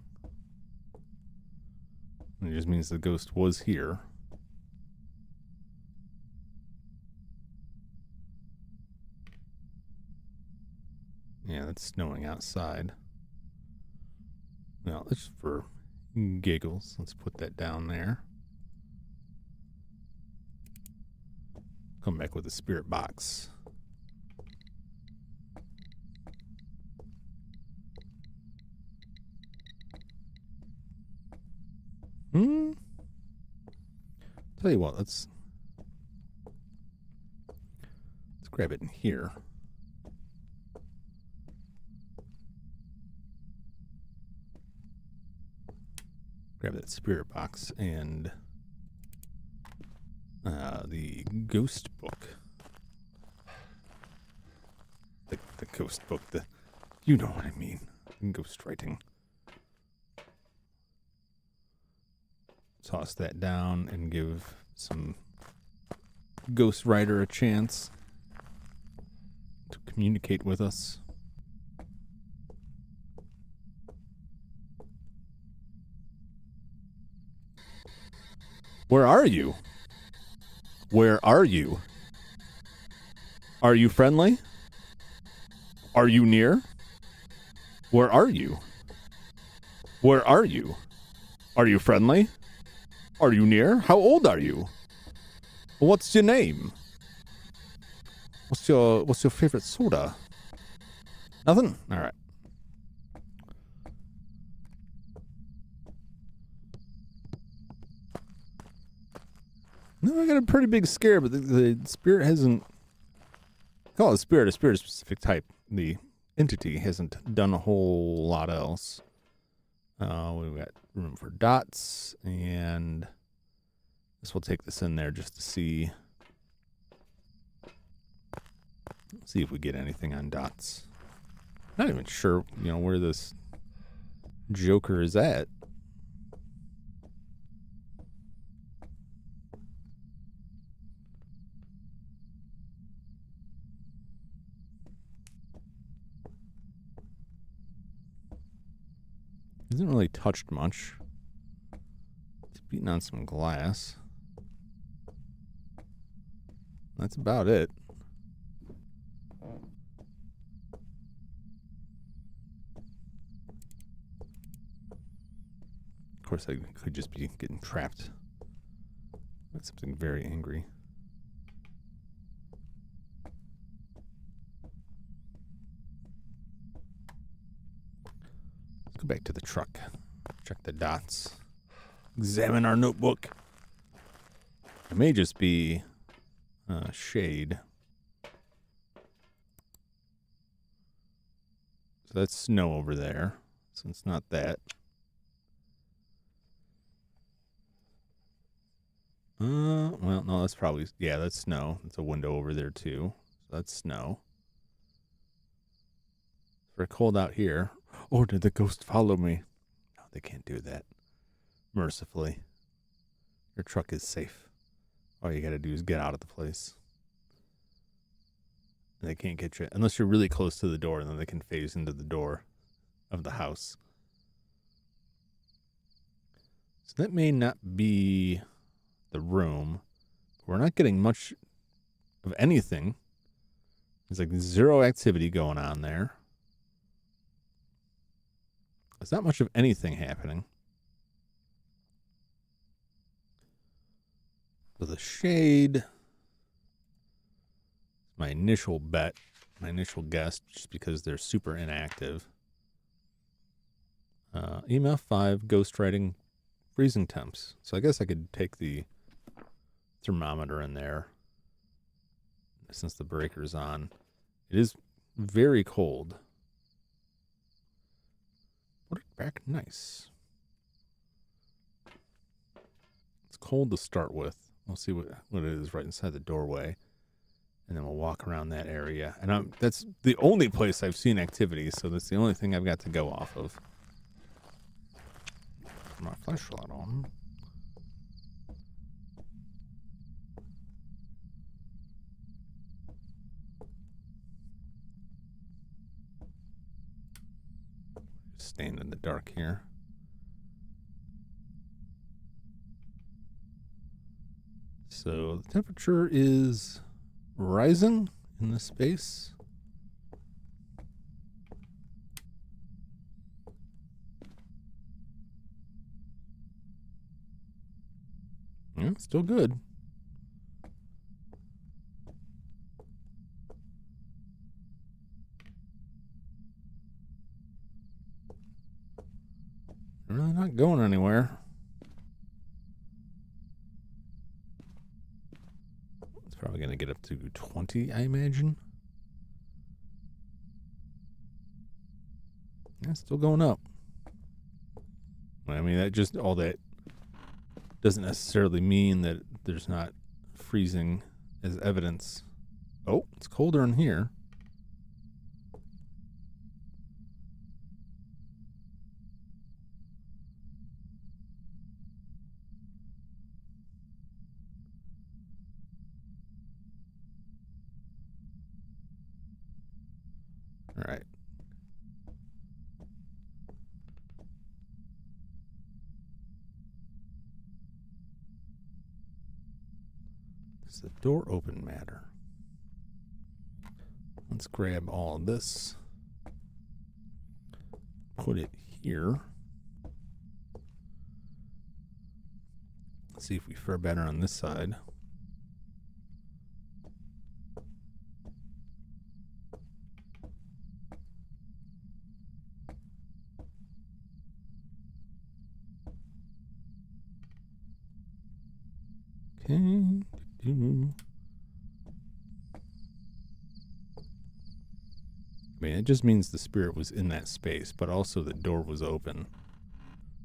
It just means the ghost was here. Yeah, it's snowing outside. Now, just for giggles, let's put that down there. Come back with a spirit box. Tell you what, let's grab it in here. Grab that spirit box and the ghost book. The ghost book. You know what I mean. Ghost writing. Toss that down and give some ghost writer a chance to communicate with us. Where are you? Where are you? Are you friendly? Are you near? Where are you? Where are you? Are you friendly? Are you near? How old are you? What's your name? What's your favorite soda? Nothing? All right. No, I got a pretty big scare, but the spirit hasn't... Call it a spirit specific type. The entity hasn't done a whole lot else. We've got room for dots, and this will take this in there just to see if we get anything on dots. Not even sure, where this Joker is at. Hasn't really touched much. He's beating on some glass. That's about it. Of course, I could just be getting trapped by something very angry. Let's go back to the truck. Check the dots. Examine our notebook. It may just be shade. So that's snow over there. So it's not that. Well, no, that's probably, yeah, that's snow. That's a window over there too. So that's snow. It's very cold out here. Oh, did the ghost follow me? No, they can't do that. Mercifully. Your truck is safe. All you gotta do is get out of the place. And they can't get you, unless you're really close to the door, and then they can phase into the door of the house. So that may not be the room. We're not getting much of anything. There's like zero activity going on there. There's not much of anything happening. So the shade, my initial bet, my initial guess, just because they're super inactive. EMF 5, ghostwriting, freezing temps. So I guess I could take the thermometer in there since the breaker's on. It is very cold. Put it back nice. It's cold to start with. We'll see what it is right inside the doorway. And then we'll walk around that area. And that's the only place I've seen activity, so that's the only thing I've got to go off of. My flashlight on. Stand in the dark here. So the temperature is rising in this space. Yeah, still good. Really not going anywhere. It's probably going to get up to 20, I imagine. Yeah, still going up. I mean, that just, all that doesn't necessarily mean that there's not freezing as evidence. Oh, it's colder in here. All right. Does the door open matter? Let's grab all of this. Put it here. Let's see if we fare better on this side. Okay. I mean, it just means the spirit was in that space, but also the door was open.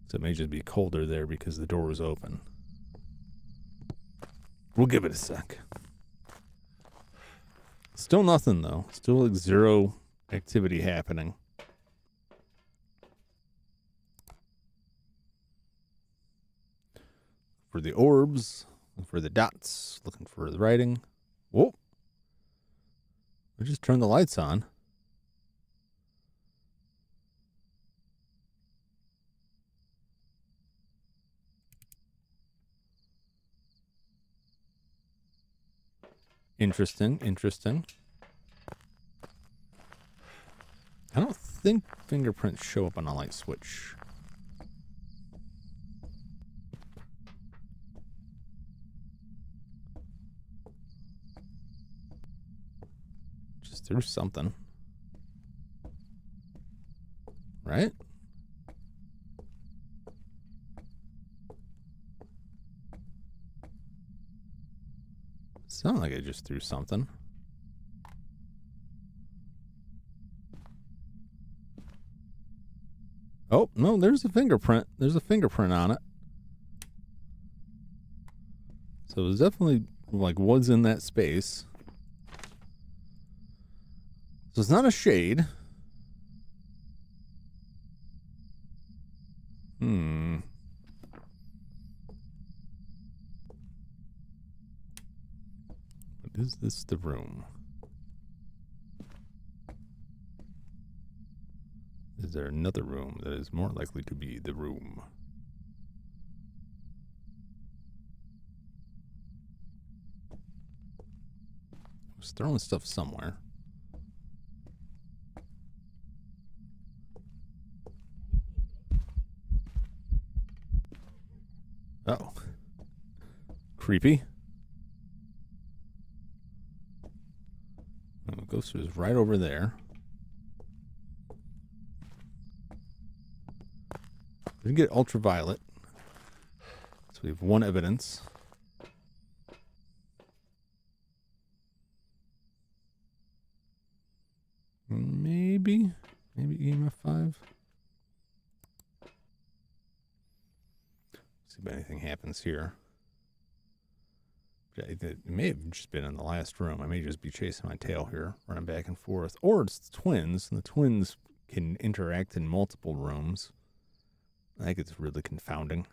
So it may just be colder there because the door was open. We'll give it a sec. Still nothing, though. Still like zero activity happening. For the orbs, looking for the dots, looking for the writing. Whoa. We just turned the lights on. Interesting, interesting. I don't think fingerprints show up on a light switch. Just through something. Right? Sound like I just threw something. Oh, no, there's a fingerprint. There's a fingerprint on it. So it was definitely, like, was in that space. So it's not a shade. Is this the room? Is there another room that is more likely to be the room? I was throwing stuff somewhere. Oh. Creepy. The ghost is right over there. We can get ultraviolet. So we have one evidence. Maybe EMF 5. See if anything happens here. It may have just been in the last room. I may just be chasing my tail here, running back and forth. Or it's the twins, and the twins can interact in multiple rooms. I think it's really confounding.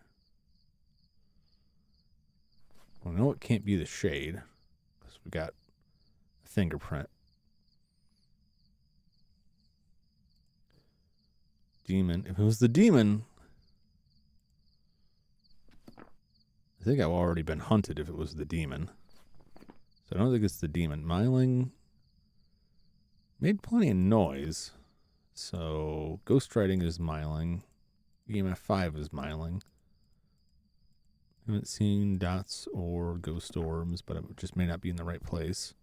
Well, no, it can't be the shade, because we got a fingerprint. Demon. If it was the demon, I think I've already been hunted if it was the demon. So I don't think it's the demon. Myling made plenty of noise. So ghostwriting is Myling. EMF 5 is Myling. Haven't seen dots or ghost orbs, but it just may not be in the right place.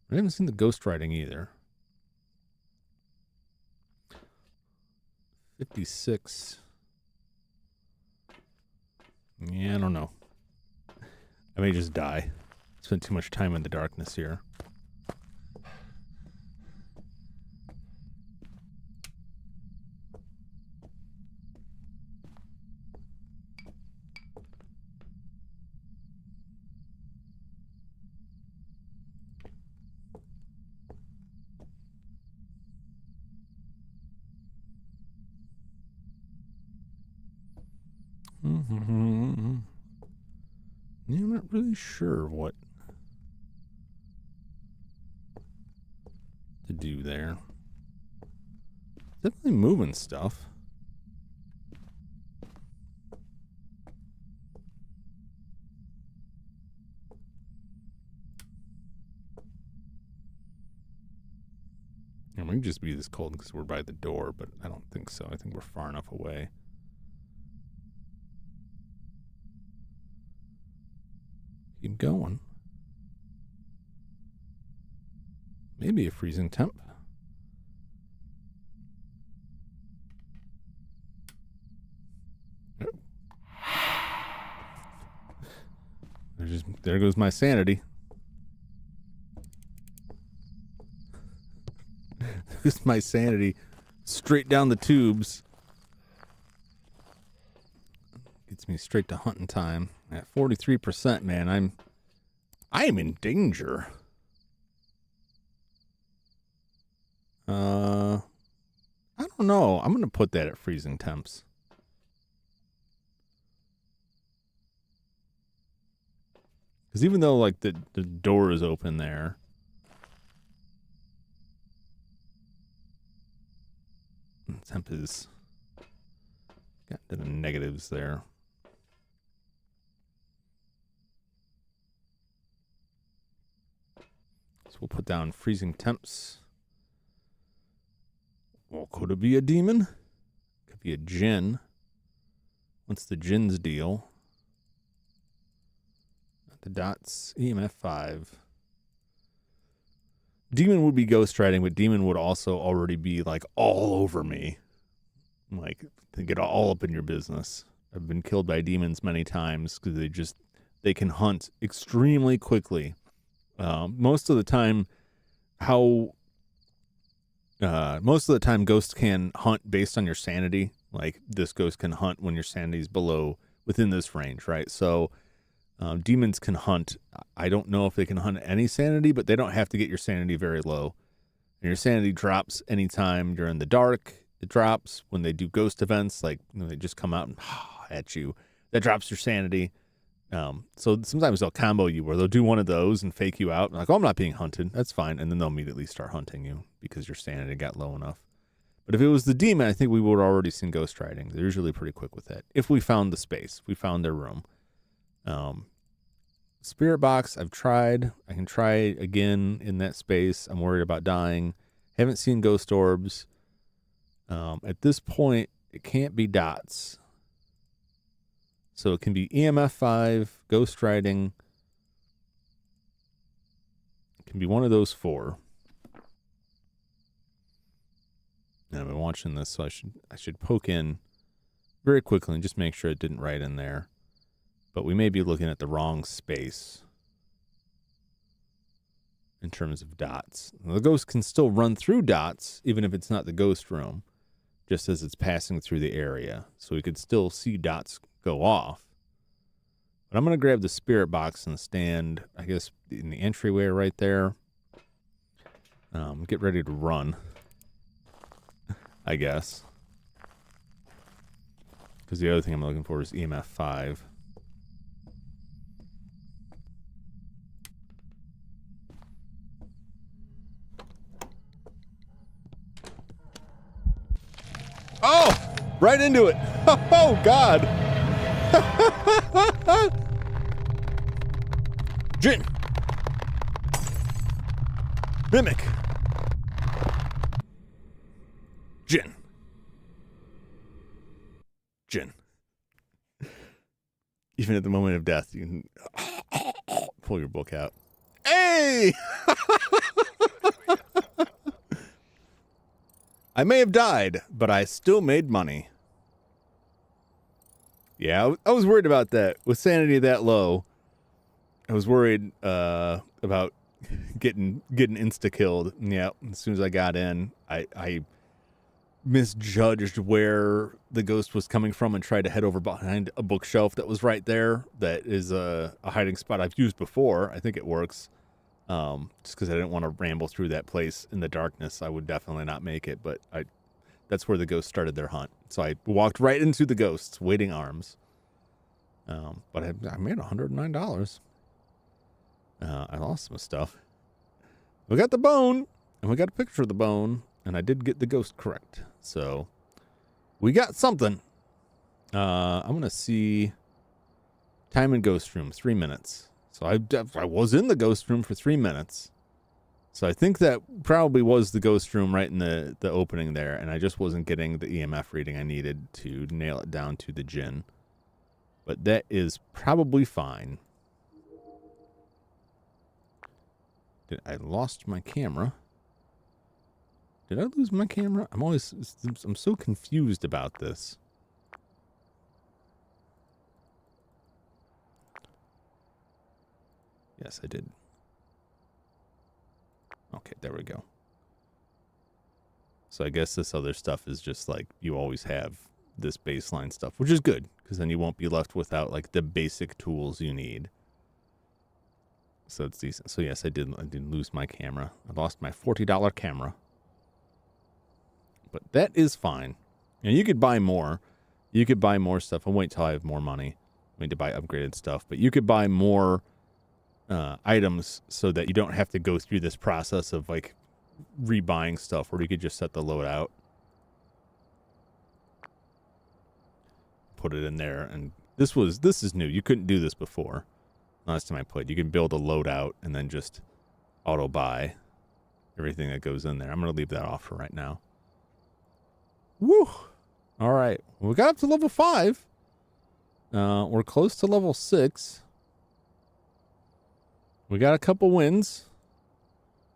I haven't seen the ghostwriting either. 56. Yeah, I don't know. I may just die. Spent too much time in the darkness here. Yeah, I'm not really sure what to do there. Definitely moving stuff. It might just be this cold because we're by the door, but I don't think so. I think we're far enough away. Keep going. Maybe a freezing temp. Nope. There goes my sanity. There's my sanity straight down the tubes. Gets me straight to hunting time. At 43%, man, I am in danger. I don't know. I'm gonna put that at freezing temps. Because even though like the door is open there, temp is got the negatives there. So we'll put down freezing temps. Well, could it be a demon? Could be a djinn. What's the djinn's deal? The dots, EMF 5. Demon would be ghostwriting, but demon would also already be like all over me. Like, to get all up in your business. I've been killed by demons many times because they can hunt extremely quickly. Most of the time, ghosts can hunt based on your sanity. Like, this ghost can hunt when your sanity is within this range, right? So, demons can hunt. I don't know if they can hunt any sanity, but they don't have to get your sanity very low. And your sanity drops anytime you're in the dark. It drops when they do ghost events, like they just come out and at you. That drops your sanity. So sometimes they'll combo you where they'll do one of those and fake you out. Like, oh, I'm not being hunted. That's fine. And then they'll immediately start hunting you because your sanity got low enough. But if it was the demon, I think we would have already seen ghost riding. They're usually pretty quick with that. If we found the space, we found their room. Spirit box, I've tried. I can try again in that space. I'm worried about dying. Haven't seen ghost orbs. At this point, it can't be dots. So it can be EMF 5, ghost riding. It can be one of those 4. And I've been watching this, so I should poke in very quickly and just make sure it didn't write in there. But we may be looking at the wrong space in terms of dots. Now, the ghost can still run through dots, even if it's not the ghost room, just as it's passing through the area. So we could still see dots go off. But I'm going to grab the spirit box and stand, I guess, in the entryway right there. Get ready to run, I guess. Because the other thing I'm looking for is EMF 5. Oh! Right into it! Oh, God! Jinn! Mimic! Jinn! Jinn. Even at the moment of death, you can pull your book out. Hey! I may have died, but I still made money. Yeah, I was worried about that. With sanity that low, I was worried about getting insta-killed. Yeah, as soon as I got in, I misjudged where the ghost was coming from and tried to head over behind a bookshelf that was right there. That is a hiding spot I've used before. I think it works. Just because I didn't want to ramble through that place in the darkness. I would definitely not make it, but that's where the ghosts started their hunt. So I walked right into the ghosts, waiting arms. But I made $109. I lost some stuff. We got the bone, and we got a picture of the bone, and I did get the ghost correct. So we got something. I'm going to see time in ghost room, 3 minutes. So I was in the ghost room for 3 minutes. So I think that probably was the ghost room right in the opening there. And I just wasn't getting the EMF reading I needed to nail it down to the djinn. But that is probably fine. I lost my camera. Did I lose my camera? I'm so confused about this. Yes, I did. Okay, there we go. So I guess this other stuff is just like you always have this baseline stuff, which is good because then you won't be left without like the basic tools you need. So it's decent. So yes, I did lose my camera. I lost my $40 camera. But that is fine. And you could buy more. You could buy more stuff. I'll wait till I have more money. I mean, to buy upgraded stuff. But you could buy more items so that you don't have to go through this process of like rebuying stuff, or you could just set the load out, put it in there. And this is new. You couldn't do this before. Last time I played, you can build a loadout and then just auto buy everything that goes in there. I'm going to leave that off for right now. Woo! All right. We got up to level 5. We're close to level 6. We got a couple wins.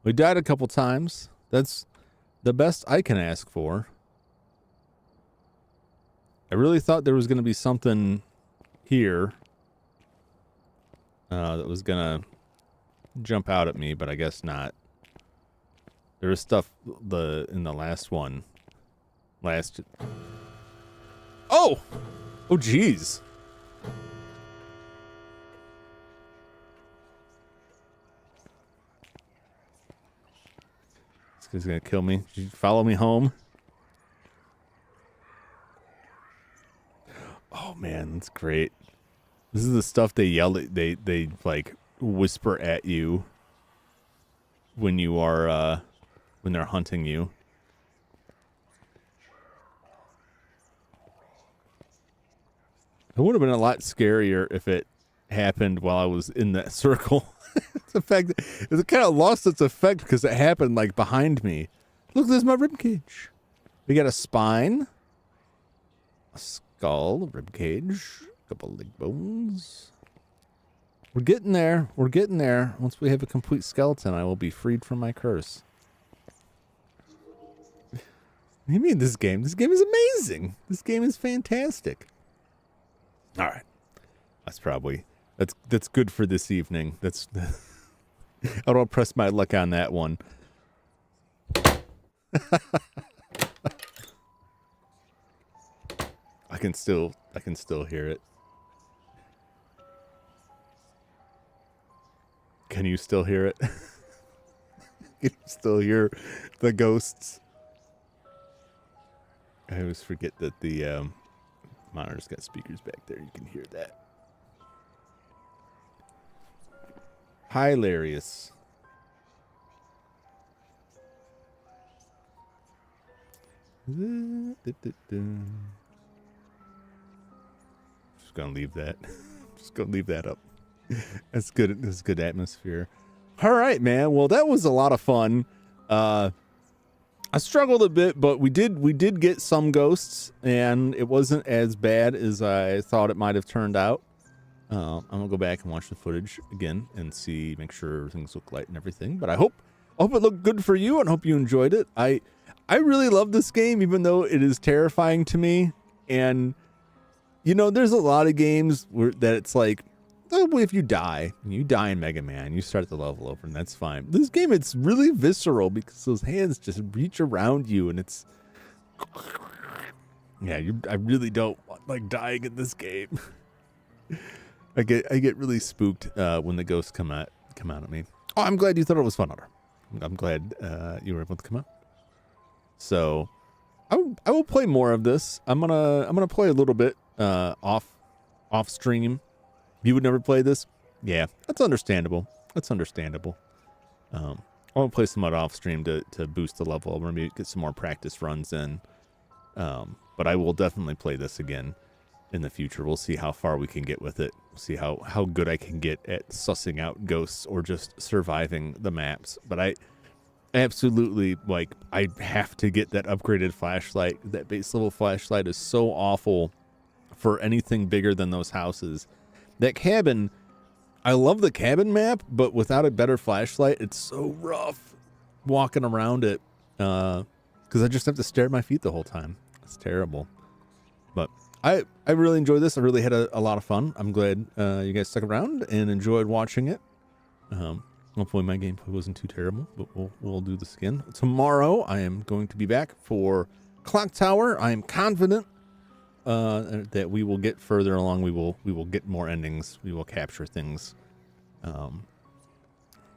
We died a couple times. That's the best I can ask for. I really thought there was going to be something here that was going to jump out at me, but I guess not. There was stuff in the last one. Oh! Oh, jeez. This guy's gonna kill me. Did you follow me home? Oh, man, that's great. This is the stuff they yell at, they like whisper at you when you are, when they're hunting you. It would have been a lot scarier if it happened while I was in that circle. The fact that it kind of lost its effect because it happened like behind me. Look, there's my ribcage. We got a spine, a skull, a ribcage, a couple leg bones. We're getting there. We're getting there. Once we have a complete skeleton, I will be freed from my curse. What do you mean this game? This game is amazing. This game is fantastic. All right. That's good for this evening. I don't press my luck on that one. I can still hear it. Can you still hear it? Can you still hear the ghosts? I always forget that the monitor's got speakers back there. You can hear that. Hilarious. Just gonna leave that. Just gonna leave that up. That's good. That's good atmosphere. All right, man. Well, that was a lot of fun. I struggled a bit, but we did get some ghosts, and it wasn't as bad as I thought it might have turned out. I'm gonna go back and watch the footage again and see, make sure things look light and everything. But I hope it looked good for you, and hope you enjoyed it. I really love this game, even though it is terrifying to me. And you know, there's a lot of games that it's like, oh, if you die in Mega Man, you start the level over, and that's fine. This game, it's really visceral because those hands just reach around you, and it's, yeah, I really don't like dying in this game. I get really spooked when the ghosts come out at me. Oh, I'm glad you thought it was fun, Otter. I'm glad you were able to come out. So I will play more of this. I'm gonna play a little bit off stream. You would never play this? Yeah, that's understandable. That's understandable. I want to play some more off stream to boost the level. Maybe get some more practice runs in. But I will definitely play this again in the future. We'll see how far we can get with it. We'll see how good I can get at sussing out ghosts or just surviving the maps. But I absolutely, like, I have to get that upgraded flashlight. That base level flashlight is so awful for anything bigger than those houses. That cabin, I love the cabin map, but without a better flashlight, it's so rough walking around it. Because I just have to stare at my feet the whole time. It's terrible. But I really enjoyed this. I really had a lot of fun. I'm glad you guys stuck around and enjoyed watching it. Hopefully my gameplay wasn't too terrible, but we'll do this again. Tomorrow I am going to be back for Clock Tower. I am confident that we will get further along. We will get more endings. We will capture things.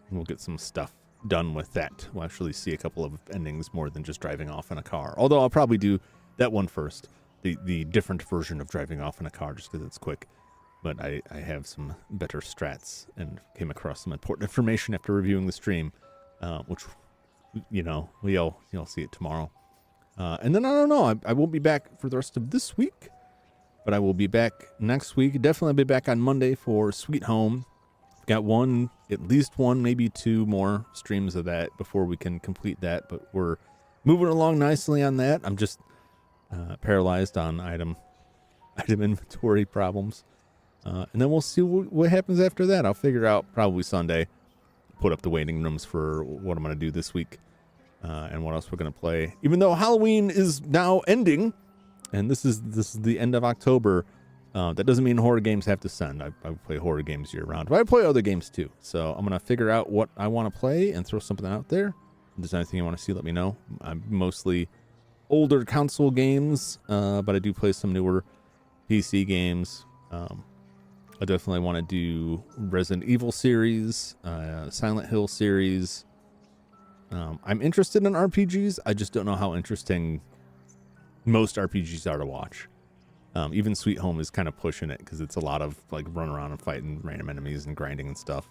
We'll get some stuff done with that. We'll actually see a couple of endings more than just driving off in a car. Although I'll probably do that one first, the different version of driving off in a car, just because it's quick. But I have some better strats and came across some important information after reviewing the stream, which, you know, you'll see it tomorrow. And then I don't know, I won't be back for the rest of this week, but I will be back next week. Definitely be back on Monday for Sweet Home. Got at least one, maybe two more streams of that before we can complete that, but we're moving along nicely on that. I'm just paralyzed on item inventory problems. And then we'll see what happens after that. I'll figure out probably Sunday, put up the waiting rooms for what I'm going to do this week and what else we're going to play. Even though Halloween is now ending, and this is the end of October, that doesn't mean horror games have to send. I play horror games year round, but I play other games too. So I'm going to figure out what I want to play and throw something out there. If there's anything you want to see, let me know. I'm mostly older console games, but I do play some newer PC games. I definitely want to do Resident Evil series, Silent Hill series. I'm interested in RPGs. I just don't know how interesting most RPGs are to watch. Even Sweet Home is kind of pushing it because it's a lot of like run around and fighting random enemies and grinding and stuff.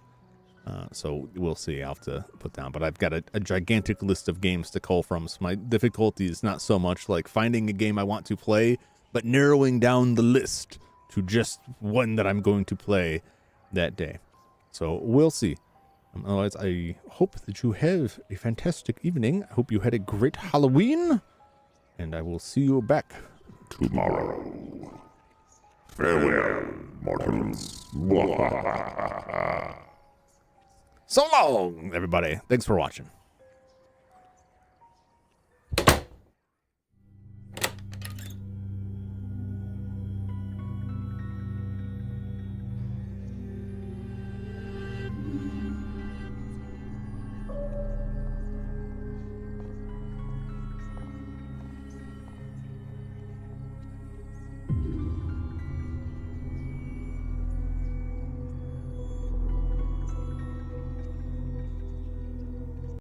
So we'll see. I'll have to put down. But I've got a gigantic list of games to cull from. So my difficulty is not so much like finding a game I want to play, but narrowing down the list to just one that I'm going to play that day. So we'll see. Otherwise, I hope that you have a fantastic evening. I hope you had a great Halloween. And I will see you back Tomorrow. Farewell, mortals. So long, everybody. Thanks for watching.